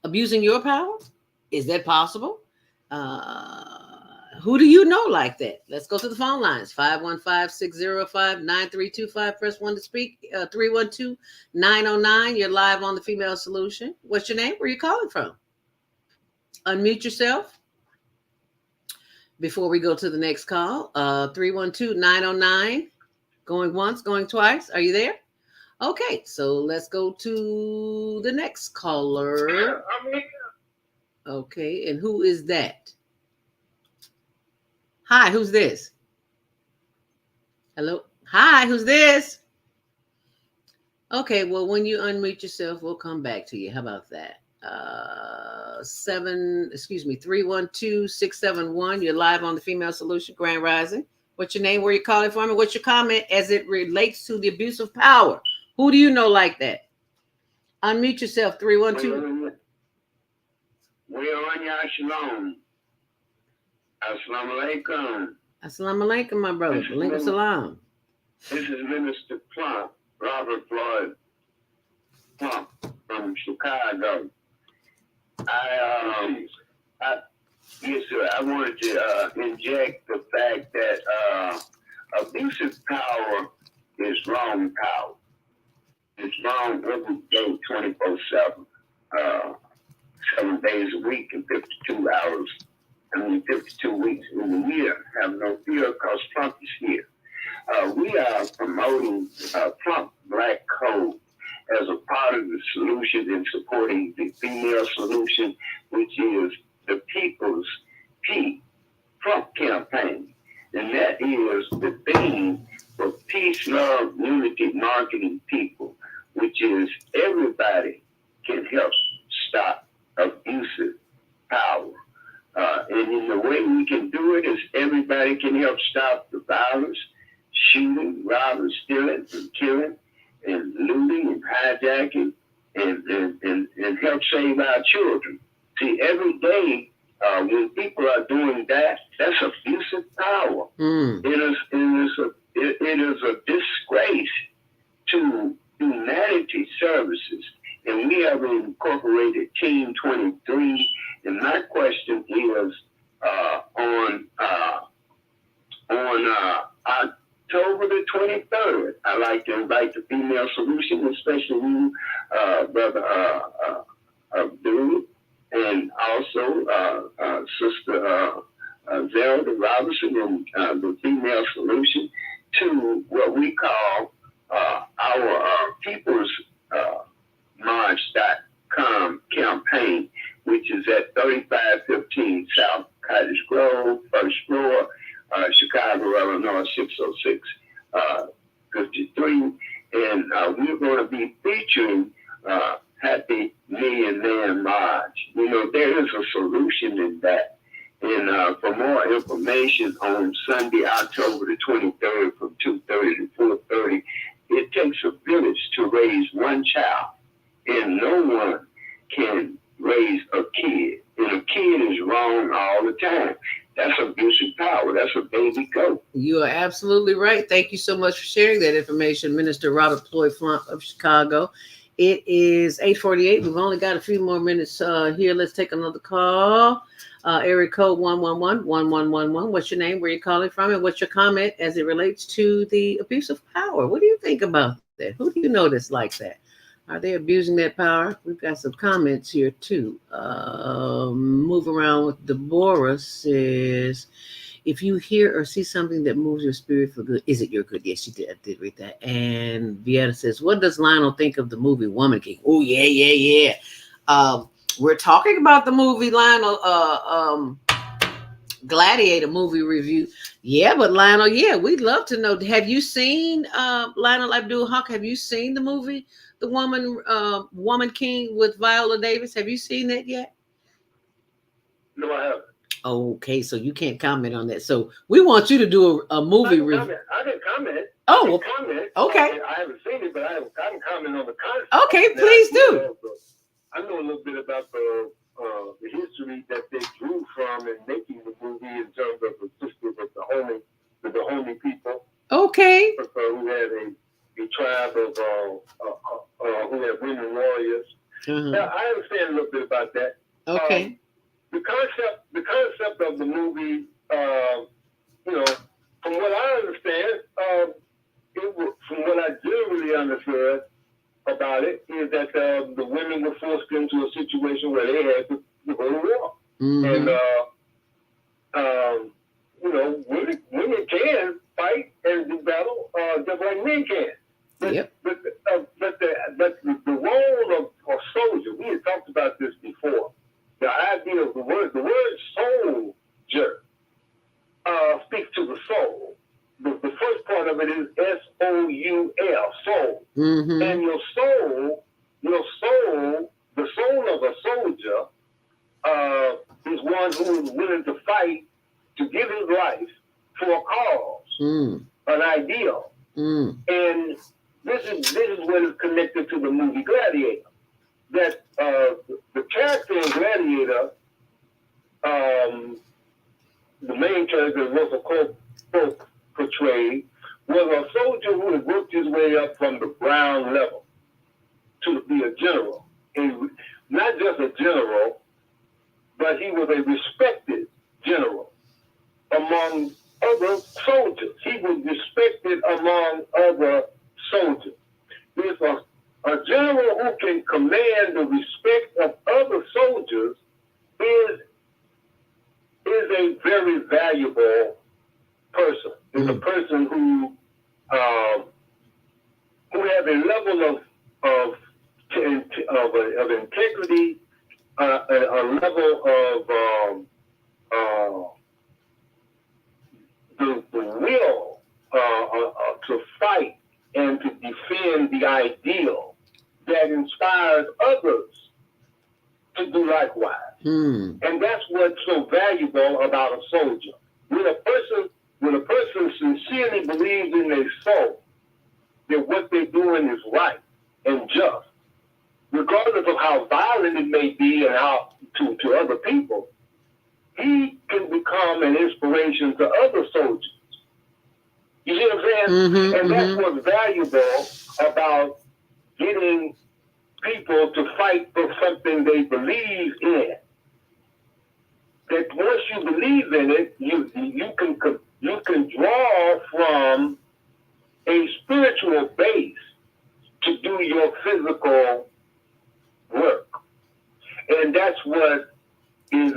abusing your power? Is that possible? Who do you know like that? Let's go to the phone lines. 515-605-9325. Press 1 to speak. 312-909. You're live on the Female Solution. What's your name? Where are you calling from? Unmute yourself before we go to the next call. 312-909. Going once, going twice. Are you there? Okay, so let's go to the next caller. Okay, and who is that? Hi, who's this? Hello? Hi, who's this? Okay, well, when you unmute yourself, we'll come back to you. How about that? 312-671. You're live on the Female Solution, Grand Rising. What's your name? Where you calling from? And what's your comment as it relates to the abuse of power? Who do you know like that? Unmute yourself. 312. We are on your shalom. Assalamu alaikum. Assalamu alaikum, my brother. Alaikum salam. This is Minister Plump, Robert Floyd Plump from Chicago. Yes, sir. I wanted to inject the fact that abusive power is wrong power. It's wrong every day, 24/7, 7 days a week and 52 hours. 52 weeks in the year. Have no fear because Trump is here. We are promoting Trump Black Code as a part of the solution and supporting the female solution, which is the People's Trump campaign. And that is the theme for peace, love, unity, marketing people, which is everybody can help stop abusive power. And in the way we can do it is everybody can help stop the violence, shooting, robbing, stealing, and killing, and looting, and hijacking, and help save our children. See, every day when people are doing that, that's abusive power. It is a disgrace to humanity services. And we have incorporated Team 23. And my question is, on October the 23rd, I'd like to invite the Female Solution, especially you, Brother Abdul, and also Sister Zelda Robinson and the Female Solution, to what we call our People's March.com campaign, which is at 3515 South Cottage Grove, first floor, Chicago, Illinois, 60653. And we're going to be featuring Happy Million Man March. You know, there is a solution in that. And for more information on Sunday, October the 23rd from 2:30 to 4:30, it takes a village to raise one child. And no one can raise a kid. And a kid that's a baby goat. You are absolutely right. Thank you so much for sharing that information, Minister Robert Floyd Flump of Chicago. It is 8:48. We've only got a few more minutes here. Let's take another call. Area code 111-1111. What's your name? Where you calling from? And what's your comment as it relates to the abuse of power? What do you think about that? Who do you notice like that? Are they abusing that power? We've got some comments here too. Move around with Deborah says, if you hear or see something that moves your spirit for good, is it your good? Yes, she did. I did read that. And Vieta says, what does Lionel think of the movie Woman King? Oh, yeah. We're talking about the movie Lionel, Gladiator movie review. Yeah, but Lionel, yeah, we'd love to know. Have you seen Lionel Abdul Haqq? Have you seen the movie, The Woman King with Viola Davis? Have you seen that yet? No, I haven't. Okay, so you can't comment on that. So we want you to do a movie review. I can comment. Oh, okay. I haven't seen it, but I can comment on the concept. Okay, please do. I know a little bit about the history that they drew from in making the movie in terms of the sisters of the Dahomey people. Okay. Who had a tribe of who had women warriors. Now, I understand a little bit about that. Okay. The concept of the movie, from what I understand, from what I generally understood about it, is that the women were forced into a situation where they had to go to war. And, women can fight and do battle just like men can. But, but the role of a soldier, we had talked about this before. The idea of the word soldier speaks to the soul. The first part of it is S-O-U-L, soul. And your soul, the soul of a soldier is one who is willing to fight to give his life for a cause, an ideal. And this is what is connected to the movie Gladiator. That the character in Gladiator, the main character Russell Crowe portrayed, was a soldier who had worked his way up from the ground level to be a general. And not just a general, but he was a respected general among other soldiers. He was respected among other soldiers. There's a general who can command the respect of other soldiers is a very valuable person. Is a person who has a level of integrity, a level of the will to fight and to defend the ideal that inspires others to do likewise. And that's what's so valuable about a soldier. When a person sincerely believes in their soul that what they're doing is right and just, regardless of how violent it may be and how to other people, he can become an inspiration to other soldiers. You see what I'm saying? And that's what's valuable about getting people to fight for something they believe in. That once you believe in it, you can draw from a spiritual base to do your physical work. And that's what is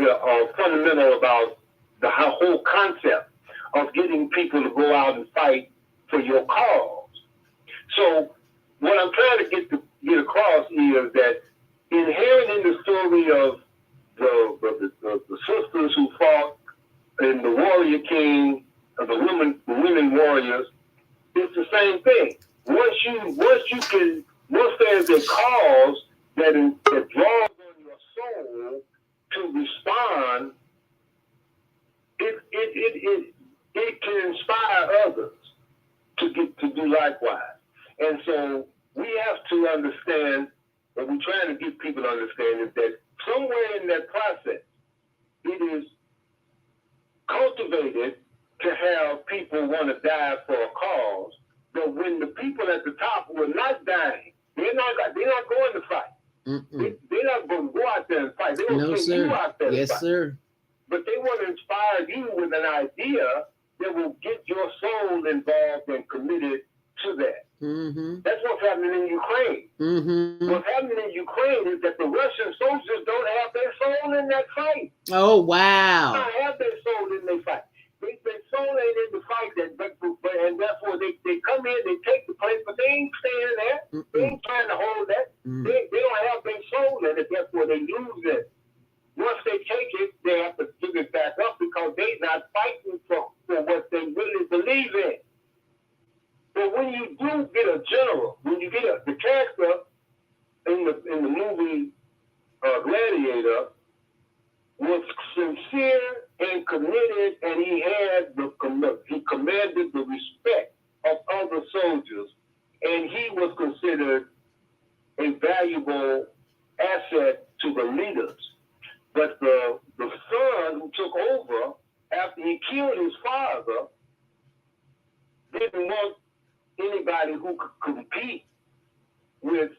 fundamental about the whole concept of getting people to go out and fight for your cause. So what I'm trying to get across is that inherent in the story of the sisters who fought in the Warrior King, of the women warriors, it's the same thing. Once there's a cause that draws on your soul to respond, it can inspire others to do likewise. And so we have to understand, what we're trying to get people to understand, is that somewhere in that process, it is cultivated will want to die for a cause. But when the people at the top who are not dying, they're not going to fight. They're not going to go out there and fight. They're going to send you out there to fight. Yes, sir. But they want to inspire you with an idea that will get your soul involved and committed to that. That's what's happening in Ukraine. What's happening in Ukraine is that the Russian soldiers don't have their soul in that fight. Oh, wow. They don't have their soul in their fight. Their soul ain't in the fight, and therefore they come in, they take the place, but they ain't staying there. They ain't trying to hold that. They don't have their soul in it, therefore they lose it. Once they take it, they have to give it back up because they're not fighting for what they really believe in. But when you do get a general, when you get the character in the movie Gladiator was sincere and committed, and he commanded the respect of other soldiers, and he was considered a valuable asset to the leaders. But the son who took over after he killed his father didn't want anybody who could compete with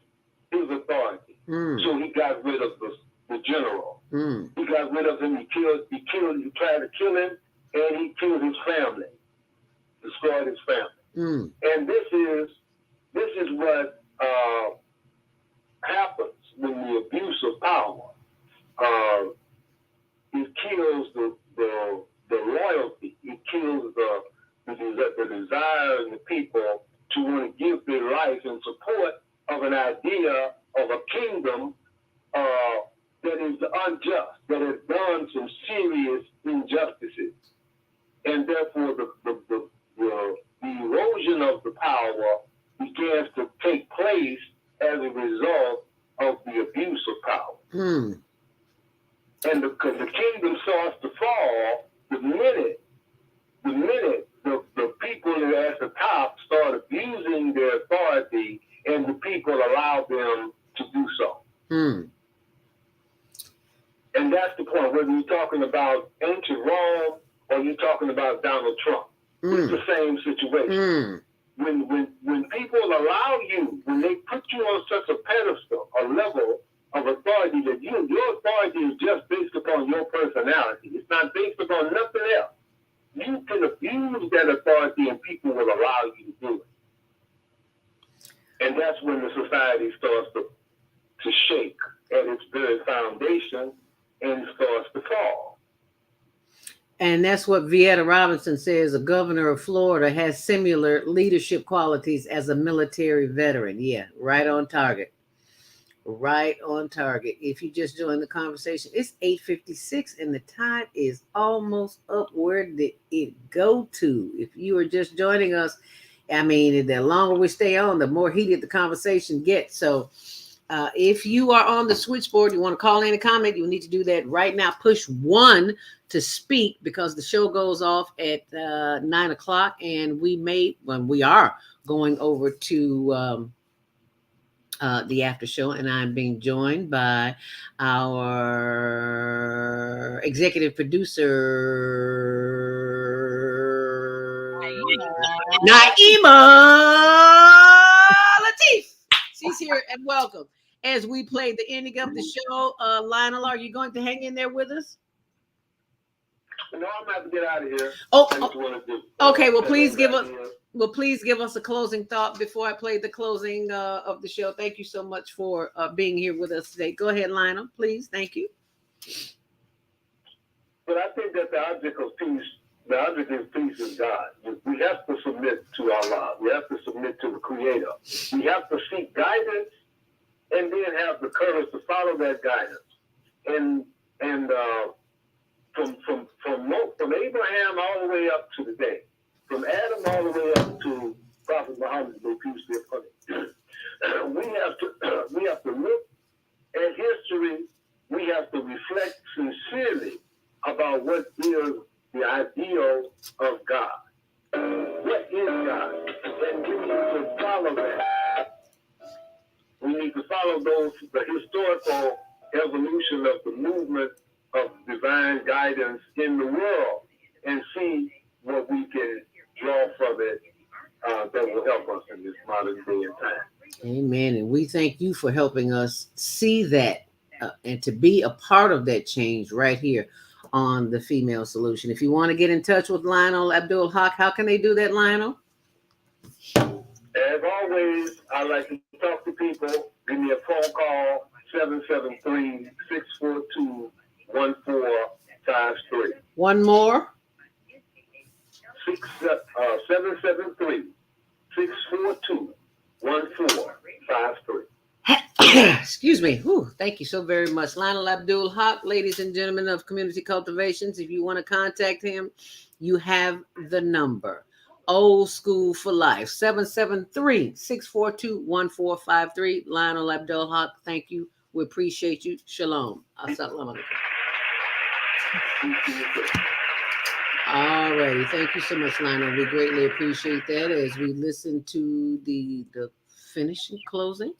his authority. So he got rid of the general. He got rid of him. He tried to kill him, and he killed his family, destroyed his family. And this is what happens when the abuse of power. It kills the loyalty. It kills the desire in the people to want to give their life in support of an idea of a kingdom that is unjust, that has done some serious injustices, and therefore the erosion of the power begins to take place as a result of the abuse of power. And the kingdom starts to fall the minute the people at the top start abusing their authority, and the people allow them to do so. And that's the point, whether you're talking about ancient Rome or you're talking about Donald Trump. It's the same situation. When people allow you, when they put you on such a pedestal, a level of authority that your authority is just based upon your personality. It's not based upon nothing else. You can abuse that authority and people will allow you to do it. And that's when the society starts to shake at its very foundation and starts to fall. And that's what Vieta Robinson says. A governor of Florida has similar leadership qualities as a military veteran. Yeah, right on target. Right on target. If you just joined the conversation, it's 8:56 and the time is almost up. Where did it go to? If you are just joining us, I mean, the longer we stay on, the more heated the conversation gets. So if you are on the switchboard, you want to call in a comment, you need to do that right now. Push 1 to speak because the show goes off at 9 o'clock, and we are going over to the after show, and I'm being joined by our executive producer, Naima Latif. She's here, and welcome. As we play the ending of the show, Lionel, are you going to hang in there with us? No, I'm going to have to get out of here. Okay. Well, please give us a closing thought before I play the closing of the show. Thank you so much for being here with us today. Go ahead, Lionel, please. Thank you. But I think that the object of peace is God. We have to submit to Allah. We have to submit to the Creator. We have to seek guidance and then have the courage to follow that guidance. And from Abraham all the way up to today, from Adam all the way up to Prophet Muhammad, may peace be upon him, we have to look at history. We have to reflect sincerely about what is the ideal of God. What is God? And we need to follow that. We need to follow the historical evolution of the movement of divine guidance in the world and see what we can draw modern day and time. Amen. And we thank you for helping us see that and to be a part of that change right here on the Female Solution. If you want to get in touch with Lionel Abdul Haqq, how can they do that, Lionel? As always, I like to talk to people. Give me a phone call, 773-642-1453. One more. 773-642-1453. Excuse me. Whew, thank you so very much. Lionel Abdul Haqq, ladies and gentlemen of Community Cultivations. If you want to contact him, you have the number. Old School for Life, 773-642-1453. Lionel Abdul Haqq, thank you. We appreciate you. Shalom. Assalamu alaikum. All righty. Thank you so much, Lionel. We greatly appreciate that as we listen to the finishing closing.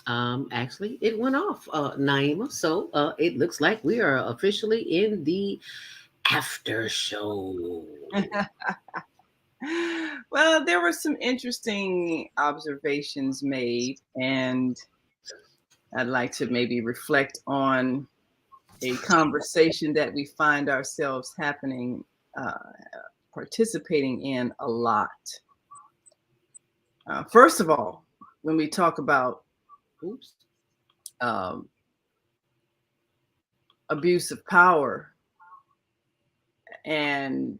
Actually, it went off, Naima. So it looks like we are officially in the after show. Well, there were some interesting observations made, and I'd like to maybe reflect on a conversation that we find ourselves participating in a lot. First of all, when we talk about abuse of power and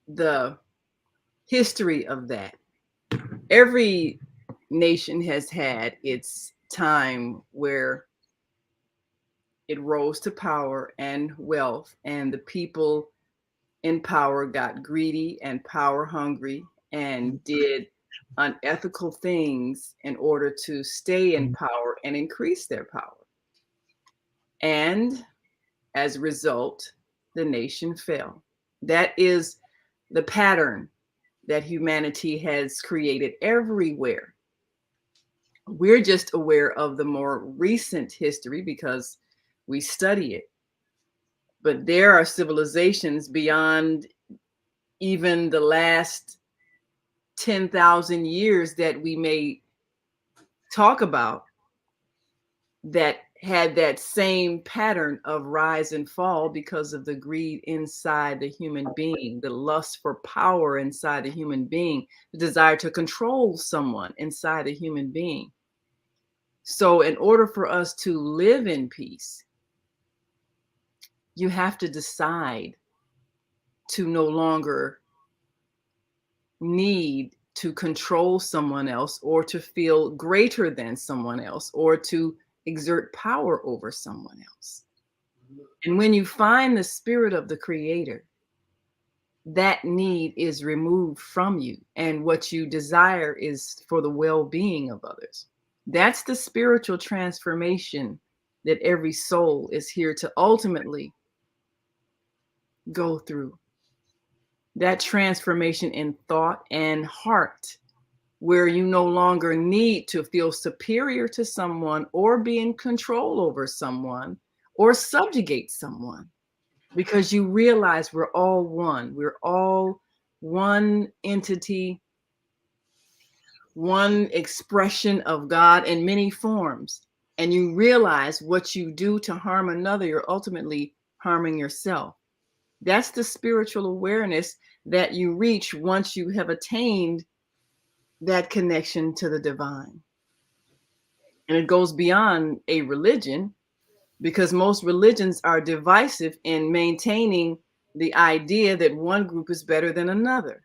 the history of that, every nation has had its time where it rose to power and wealth, and the people in power got greedy and power hungry and did unethical things in order to stay in power and increase their power. And as a result, the nation fell. That is the pattern that humanity has created everywhere. We're just aware of the more recent history because we study it. But there are civilizations beyond even the last 10,000 years that we may talk about that had that same pattern of rise and fall because of the greed inside the human being, the lust for power inside the human being, the desire to control someone inside the human being. So in order for us to live in peace, you have to decide to no longer need to control someone else or to feel greater than someone else or to exert power over someone else. And when you find the spirit of the Creator, that need is removed from you. And what you desire is for the well-being of others. That's the spiritual transformation that every soul is here to ultimately go through. That transformation in thought and heart, where you no longer need to feel superior to someone or be in control over someone or subjugate someone, because you realize we're all one. We're all one entity, one expression of God in many forms. And you realize what you do to harm another, you're ultimately harming yourself. That's the spiritual awareness that you reach once you have attained that connection to the divine. And it goes beyond a religion, because most religions are divisive in maintaining the idea that one group is better than another.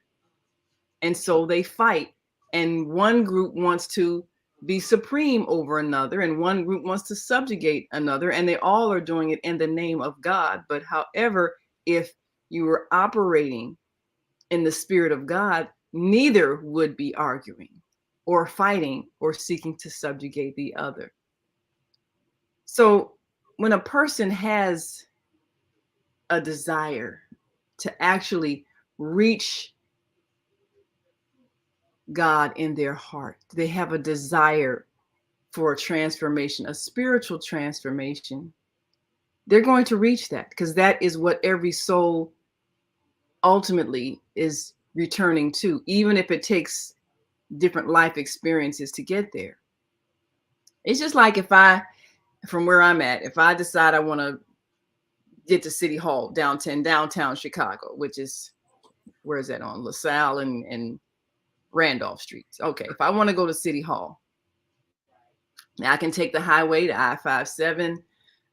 And so they fight, and one group wants to be supreme over another, and one group wants to subjugate another, and they all are doing it in the name of God. But however, if you were operating in the spirit of God, neither would be arguing or fighting or seeking to subjugate the other. So when a person has a desire to actually reach God in their heart, they have a desire for a transformation, a spiritual transformation, they're going to reach that, because that is what every soul ultimately is returning to, even if it takes different life experiences to get there. It's just like from where I'm at, if I decide I want to get to City Hall, downtown Chicago, which is, where is that, on LaSalle and Randolph Streets. Okay, if I want to go to City Hall, I can take the highway to I-57.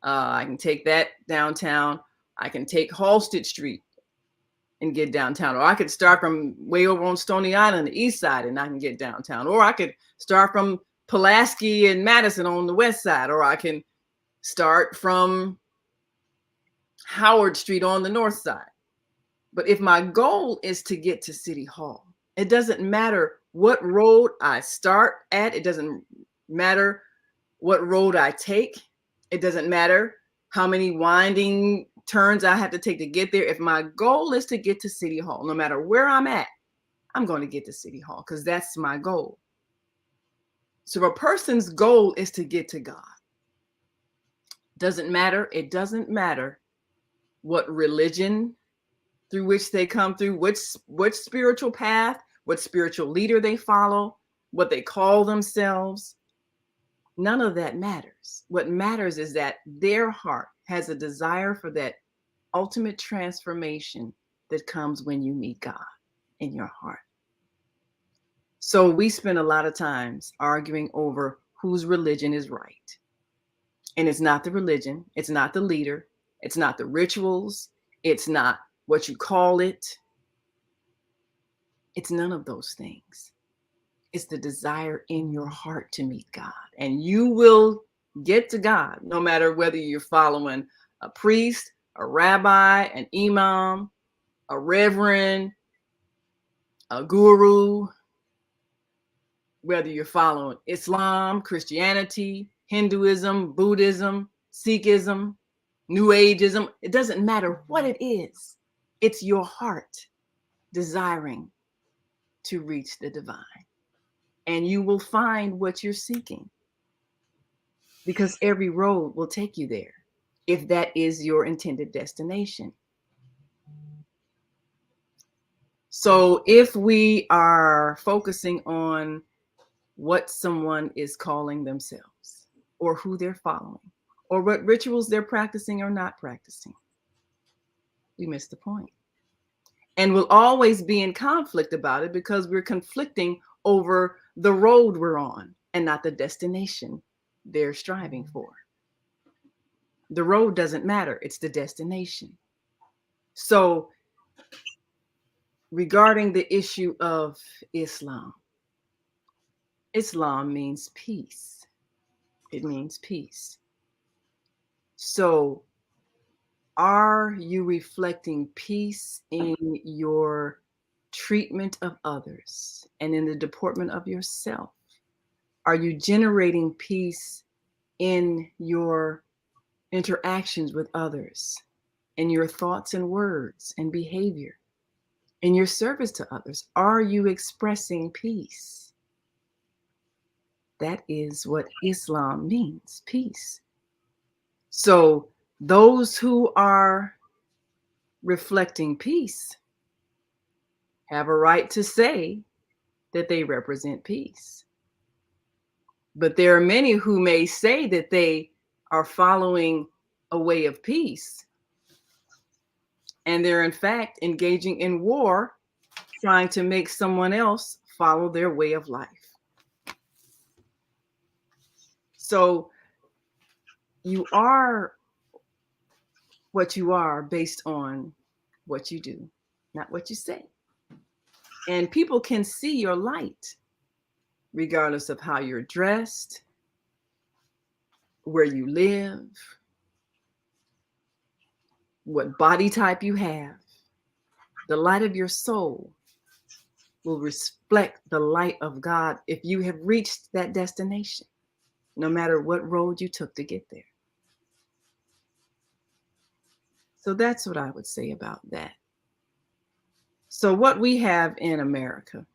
I can take that downtown. I can take Halsted Street and get downtown. Or I could start from way over on Stony Island, the east side, and I can get downtown. Or I could start from Pulaski and Madison on the west side. Or I can start from Howard Street on the north side. But if my goal is to get to City Hall, it doesn't matter what road I start at. It doesn't matter what road I take. It doesn't matter how many winding turns I have to take to get there. If my goal is to get to City Hall, no matter where I'm at, I'm going to get to City Hall because that's my goal. So a person's goal is to get to God. Doesn't matter. It doesn't matter what religion through which they come through, which spiritual path, what spiritual leader they follow, what they call themselves. None of that matters. What matters is that their heart has a desire for that ultimate transformation that comes when you meet God in your heart. So we spend a lot of times arguing over whose religion is right. And it's not the religion. It's not the leader. It's not the rituals. It's not what you call it. It's none of those things. It's the desire in your heart to meet God. And you will get to God, no matter whether you're following a priest, a rabbi, an imam, a reverend, a guru, whether you're following Islam, Christianity, Hinduism, Buddhism, Sikhism, New Ageism. It doesn't matter what it is. It's your heart desiring to reach the divine. And you will find what you're seeking, because every road will take you there if that is your intended destination. So if we are focusing on what someone is calling themselves, or who they're following, or what rituals they're practicing or not practicing, we miss the point. And we'll always be in conflict about it because we're conflicting over the road we're on and not the destination they're striving for. The road doesn't matter, it's the destination. So regarding the issue of Islam, Islam means peace. It means peace. So are you reflecting peace in your treatment of others and in the deportment of yourself? Are you generating peace in your interactions with others, in your thoughts and words and behavior, in your service to others? Are you expressing peace? That is what Islam means, peace. So those who are reflecting peace have a right to say that they represent peace. But there are many who may say that they are following a way of peace, and they're in fact engaging in war, trying to make someone else follow their way of life. So you are what you are based on what you do, not what you say. And people can see your light regardless of how you're dressed, where you live, what body type you have. The light of your soul will reflect the light of God if you have reached that destination, no matter what road you took to get there. So that's what I would say about that. So what we have in America,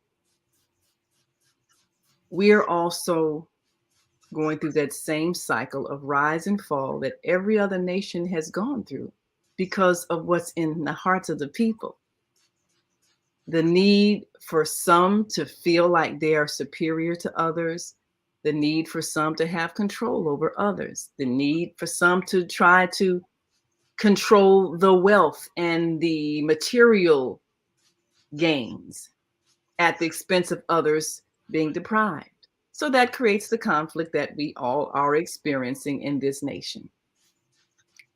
we're also going through that same cycle of rise and fall that every other nation has gone through because of what's in the hearts of the people. the need for some to feel like they are superior to others, the need for some to have control over others, the need for some to try to control the wealth and the material gains at the expense of others being deprived. So that creates the conflict that we all are experiencing in this nation.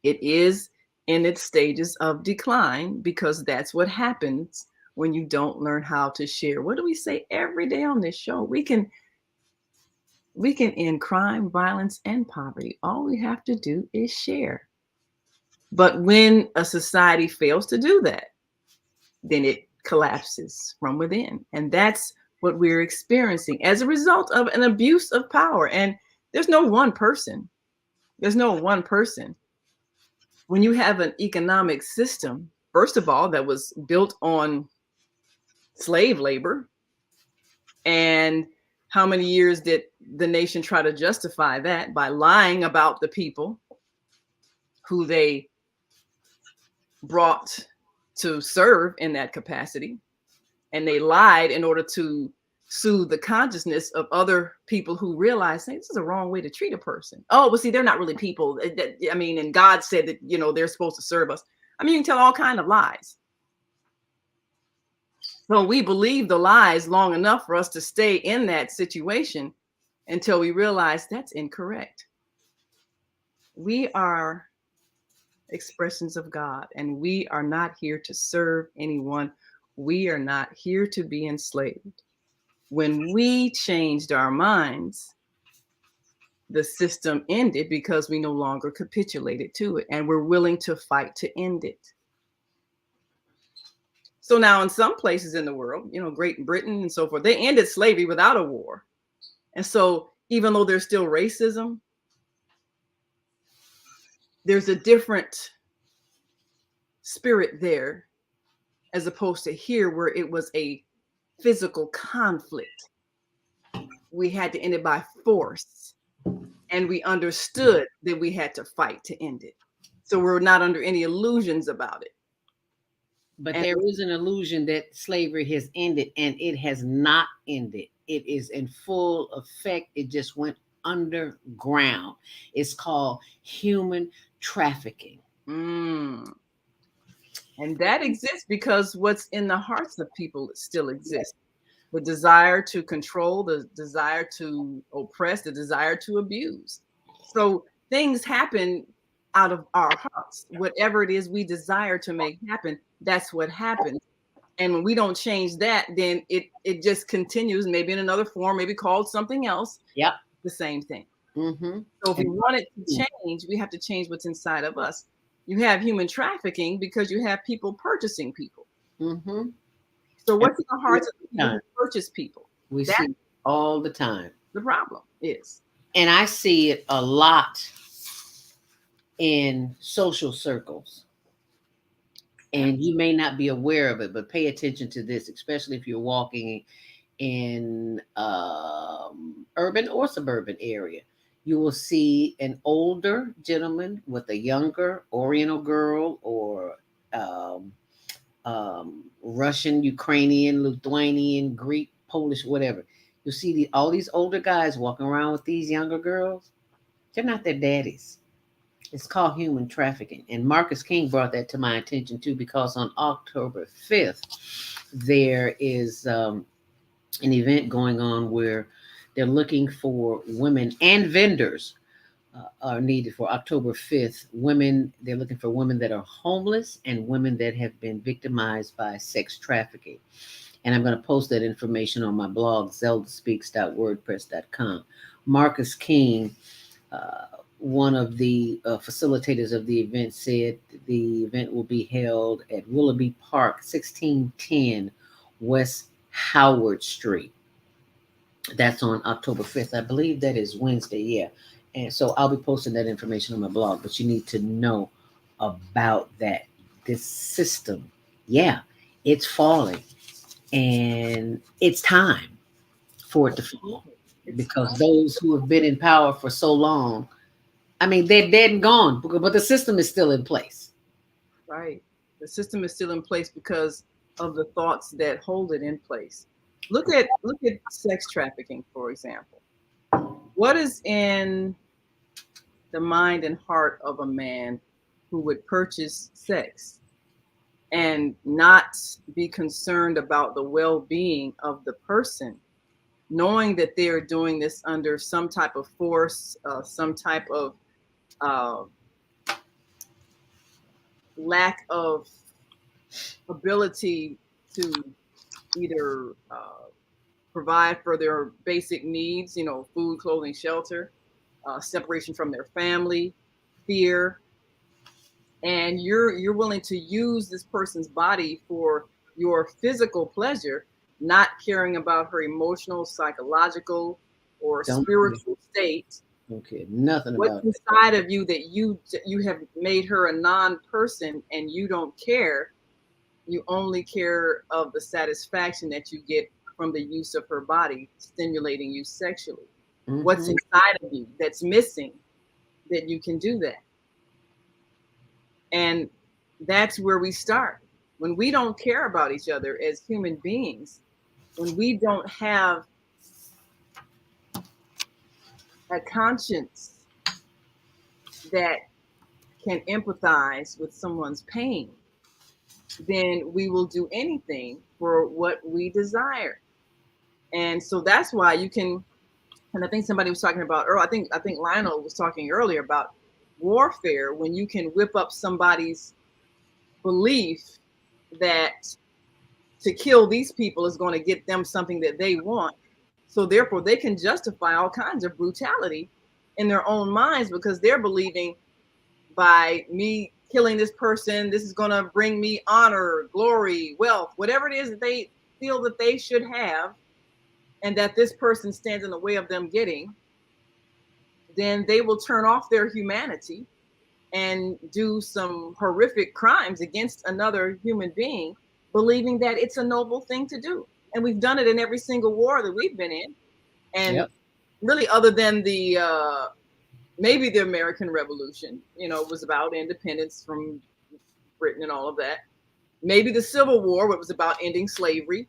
It is in its stages of decline because that's what happens when you don't learn how to share. What do we say every day on this show? We can end crime, violence, and poverty. All we have to do is share. But when a society fails to do that, then it collapses from within. And that's what we're experiencing as a result of an abuse of power. And there's no one person. There's no one person. When you have an economic system, first of all, that was built on slave labor, and how many years did the nation try to justify that by lying about the people who they brought to serve in that capacity? And they lied in order to soothe the consciousness of other people who realized, hey, this is a wrong way to treat a person. Oh, well, see, they're not really people. I mean, and God said that, you know, they're supposed to serve us. I mean, you can tell all kinds of lies. So we believe the lies long enough for us to stay in that situation until we realize that's incorrect. We are expressions of God, and we are not here to serve anyone. We are not here to be enslaved. When we changed our minds, the system ended because we no longer capitulated to it, and we're willing to fight to end it. So now in some places in the world, you know, Great Britain and so forth, they ended slavery without a war. And so even though there's still racism, there's a different spirit there, as opposed to here where it was a physical conflict. We had to end it by force, and we understood that we had to fight to end it. So we're not under any illusions about it. But there is an illusion that slavery has ended, and it has not ended. It is in full effect. It just went underground. It's called human trafficking. And that exists because what's in the hearts of people still exists. The desire to control, the desire to oppress, the desire to abuse. So things happen out of our hearts. Whatever it is we desire to make happen, that's what happens. And when we don't change that, then it just continues, maybe in another form, maybe called something else. Yep. The same thing. Mm-hmm. So if we want it to change, we have to change what's inside of us. You have human trafficking because you have people purchasing people. Mm-hmm. So what's in the hearts of people who purchase people? We see it all the time. The problem is. And I see it a lot in social circles. And you may not be aware of it, but pay attention to this, especially if you're walking in urban or suburban area. You will see an older gentleman with a younger Oriental girl or Russian, Ukrainian, Lithuanian, Greek, Polish, whatever. You'll see all these older guys walking around with these younger girls. They're not their daddies. It's called human trafficking. And Marcus King brought that to my attention too, because on October 5th, there is an event going on where they're looking for women, and vendors are needed for October 5th. Women, they're looking for women that are homeless and women that have been victimized by sex trafficking. And I'm going to post that information on my blog, zeldaspeaks.wordpress.com. Marcus King, one of the facilitators of the event, said the event will be held at Willoughby Park, 1610 West Howard Street. That's on October 5th. I believe that is Wednesday, yeah. And so I'll be posting that information on my blog, but you need to know about that. This system, yeah, it's falling. And it's time for it to fall, because those who have been in power for so long, I mean, they're dead and gone, but the system is still in place. Right. The system is still in place because of the thoughts that hold it in place. Look at sex trafficking, for example. What is in the mind and heart of a man who would purchase sex and not be concerned about the well-being of the person, knowing that they are doing this under some type of force, some type of lack of ability to either provide for their basic needs, food, clothing, shelter, separation from their family, fear, and you're willing to use this person's body for your physical pleasure, not caring about her emotional, psychological, or spiritual state. Okay, nothing What's about inside of you that you have made her a non-person, and you don't care. You only care of the satisfaction that you get from the use of her body stimulating you sexually. Mm-hmm. What's inside of you that's missing that you can do that? And that's where we start. When we don't care about each other as human beings, when we don't have a conscience that can empathize with someone's pain, then we will do anything for what we desire. And so that's why you can, and I think somebody was talking about, or I think Lionel was talking earlier about warfare, when you can whip up somebody's belief that to kill these people is going to get them something that they want. So therefore they can justify all kinds of brutality in their own minds because they're believing by me killing this person, this is going to bring me honor, glory, wealth, whatever it is that they feel that they should have, and that this person stands in the way of them getting, then they will turn off their humanity and do some horrific crimes against another human being, believing that it's a noble thing to do. And we've done it in every single war that we've been in. And really, other than the maybe the American Revolution, was about independence from Britain and all of that. Maybe the Civil War, which was about ending slavery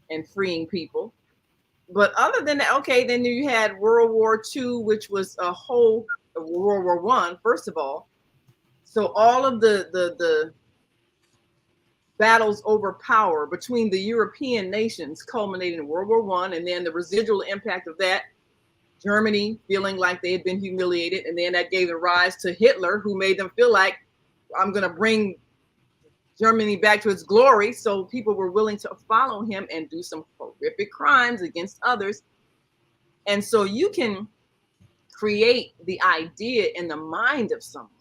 and freeing people. But other than that, okay, then you had World War II, which was a whole World War I, first of all. So all of the battles over power between the European nations culminated in World War I, and then the residual impact of that, Germany feeling like they had been humiliated, and then that gave the rise to Hitler, who made them feel like, I'm going to bring Germany back to its glory. So people were willing to follow him and do some horrific crimes against others. And so you can create the idea in the mind of someone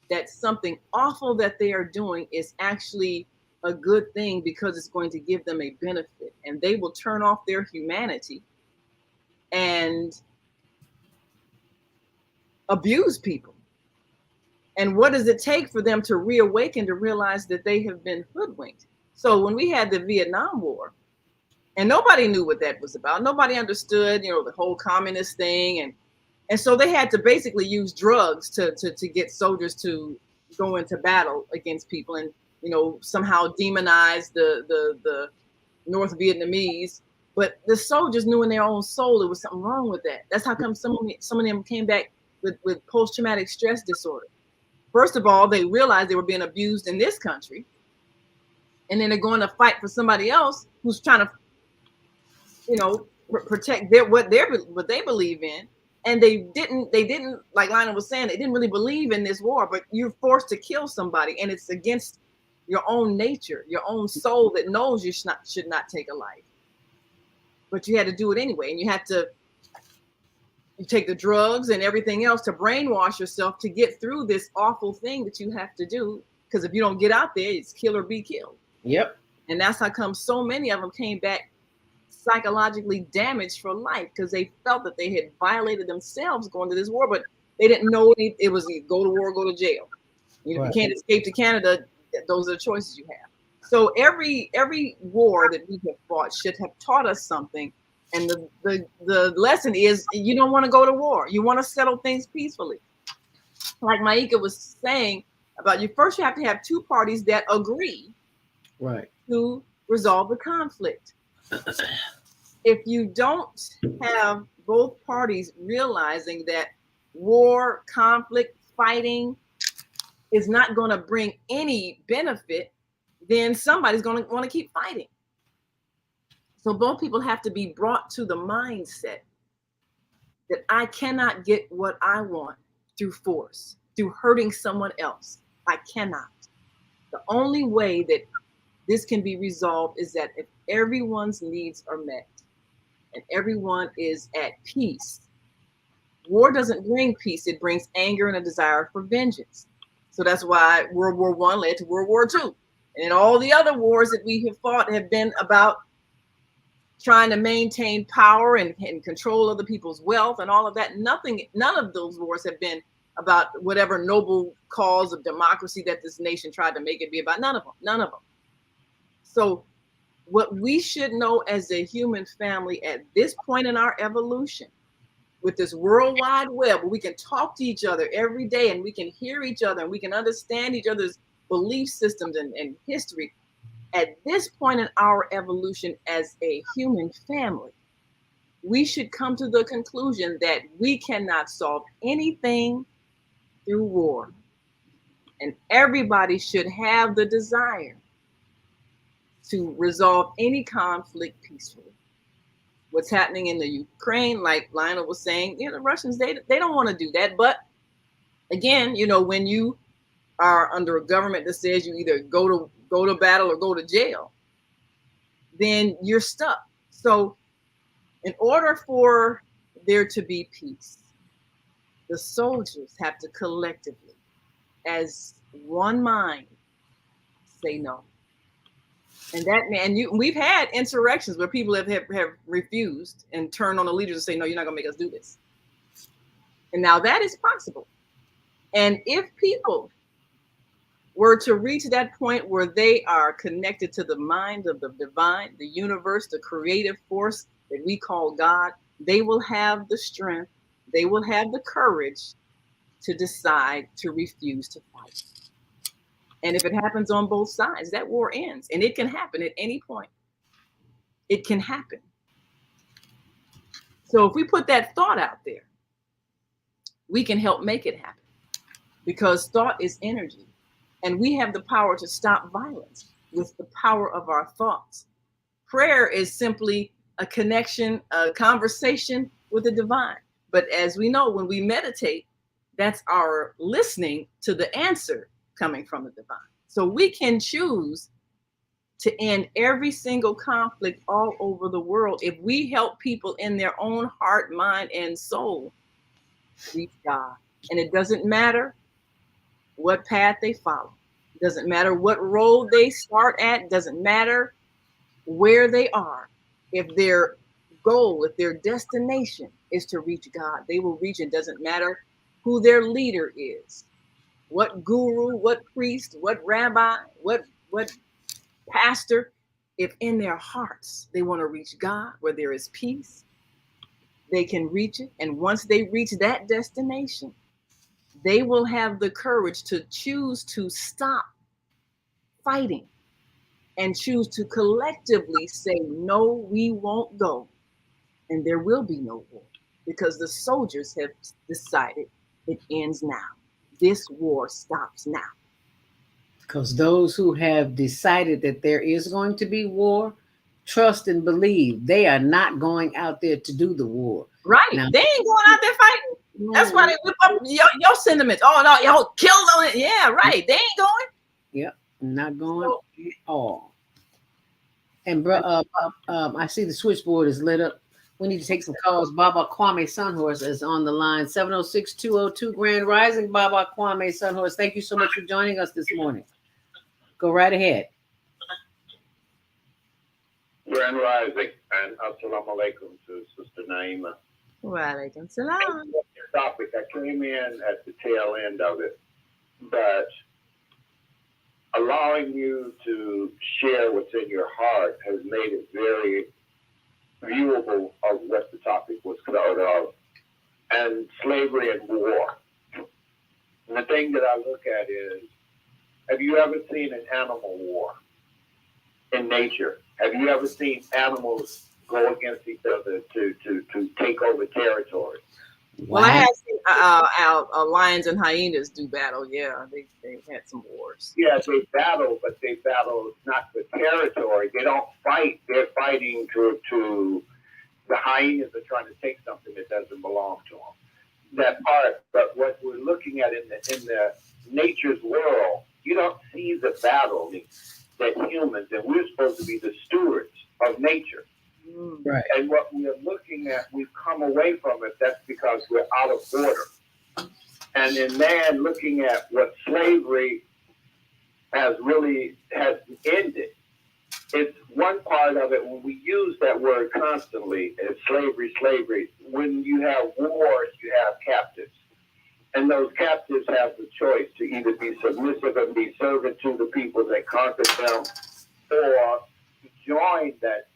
that something awful that they are doing is actually a good thing because it's going to give them a benefit, and they will turn off their humanity and abuse people. And what does it take for them to reawaken, to realize that they have been hoodwinked? So when we had the Vietnam War, and nobody knew what that was about, nobody understood, the whole communist thing, and so they had to basically use drugs to get soldiers to go into battle against people, and somehow demonize the North Vietnamese. But the soldiers knew in their own soul there was something wrong with that. That's how come some of them came back with post-traumatic stress disorder. First of all, they realized they were being abused in this country, and then they're going to fight for somebody else who's trying to, protect what they believe in. And they didn't, like Lionel was saying, they didn't really believe in this war, but you're forced to kill somebody, and it's against your own nature, your own soul that knows you should not take a life. But you had to do it anyway, and you take the drugs and everything else to brainwash yourself to get through this awful thing that you have to do. Because if you don't get out there, it's kill or be killed. Yep. And that's how come so many of them came back psychologically damaged for life, because they felt that they had violated themselves going to this war, but they didn't know it was go to war, go to jail. If you can't escape to Canada, those are the choices you have. So every war that we have fought should have taught us something. And the lesson is, you don't want to go to war. You want to settle things peacefully. Like Maika was saying about, you have to have two parties that agree. Right. to resolve the conflict. If you don't have both parties realizing that war, conflict, fighting is not going to bring any benefit, then somebody's going to want to keep fighting. So both people have to be brought to the mindset that I cannot get what I want through force, through hurting someone else. I cannot. The only way that this can be resolved is that if everyone's needs are met and everyone is at peace. War doesn't bring peace. It brings anger and a desire for vengeance. So that's why World War I led to World War II. And all the other wars that we have fought have been about trying to maintain power and control other people's wealth and all of that. None of those wars have been about whatever noble cause of democracy that this nation tried to make it be about. None of them. So what we should know as a human family at this point in our evolution, with this World Wide Web, where we can talk to each other every day and we can hear each other and we can understand each other's belief systems and history, at this point in our evolution as a human family, we should come to the conclusion that we cannot solve anything through war. And everybody should have the desire to resolve any conflict peacefully. What's happening in the Ukraine, like Lionel was saying, the Russians, they don't want to do that. But again, when you are under a government that says you either go to battle or go to jail, then you're stuck. So in order for there to be peace, the soldiers have to collectively, as one mind, say no. And we've had insurrections where people have refused and turned on the leaders and say, no, you're not gonna make us do this. And now that is possible. And if people were to reach that point where they are connected to the mind of the divine, the universe, the creative force that we call God, they will have the strength, they will have the courage to decide to refuse to fight. And if it happens on both sides, that war ends. And it can happen at any point. It can happen. So if we put that thought out there, we can help make it happen. Because thought is energy. And we have the power to stop violence with the power of our thoughts. Prayer is simply a connection, a conversation with the divine. But as we know, when we meditate, that's our listening to the answer coming from the divine. So we can choose to end every single conflict all over the world if we help people in their own heart, mind, and soul reach God. And it doesn't matter what path they follow. It doesn't matter what road they start at. It doesn't matter where they are. If their goal, if their destination is to reach God, they will reach. It doesn't matter who their leader is. What guru, what priest, what rabbi, what pastor, if in their hearts they want to reach God where there is peace, they can reach it. And once they reach that destination, they will have the courage to choose to stop fighting and choose to collectively say, no, we won't go. And there will be no war because the soldiers have decided it ends now. This war stops now. Because those who have decided that there is going to be war, trust and believe they are not going out there to do the war. Right. Now, they ain't going out there fighting. That's why they whip up your sentiments. Oh, no, y'all killed on it. Yeah, right. They ain't going. Yep. Not going at all. And I see the switchboard is lit up. We need to take some calls. Baba Kwame Sunhorse is on the line. 706-202 Grand Rising. Baba Kwame Sunhorse, thank you so much for joining us this morning. Go right ahead. Grand Rising and Assalamu alaikum to Sister Naima. Wa alaikum salam. Topic, I came in at the tail end of it, but allowing you to share what's in your heart has made it very viewable of what the topic was covered of, and slavery and war. And the thing that I look at is, have you ever seen an animal war? in nature. Have you ever seen animals go against each other to take over territory? Well, I have seen lions and hyenas do battle. Yeah, they had some wars. Yeah, they battle, but they battle not for territory. They don't fight. They're fighting to the hyenas are trying to take something that doesn't belong to them. That part, but what we're looking at in the nature's world, you don't see the battle that humans, and we're supposed to be the stewards of nature. Right. And what we are looking at, we've come away from it. That's because we're out of order. And in man, looking at what slavery has ended, it's one part of it. When we use that word constantly, as slavery, when you have wars, you have captives. And those captives have the choice to either be submissive and be servant to the people that conquered them, or join that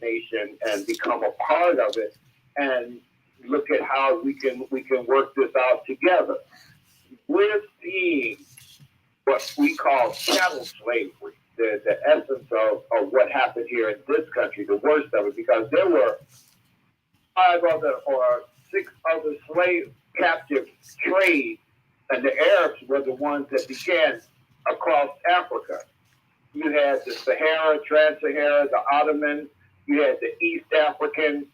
nation and become a part of it and look at how we can work this out together. We're seeing what we call chattel slavery, the essence of what happened here in this country, the worst of it, because there were 5 other or 6 other slave captive trades, and the Arabs were the ones that began across Africa. You had the Sahara, Trans-Sahara, the Ottoman, you had the East African,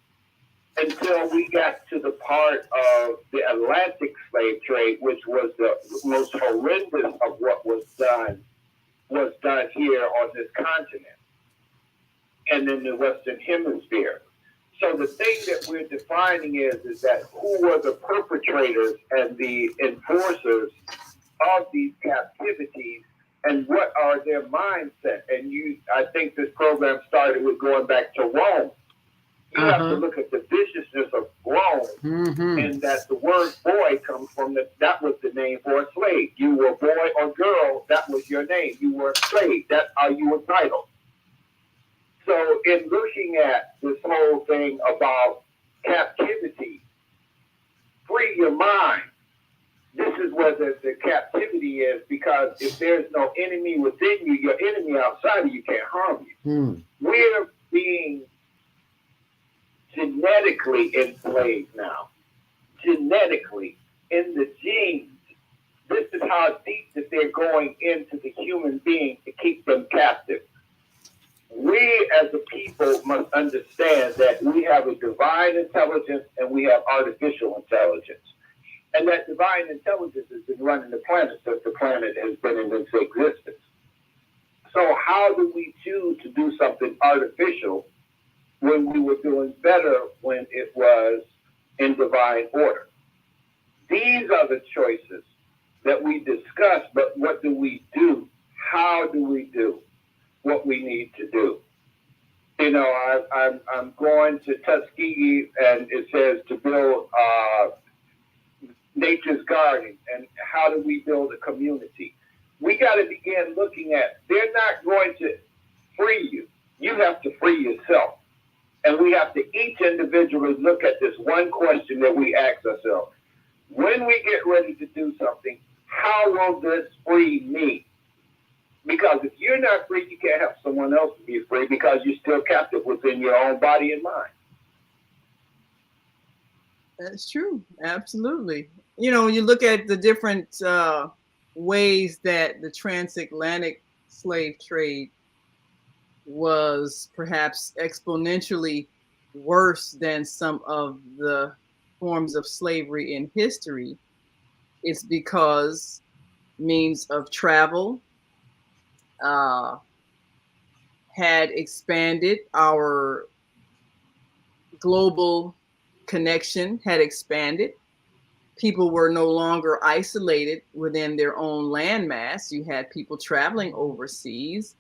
until we got to the part of the Atlantic slave trade, which was the most horrendous of what was done here on this continent and in the Western Hemisphere. So the thing that we're defining is that who were the perpetrators and the enforcers of these captivities, and what are their mindset? And I think this program started with going back to Rome. You have to look at the viciousness of Rome, and that the word boy comes from that was the name for a slave. You were boy or girl, that was your name. You were a slave, that's how you were titled. So in looking at this whole thing about captivity, free your mind. This is where the captivity is, because if there's no enemy within you, your enemy outside of you can't harm you. We're being genetically enslaved now. Genetically, in the genes. This is how deep that they're going into the human being to keep them captive. We as a people must understand that we have a divine intelligence and we have artificial intelligence. And that divine intelligence has been running the planet since the planet has been in its existence. So how do we choose to do something artificial when we were doing better when it was in divine order? These are the choices that we discuss, but what do we do? How do we do what we need to do? You know, I'm going to Tuskegee, and it says to build nature's garden, and how do we build a community? We got to begin looking at, they're not going to free you. You have to free yourself. And we have to each individually look at this one question that we ask ourselves. When we get ready to do something, how will this free me? Because if you're not free, you can't help someone else to be free, because you're still captive within your own body and mind. That's true. Absolutely. You know, you look at the different ways that the transatlantic slave trade was perhaps exponentially worse than some of the forms of slavery in history. It's because means of travel had expanded, our global connection had expanded. People were no longer isolated within their own landmass. You had people traveling overseas.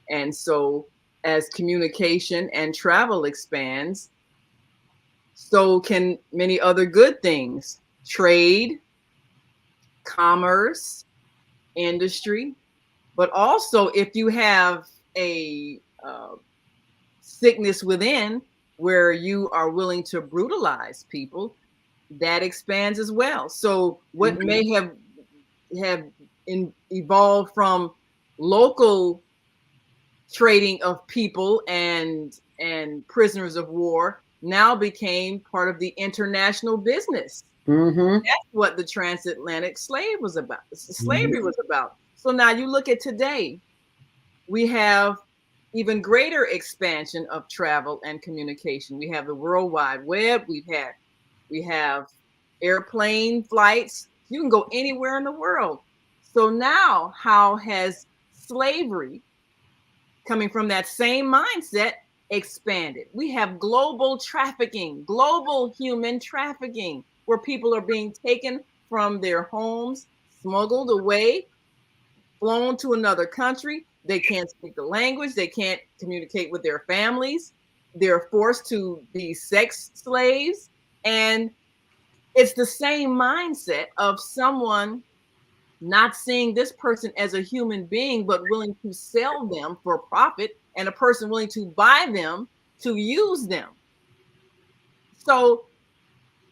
And so as communication and travel expands, so can many other good things: trade, commerce, industry. But also, if you have a sickness within where you are willing to brutalize people, that expands as well. So what may have evolved from local trading of people and prisoners of war now became part of the international business. Mm-hmm. That's what the transatlantic slavery was about. So now you look at today, we have even greater expansion of travel and communication. We have the World Wide Web. We have airplane flights. You can go anywhere in the world. So now, how has slavery, coming from that same mindset, expanded? We have global trafficking, global human trafficking, where people are being taken from their homes, smuggled away, flown to another country. They can't speak the language. They can't communicate with their families. They're forced to be sex slaves. And it's the same mindset of someone not seeing this person as a human being, but willing to sell them for profit, and a person willing to buy them to use them. So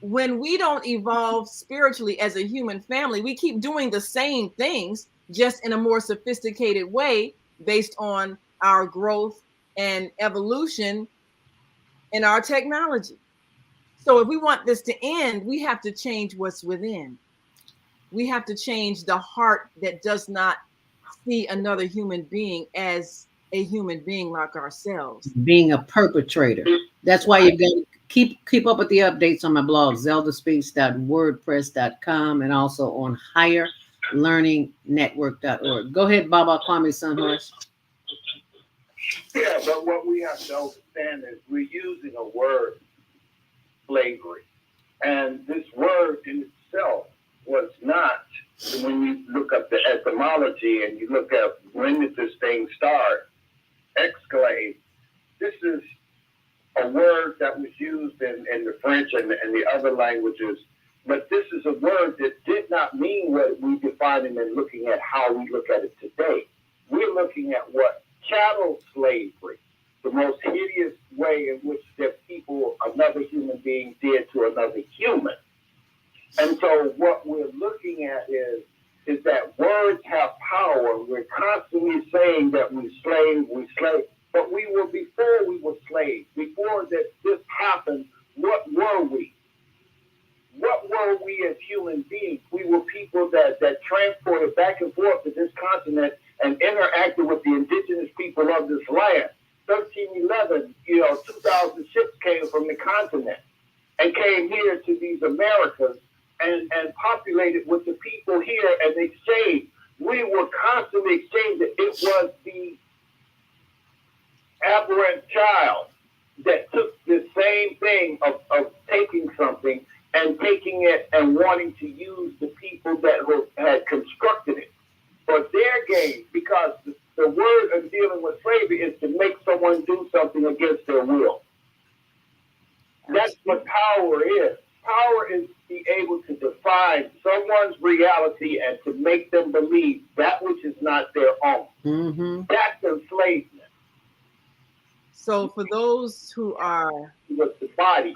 when we don't evolve spiritually as a human family, we keep doing the same things, just in a more sophisticated way based on our growth and evolution in our technology. So if we want this to end, we have to change what's within. We have to change the heart that does not see another human being as a human being like ourselves. Being a perpetrator. That's why you've got to keep up with the updates on my blog, zeldaspeaks.wordpress.com, and also on higherlearningnetwork.org. Go ahead, Baba Kwame Sunhorse. Yeah, but what we have to understand is we're using a word, slavery. And this word in itself was not, when you look up the etymology and you look at when did this thing start, exclave, this is a word that was used in the French and the other languages, but this is a word that did not mean what we define it and looking at how we look at it today. We're looking at what chattel slavery, the most hideous way in which that people, another human being, did to another human. And so what we're looking at is that words have power. We're constantly saying that we slave, but we were before we were slaves. Before this happened, what were we? What were we as human beings? We were people that transported back and forth to this continent and interacted with the indigenous people of this land. 1311, 2,000 ships came from the continent and came here to these Americas and populated with the people here and exchanged. We were constantly exchanging. It was the aberrant child that took the same thing of taking something and taking it and wanting to use the people that had constructed it for their gain, because the word of dealing with slavery is to make someone do something against their will. That's what power is. Power is to be able to define someone's reality and to make them believe that which is not their own. Mm-hmm. That's enslavement. So for those who are... With the body,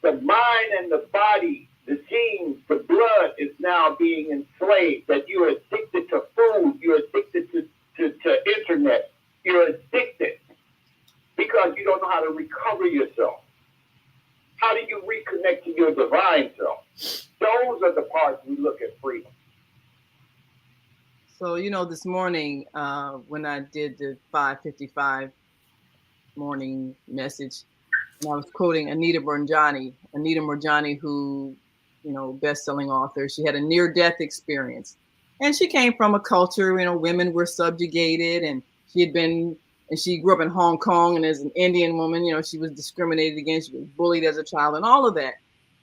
the mind and the body, the genes, the blood is now being enslaved, that you're addicted to food, you're addicted to internet, you're addicted because you don't know how to recover yourself. How do you reconnect to your divine self? Those are the parts we look at freedom. So, this morning when I did the 5:55 morning message, and I was quoting Anita Moorjani, who, best-selling author. She had a near-death experience, and she came from a culture, women were subjugated, and she grew up in Hong Kong, and as an Indian woman, she was discriminated against, she was bullied as a child, and all of that.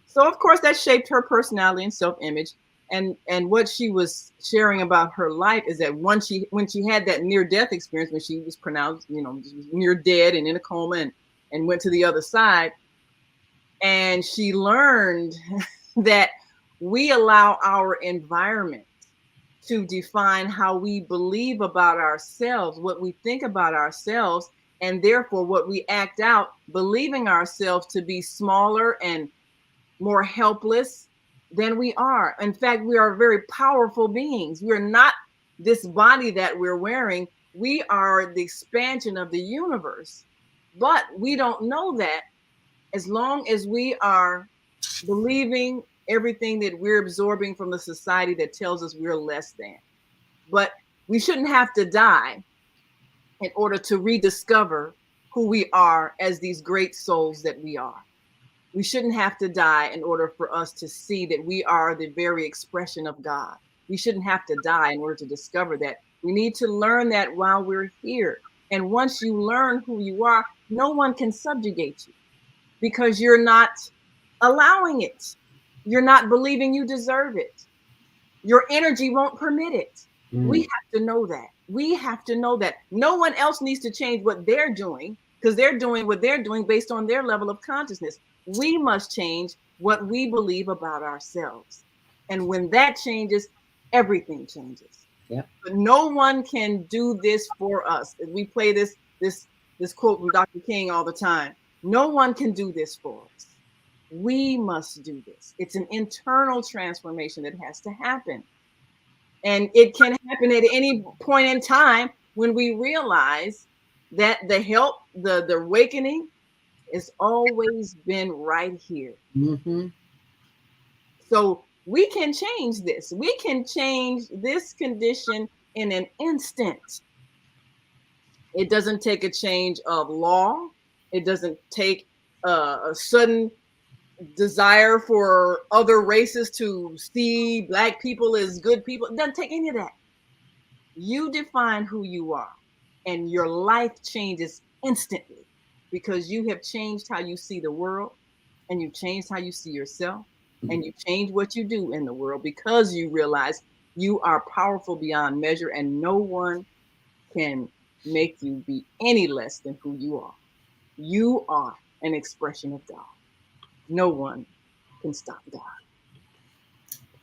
So, of course, that shaped her personality and self-image. And what she was sharing about her life is that when she had that near-death experience, when she was pronounced, near dead and in a coma, and went to the other side, and she learned that we allow our environment to define how we believe about ourselves, what we think about ourselves, and therefore what we act out, believing ourselves to be smaller and more helpless than we are. In fact, we are very powerful beings. We are not this body that we're wearing. We are the expansion of the universe, but we don't know that as long as we are believing everything that we're absorbing from the society that tells us we're less than. But we shouldn't have to die in order to rediscover who we are as these great souls that we are. We shouldn't have to die in order for us to see that we are the very expression of God. We shouldn't have to die in order to discover that. We need to learn that while we're here. And once you learn who you are, no one can subjugate you because you're not allowing it. You're not believing you deserve it. Your energy won't permit it. We have to know that. We have to know that no one else needs to change what they're doing because they're doing what they're doing based on their level of consciousness. We must change what we believe about ourselves. And when that changes, everything changes. Yep. But no one can do this for us. We play this quote from Dr. King all the time. No one can do this for us. We must do this. It's an internal transformation that has to happen. And it can happen at any point in time when we realize that the help, the awakening has always been right here. Mm-hmm. So we can change this. We can change this condition in an instant. It doesn't take a change of law. It doesn't take a sudden desire for other races to see Black people as good people. It doesn't take any of that. You define who you are, and your life changes instantly because you have changed how you see the world, and you've changed how you see yourself, and you change what you do in the world because you realize you are powerful beyond measure, and no one can make you be any less than who you are. You are an expression of God. No one can stop God.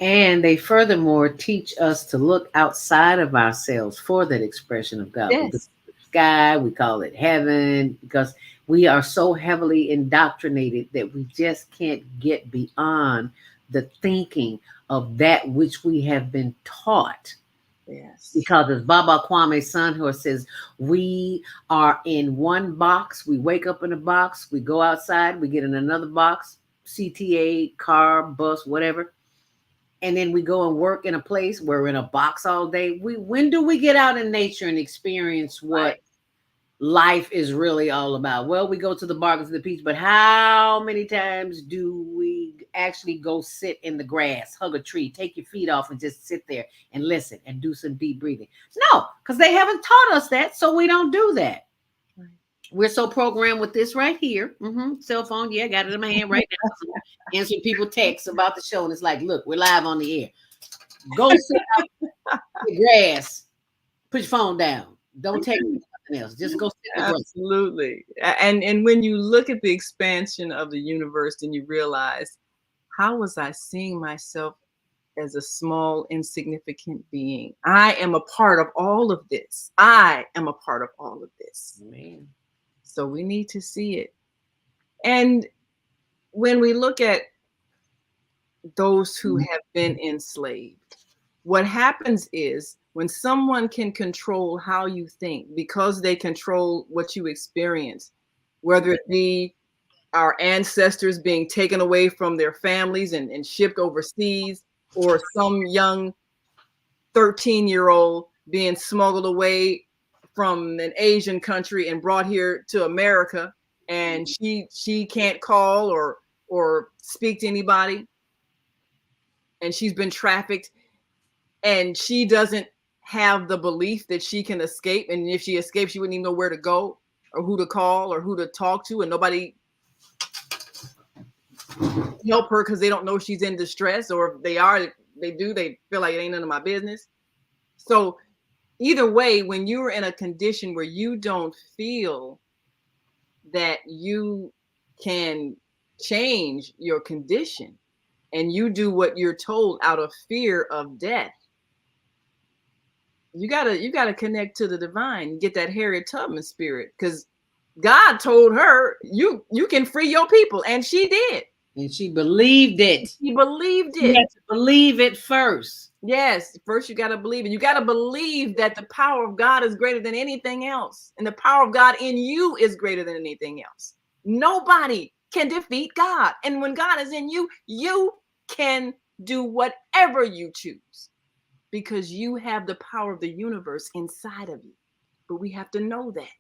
And they furthermore teach us to look outside of ourselves for that expression of God. Yes. The sky, we call it heaven, because we are so heavily indoctrinated that we just can't get beyond the thinking of that which we have been taught. Yes. Because as Baba Kwame Sanhor says, we are in one box. We wake up in a box. We go outside. We get in another box, CTA, car, bus, whatever. And then we go and work in a place where we're in a box all day. When do we get out in nature and experience what life is really all about? Well, we go to the bar, to the beach, but how many times do we actually go sit in the grass, hug a tree, take your feet off and just sit there and listen and do some deep breathing? No, because they haven't taught us that, so we don't do that. Right. We're so programmed with this right here. Cell phone, yeah, got it in my hand right now. Answering people texts about the show, and it's like, look, we're live on the air. Go sit out in the grass. Put your phone down. Don't take nothing else. Just go sit in the grass. Absolutely. And when you look at the expansion of the universe, then you realize, how was I seeing myself as a small, insignificant being? I am a part of all of this. I am a part of all of this. Man. So we need to see it. And when we look at those who have been enslaved, what happens is when someone can control how you think because they control what you experience, whether it be our ancestors being taken away from their families and shipped overseas, or some young 13-year-old being smuggled away from an Asian country and brought here to America, and she can't call or speak to anybody, and she's been trafficked, and she doesn't have the belief that she can escape, and if she escapes, she wouldn't even know where to go or who to call or who to talk to, and nobody help her because they don't know she's in distress, or if they feel like it ain't none of my business. So either way, when you're in a condition where you don't feel that you can change your condition, and you do what you're told out of fear of death, you gotta connect to the divine, get that Harriet Tubman spirit, because God told her you can free your people, and she did. And she believed it. She believed You it. had to believe it first. Yes, first you got to believe it. You got to believe that the power of God is greater than anything else. And the power of God in you is greater than anything else. Nobody can defeat God. And when God is in you, you can do whatever you choose because you have the power of the universe inside of you. But we have to know that.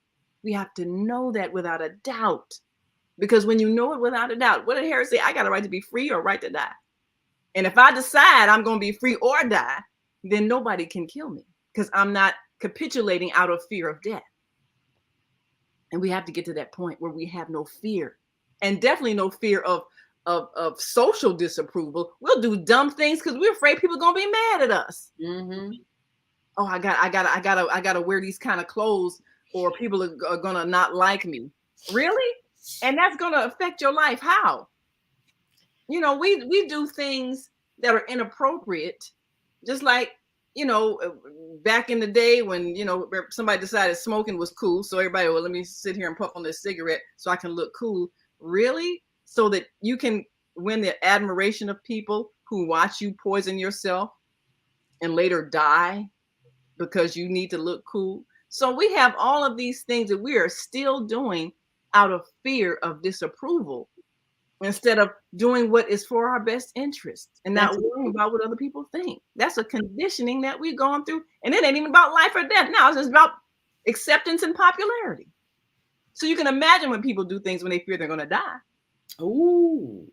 We have to know that without a doubt. Because when you know it without a doubt, what did Harris say? I got a right to be free or right to die. And if I decide I'm going to be free or die, then nobody can kill me because I'm not capitulating out of fear of death. And we have to get to that point where we have no fear, and definitely no fear of social disapproval. We'll do dumb things because we're afraid people are going to be mad at us. Mm-hmm. Oh, I gotta wear these kind of clothes, or people are gonna not like me. Really? And that's gonna affect your life. How? You know, we do things that are inappropriate, just like, you know, back in the day when, you know, somebody decided smoking was cool. So everybody, well, let me sit here and puff on this cigarette so I can look cool. Really? So that you can win the admiration of people who watch you poison yourself and later die because you need to look cool. So we have all of these things that we are still doing out of fear of disapproval, instead of doing what is for our best interest and not worrying about what other people think. That's a conditioning that we've gone through. And it ain't even about life or death. Now it's just about acceptance and popularity. So you can imagine when people do things when they fear they're going to die. Ooh.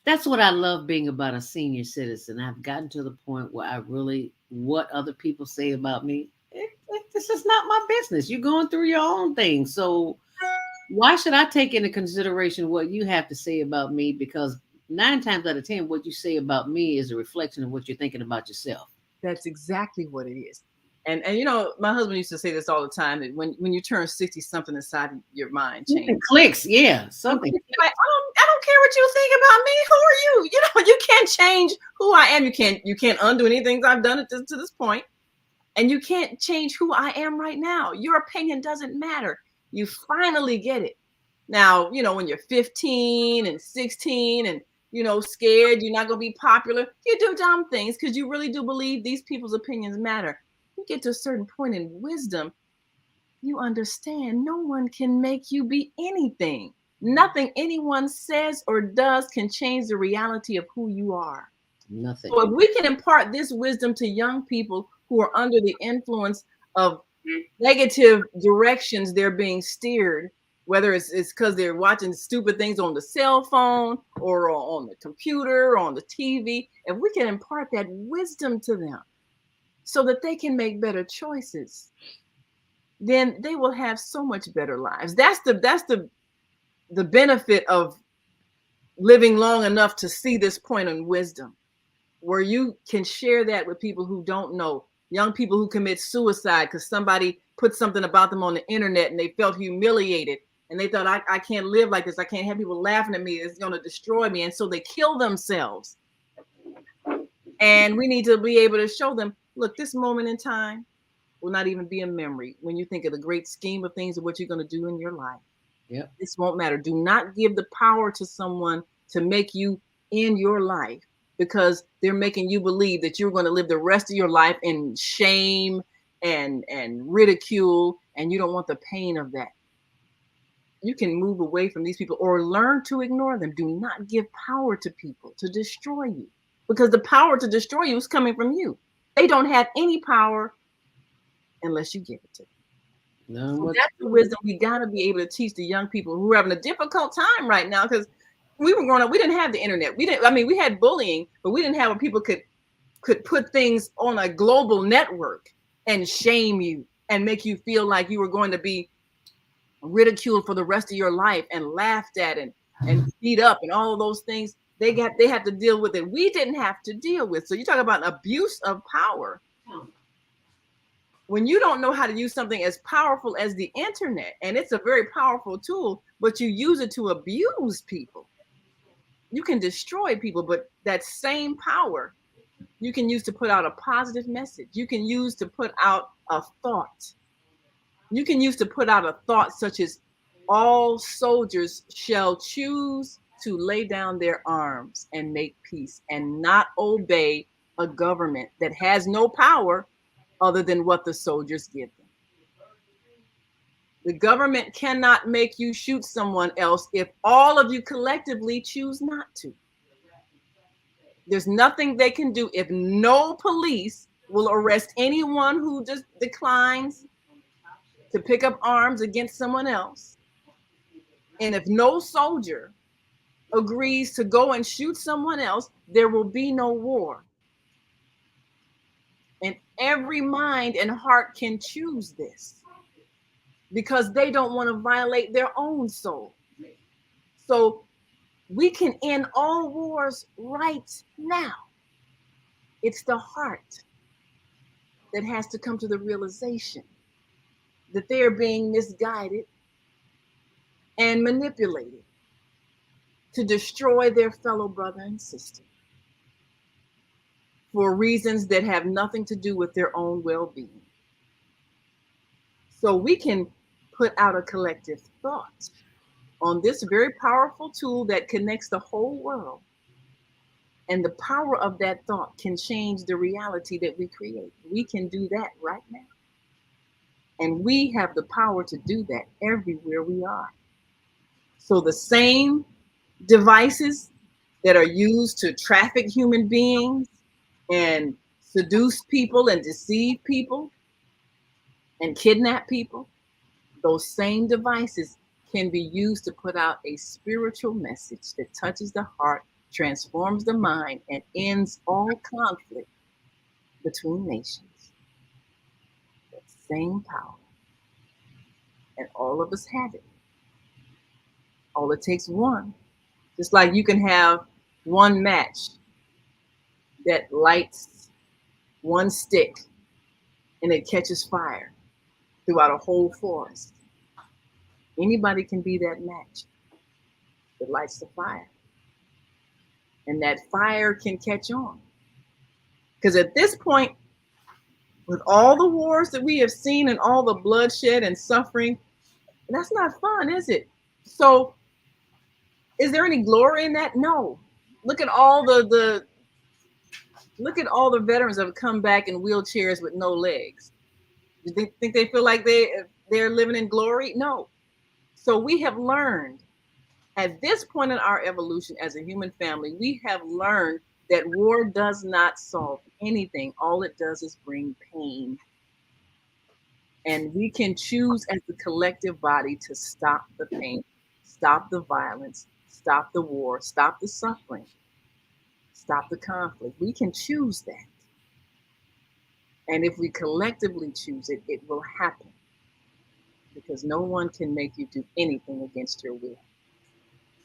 That's what I love being about a senior citizen. I've gotten to the point where I really, what other people say about me, this is not my business. You're going through your own thing. So why should I take into consideration what you have to say about me? Because 9 times out of 10, what you say about me is a reflection of what you're thinking about yourself. That's exactly what it is. And you know, my husband used to say this all the time, that when you turn 60, something inside your mind changes. It clicks, yeah, something. Like, I don't care what you think about me. Who are you? You know, you can't change who I am. You can't undo anything I've done to this point. And you can't change who I am right now. Your opinion doesn't matter. You finally get it. Now, you know, when you're 15 and 16 and, you know, scared you're not going to be popular, you do dumb things because you really do believe these people's opinions matter. You get to a certain point in wisdom, you understand no one can make you be anything. Nothing anyone says or does can change the reality of who you are. Nothing. So if we can impart this wisdom to young people who are under the influence of negative directions they're being steered, whether it's because they're watching stupid things on the cell phone or on the computer or on the TV, if we can impart that wisdom to them so that they can make better choices, then they will have so much better lives. That's the benefit of living long enough to see this point in wisdom, where you can share that with people who don't know, young people who commit suicide because somebody put something about them on the internet and they felt humiliated and they thought, I can't live like this. I can't have people laughing at me. It's going to destroy me. And so they kill themselves. And we need to be able to show them, look, this moment in time will not even be a memory when you think of the great scheme of things of what you're going to do in your life. Yep. This won't matter. Do not give the power to someone to make you end your life, because they're making you believe that you're going to live the rest of your life in shame and ridicule, and you don't want the pain of that. You can move away from these people or learn to ignore them. Do not give power to people to destroy you, because the power to destroy you is coming from you. They don't have any power unless you give it to them. No, so that's the wisdom we got to be able to teach the young people who are having a difficult time right now, because we were growing up, we didn't have the internet. We had bullying, but we didn't have where people could put things on a global network and shame you and make you feel like you were going to be ridiculed for the rest of your life and laughed at and beat up and all of those things. They had to deal with it. We didn't have to deal with. So you talk about an abuse of power. When you don't know how to use something as powerful as the internet, and it's a very powerful tool, but you use it to abuse people, you can destroy people. But that same power you can use to put out a positive message. You can use to put out a thought. You can use to put out a thought such as, all soldiers shall choose to lay down their arms and make peace and not obey a government that has no power other than what the soldiers give them. The government cannot make you shoot someone else if all of you collectively choose not to. There's nothing they can do if no police will arrest anyone who just declines to pick up arms against someone else. And if no soldier agrees to go and shoot someone else, there will be no war. And every mind and heart can choose this because they don't want to violate their own soul. So we can end all wars right now. It's the heart that has to come to the realization that they are being misguided and manipulated to destroy their fellow brother and sister for reasons that have nothing to do with their own well-being. So we can put out a collective thought on this very powerful tool that connects the whole world. And the power of that thought can change the reality that we create. We can do that right now. And we have the power to do that everywhere we are. So the same devices that are used to traffic human beings and seduce people and deceive people and kidnap people, those same devices can be used to put out a spiritual message that touches the heart, transforms the mind, and ends all conflict between nations. That same power. And all of us have it. All it takes one. Just like you can have one match that lights one stick and it catches fire throughout a whole forest. Anybody can be that match that lights the fire. And that fire can catch on. Because at this point, with all the wars that we have seen and all the bloodshed and suffering, that's not fun, is it? So is there any glory in that? No. Look at all the veterans that have come back in wheelchairs with no legs. Do they think they feel like they're living in glory? No. So we have learned at this point in our evolution as a human family, we have learned that war does not solve anything. All it does is bring pain. And we can choose as the collective body to stop the pain, stop the violence, stop the war, stop the suffering, stop the conflict. We can choose that. And if we collectively choose it, it will happen. Because no one can make you do anything against your will.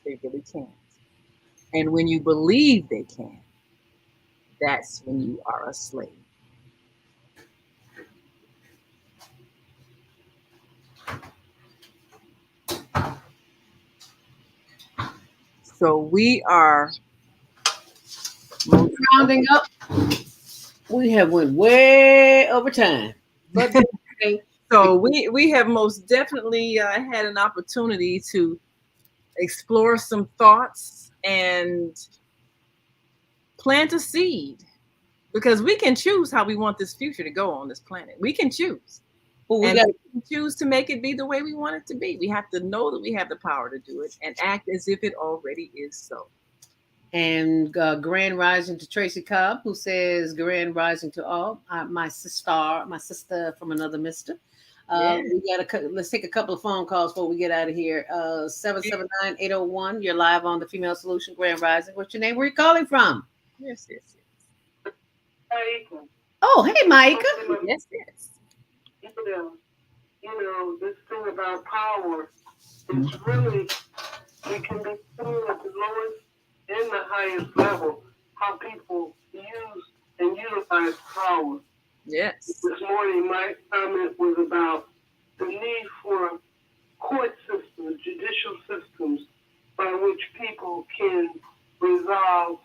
They really can't. And when you believe they can, that's when you are a slave. So we are rounding up. We have went way over time. But so we have most definitely had an opportunity to explore some thoughts and plant a seed, because we can choose how we want this future to go on this planet. We can choose. Well, we can choose to make it be the way we want it to be. We have to know that we have the power to do it and act as if it already is so. And grand rising to Tracy Cobb, who says grand rising to all. My sister from another mister. We let's take a couple of phone calls before we get out of here. 779-801. You're live on the Female Solution. Grand rising. What's your name? Where are you calling from? Yes. Maika. Oh, hey, Maika. Yes. You know, this thing about power is really, it can be seen at the lowest and the highest level, how people use and utilize power. Yes. This morning, my comment was about the need for court systems, judicial systems, by which people can resolve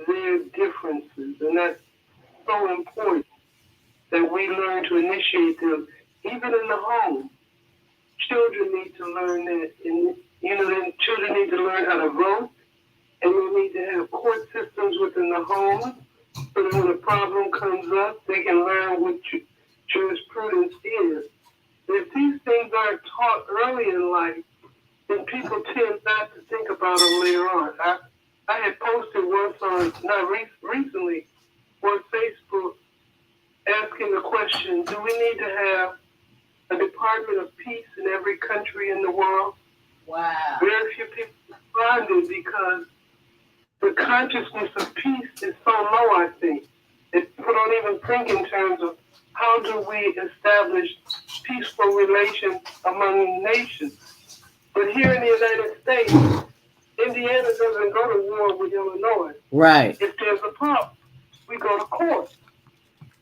their differences. And that's so important that we learn to initiate them, even in the home. Children need to learn that. And, children need to learn how to vote. to have court systems within the home, so that when a problem comes up, they can learn what jurisprudence is. If these things aren't taught early in life, then people tend not to think about them later on. I had posted once recently on Facebook asking the question, do we need to have a Department of Peace in every country in the world? Wow. Very few people responded because the consciousness of peace is so low, I think. People don't even think in terms of how do we establish peaceful relations among nations. But here in the United States, Indiana doesn't go to war with Illinois. Right. If there's a problem, we go to court.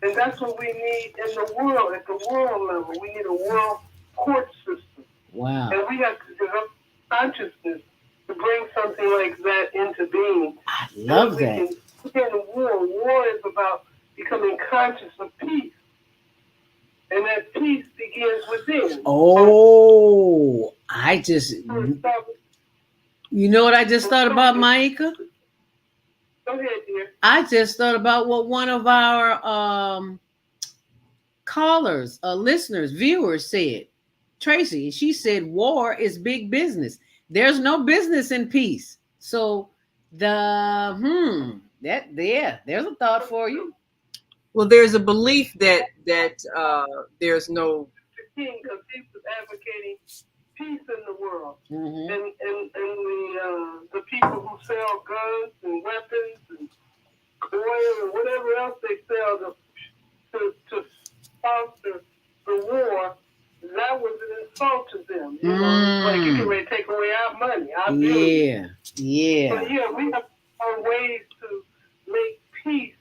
And that's what we need in the world, at the world level. We need a world court system. Wow. And we have to develop consciousness to bring something like that into being. I love that. War is about becoming conscious of peace. And that peace begins within. Oh, you know what I just thought about, Maika? Go ahead, dear. I just thought about what one of our callers, listeners, viewers said. Tracy, she said, war is big business. There's no business in peace. So there's a thought for you. Well, there's a belief that there's no. Because he was advocating peace in the world, Mm-hmm. and the people who sell guns and weapons and oil and whatever else they sell to foster the war, that was an insult to them. You know, it's like you can really take away our money, our billions. Yeah. But yeah, we have to find ways to make peace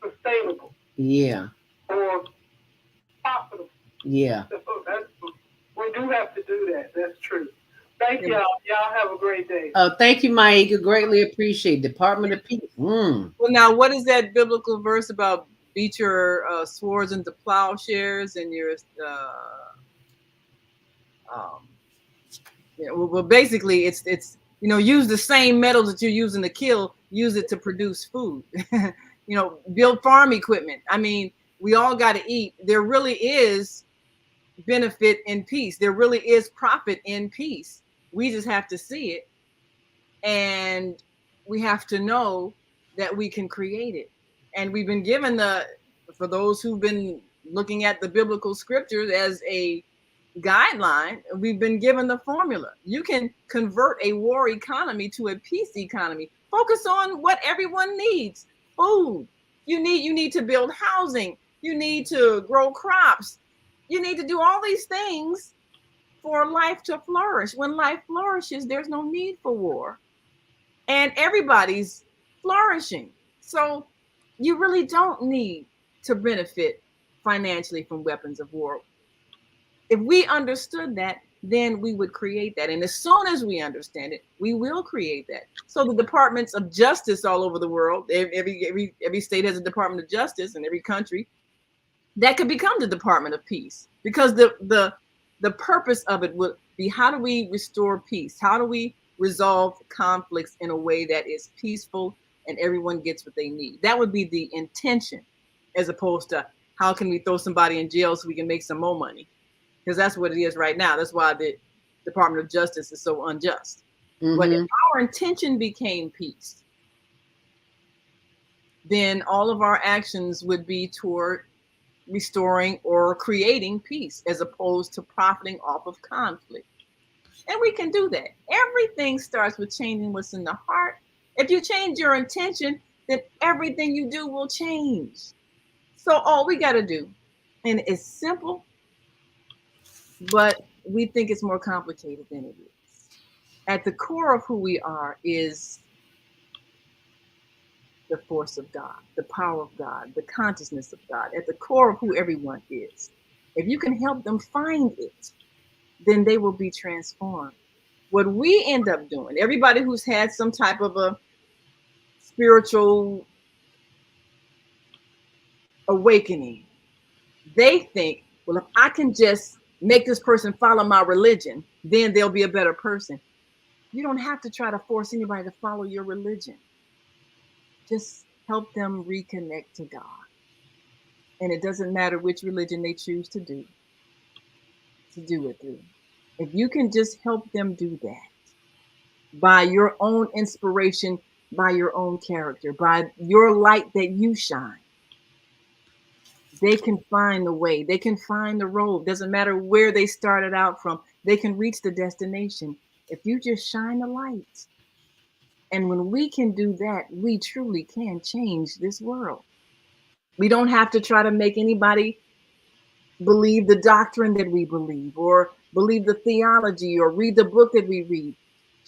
sustainable. Yeah. Or profitable. Yeah. So we do have to do that. That's true. Thank y'all. Y'all have a great day. Thank you, Maika. Greatly appreciate Department of Peace. Well, now, what is that biblical verse about? Beat your swords into plowshares and your well, basically, it's use the same metals that you're using to kill, use it to produce food. Build farm equipment. I mean, we all got to eat. There really is benefit in peace. There really is profit in peace. We just have to see it, and we have to know that we can create it. And we've been given for those who've been looking at the biblical scriptures as a guideline, we've been given the formula. You can convert a war economy to a peace economy. Focus on what everyone needs. Food. You need to build housing. You need to grow crops. You need to do all these things for life to flourish. When life flourishes, there's no need for war. And everybody's flourishing. So you really don't need to benefit financially from weapons of war. If we understood that, then we would create that. And as soon as we understand it, we will create that. So the departments of justice all over the world, every state has a Department of Justice in every country, that could become the Department of Peace. Because the purpose of it would be, how do we restore peace? How do we resolve conflicts in a way that is peaceful and everyone gets what they need? That would be the intention, as opposed to how can we throw somebody in jail so we can make some more money? Because that's what it is right now. That's why the Department of Justice is so unjust. Mm-hmm. But if our intention became peace, then all of our actions would be toward restoring or creating peace, as opposed to profiting off of conflict. And we can do that. Everything starts with changing what's in the heart. If you change your intention, then everything you do will change. So all we got to do, and it's simple, but we think it's more complicated than it is. At the core of who we are is the force of God, the power of God, the consciousness of God, at the core of who everyone is. If you can help them find it, then they will be transformed. What we end up doing, everybody who's had some type of a spiritual awakening, they think, well, if I can just make this person follow my religion, then they'll be a better person. You don't have to try to force anybody to follow your religion. just help them reconnect to God. And it doesn't matter which religion they choose to do it through. If you can just help them do that by your own inspiration, by your own character, by your light that you shine, they can find the way. They can find the road. Doesn't matter where they started out from. They can reach the destination if you just shine the light. And when we can do that, we truly can change this world. We don't have to try to make anybody believe the doctrine that we believe, or believe the theology, or read the book that we read.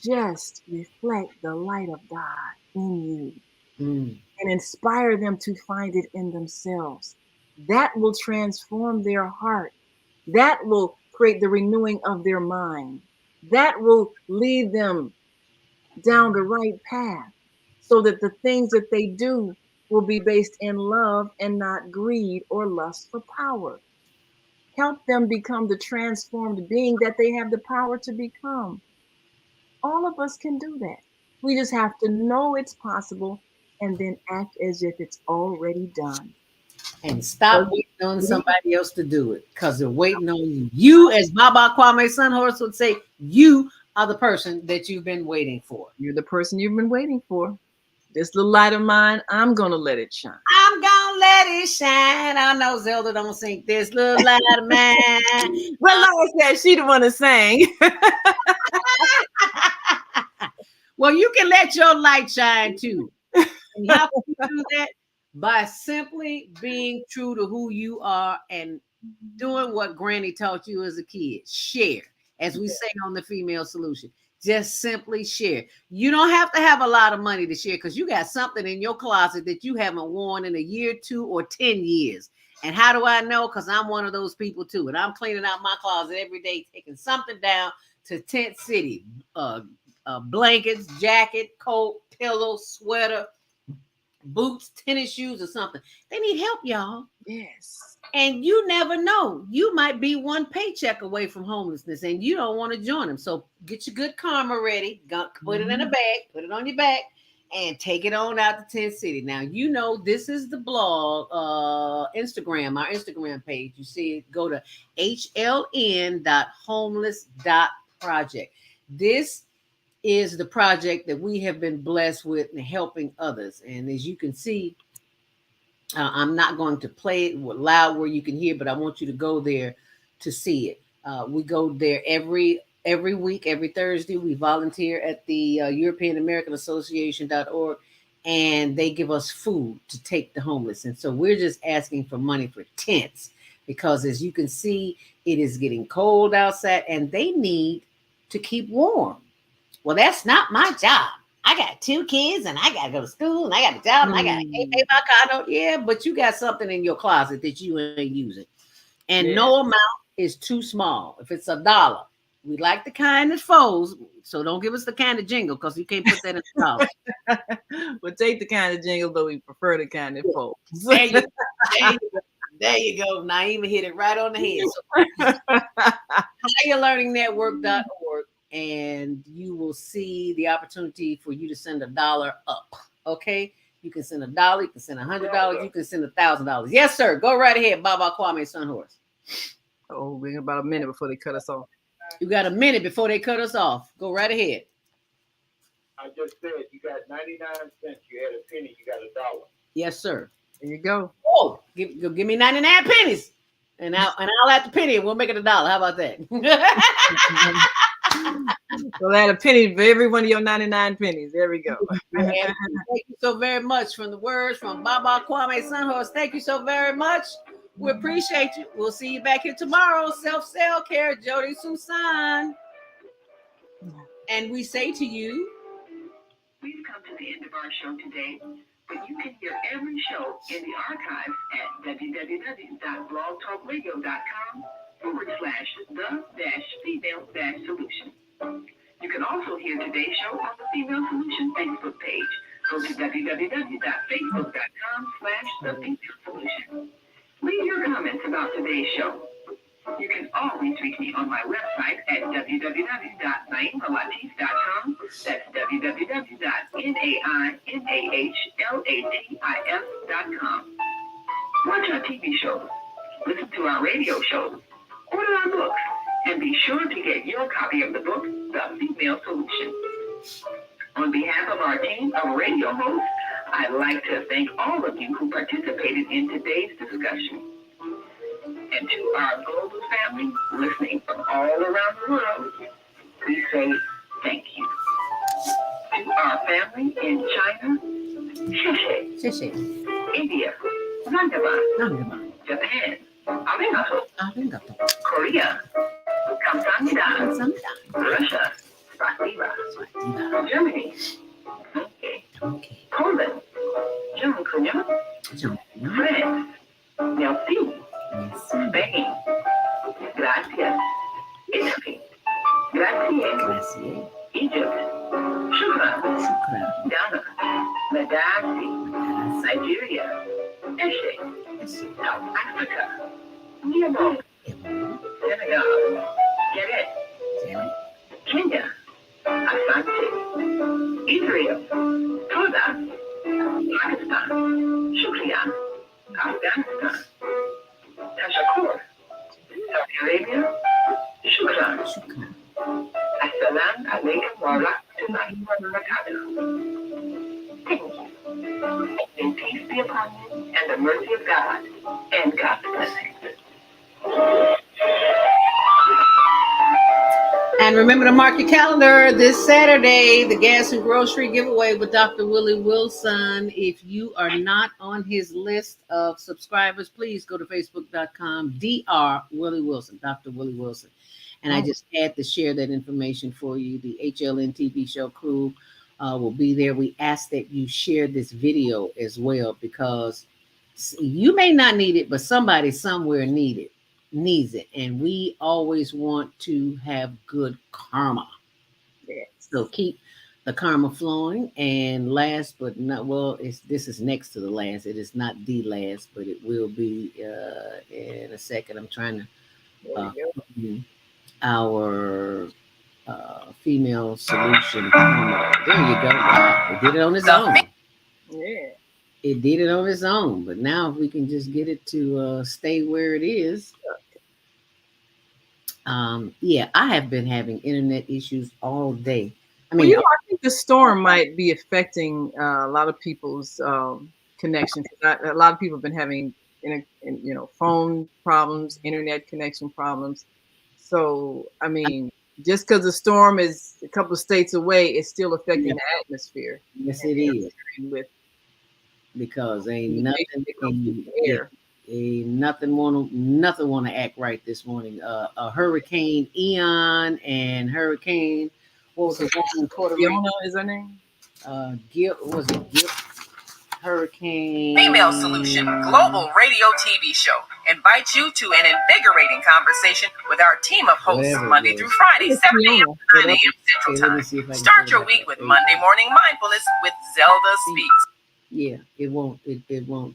Just reflect the light of God in you and inspire them to find it in themselves. That will transform their heart. That will create the renewing of their mind. That will lead them down the right path so that the things that they do will be based in love and not greed or lust for power. Help them become the transformed being that they have the power to become. All of us can do that. We just have to know it's possible and then act as if it's already done. And stop waiting on somebody else to do it, because they're waiting on you. You, as Baba Kwame Sunhorse would say, you are the person that you've been waiting for. You're the person you've been waiting for. This little light of mine, I'm going to let it shine. I'm going to let it shine. I know Zelda don't sing this little light of mine. Well, Laura said she the one to sing. Well, you can let your light shine too. And how can you do that? By simply being true to who you are and doing what Granny taught you as a kid. Share, as we say on the Female Solution. Just simply share. You don't have to have a lot of money to share, because you got something in your closet that you haven't worn in a year, 2 or 10 years. And how do I know? Because I'm one of those people too. And I'm cleaning out my closet every day, taking something down to Tent City. Blankets, jacket, coat, pillow, sweater, boots, tennis shoes, or something. They need help, y'all. Yes. And you never know. You might be one paycheck away from homelessness, and you don't want to join them. So get your good karma ready. Put it in a bag, put it on your back, and take it on out to Tent City. Now, you know, this is the blog, Instagram, our Instagram page. You see it, go to hln.homeless.project. This is the project that we have been blessed with in helping others. And as you can see, I'm not going to play it loud where you can hear, but I want you to go there to see it. We go there every week, every Thursday. We volunteer at the European American Association.org, and they give us food to take the homeless. And so we're just asking for money for tents, because as you can see, it is getting cold outside and they need to keep warm. Well, that's not my job. I got 2 kids and I got to go to school and I got a job and I got to pay my car. Yeah, but you got something in your closet that you ain't using. And no amount is too small. If it's $1, we like the kind that folds. So don't give us the kind of jingle, because you can't put that in the dollar. We'll take the kind of jingle, but we prefer the kind that folds. There you go. Naima hit it right on the head. So, higherlearningnetwork.org. And you will see the opportunity for you to send $1 up. Okay, you can send $1, you can send $100, you can send $1,000. Yes, sir. Go right ahead, Baba Kwame Sunhorse. Oh, we got about a minute before they cut us off. You got a minute before they cut us off. Go right ahead. I just said you got 99 cents. You had a penny. You got $1. Yes, sir. There you go. Oh, give me 99 pennies, and I'll add the penny, and we'll make it $1. How about that? We'll add a penny for every one of your 99 pennies. There we go. Thank you so very much. From the words from Baba Kwame Sunhorse, thank you so very much. We appreciate you. We'll see you back here tomorrow. Self-care, Jody Susan. And we say to you, We've come to the end of our show today, but you can hear every show in the archives at www.blogtalkradio.com/the-female-solution. You can also hear today's show on the Female Solution Facebook page. Go to www.facebook.com/the-female-solution. Leave your comments about today's show. You can always reach me on my website at www.naimalatif.com. That's www.naimalatif.com. NAIMATIS.com. Watch our TV shows, listen to our radio shows, order our books, and be sure to get your copy of the book, The Female Solution. On behalf of our team of radio hosts, I'd like to thank all of you who participated in today's discussion. And to our global family listening from all around the world, we say thank you. To our family in China, Sheshe. India, Nandaba. Japan, Arigato. Korea, Kamsahamnida. Russia, Spasiba. Germany, okay. Poland, Dziękuję. France, merci. Spain, gracias. Italy, grazie. Egypt, shukran. Ghana, Madagascar, Nigeria, Eshe, South Africa, Gabon, Senegal, Geret, Kenya, Asante, Israel, Toda, Pakistan, Shukriya, Afghanistan, Tashakur, Saudi Arabia, Shukran. Assalamu alaikum wa rahmatullahi wa barakatuh. Thank you. May peace be upon you and the mercy of God and God's blessings. And remember to mark your calendar this Saturday, the gas and grocery giveaway with Dr. Willie Wilson. If you are not on his list of subscribers, please go to facebook.com, Dr. Willie Wilson, Dr. Willie Wilson. And I just had to share that information for you. The HLN TV show crew will be there. We ask that you share this video as well, because you may not need it, but somebody somewhere needs it. And we always want to have good karma. So keep the karma flowing. And last but not, this is next to the last. It is not the last, but it will be in a second. I'm trying to our female solution. There you go. Wow. It did it on its own. Yeah. It did it on its own. But now if we can just get it to stay where it is. I have been having internet issues all day. I mean, I think the storm might be affecting a lot of people's connections. A lot of people have been having phone problems, internet connection problems. So, I mean, just because the storm is a couple of states away, it's still affecting the atmosphere. Yes, it is. Because ain't nothing want to act right this morning. Hurricane Ian and Hurricane, what was the one in Puerto Rico? Fiona is her name? Gil, Hurricane Female Solution Global Radio TV show invites you to an invigorating conversation with our team of hosts Monday through Friday, 7 a.m. to 9 a.m. Central Time. Start your week with Monday Morning Mindfulness with Zelda Speaks. Yeah, it won't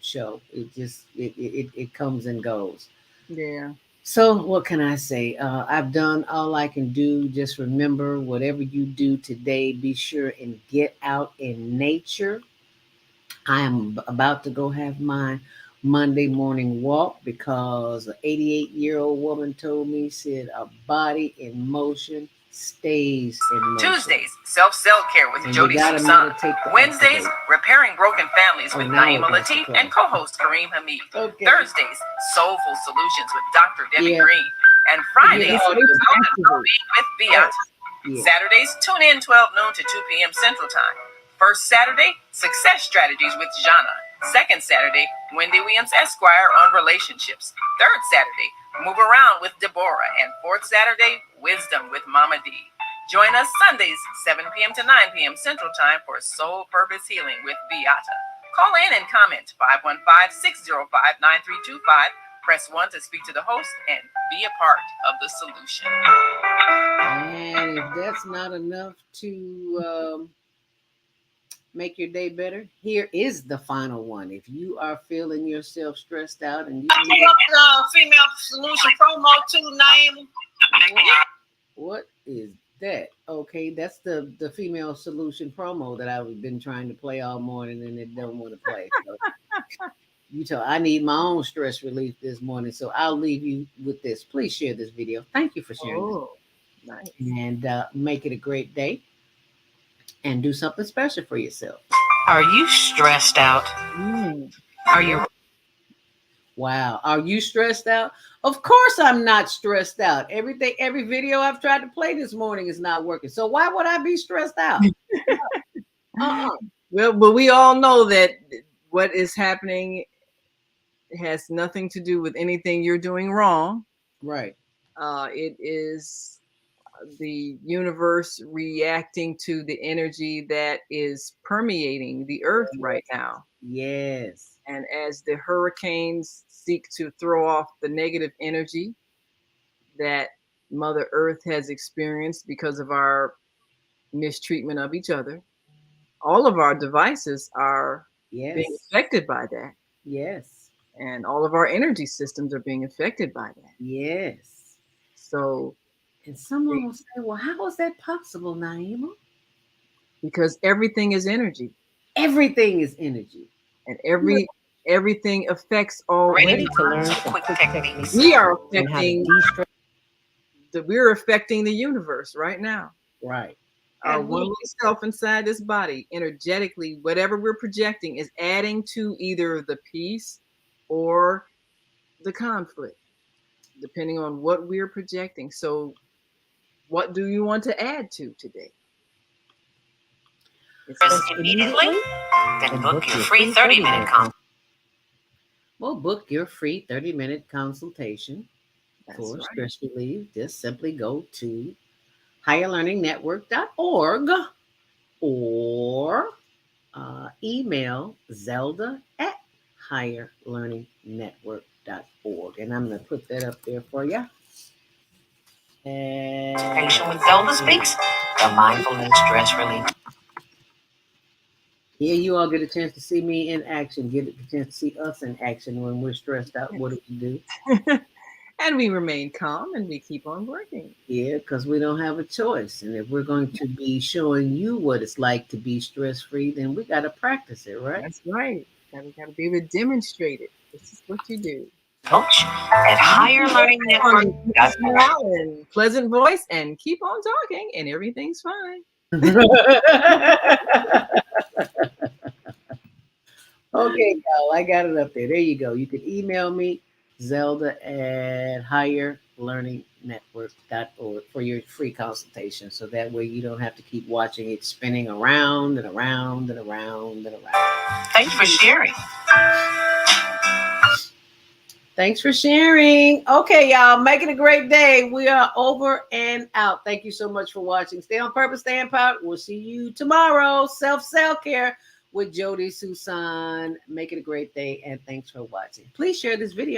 show. It comes and goes. Yeah. So what can I say? I've done all I can do. Just remember, whatever you do today, be sure and get out in nature. I am about to go have my Monday morning walk because an 88-year-old woman told me, said, a body in motion stays in motion. Tuesdays, self-cell care with Jody Susan. Wednesdays, repairing broken families with Naima Latif and co-host Kareem Hamid. Okay. Thursdays, soulful solutions with Dr. Debbie Green. And Fridays, with Beata. Saturdays, tune in 12 noon to 2 p.m. Central Time. First Saturday, Success Strategies with Jana. Second Saturday, Wendy Williams Esquire on relationships. Third Saturday, Move Around with Deborah. And fourth Saturday, Wisdom with Mama D. Join us Sundays, 7 p.m. to 9 p.m. Central Time for Soul Purpose Healing with Beata. Call in and comment 515-605-9325. Press 1 to speak to the host and be a part of the solution. And if that's not enough to make your day better, here is the final one. If you are feeling yourself stressed out and you need Female Solution promo too, Naima. what is that. Okay, that's the female solution promo that I've been trying to play all morning and it don't want to play. So you tell I need my own stress relief this morning, so I'll leave you with this. Please share this video. Thank you for sharing this. Oh, nice. And make it a great day and do something special for yourself. Are you stressed out? Are you? Wow. Are you stressed out? Of course I'm not stressed out. Every video I've tried to play this morning is not working. So why would I be stressed out? Well, but we all know that what is happening has nothing to do with anything you're doing wrong. Right. It is the universe reacting to the energy that is permeating the earth right now. Yes. And as the hurricanes seek to throw off the negative energy that Mother Earth has experienced because of our mistreatment of each other, all of our devices are being affected by that. Yes. And all of our energy systems are being affected by that. Yes. So, and someone will say, well, how is that possible, Naima? Because everything is energy. Everything is energy. And everything affects all. Ready to learn some quick techniques. We are affecting we're affecting the universe right now. Right. Our one self inside this body, energetically, whatever we're projecting is adding to either the peace or the conflict, depending on what we're projecting. So what do you want to add to today? Immediately? Then book your free 30-minute consult. Well, book your free 30-minute consultation for right. stress relief. Just simply go to higherlearningnetwork.org or email Zelda@higherlearningnetwork.org. And I'm going to put that up there for you. And Patient with Zelda Speaks, the mindfulness stress relief. Here you all get a chance to see me in action, get a chance to see us in action when we're stressed out. What do we do? And we remain calm and we keep on working. Yeah, because we don't have a choice. And if we're going to be showing you what it's like to be stress-free, then we got to practice it, right? That's right. Got to be able to demonstrate it. This is what you do. Coach at Higher Learning Network. And pleasant voice and keep on talking and everything's fine. Okay, y'all, I got it up there. There you go. You can email me, Zelda@higherlearningnetwork.org for your free consultation. So that way you don't have to keep watching it spinning around and around and around and around. Thanks for sharing. Thanks for sharing. Okay, y'all, make it a great day. We are over and out. Thank you so much for watching. Stay on purpose, stay empowered. We'll see you tomorrow. Self-care with Jody Susan. Make it a great day, and thanks for watching. Please share this video.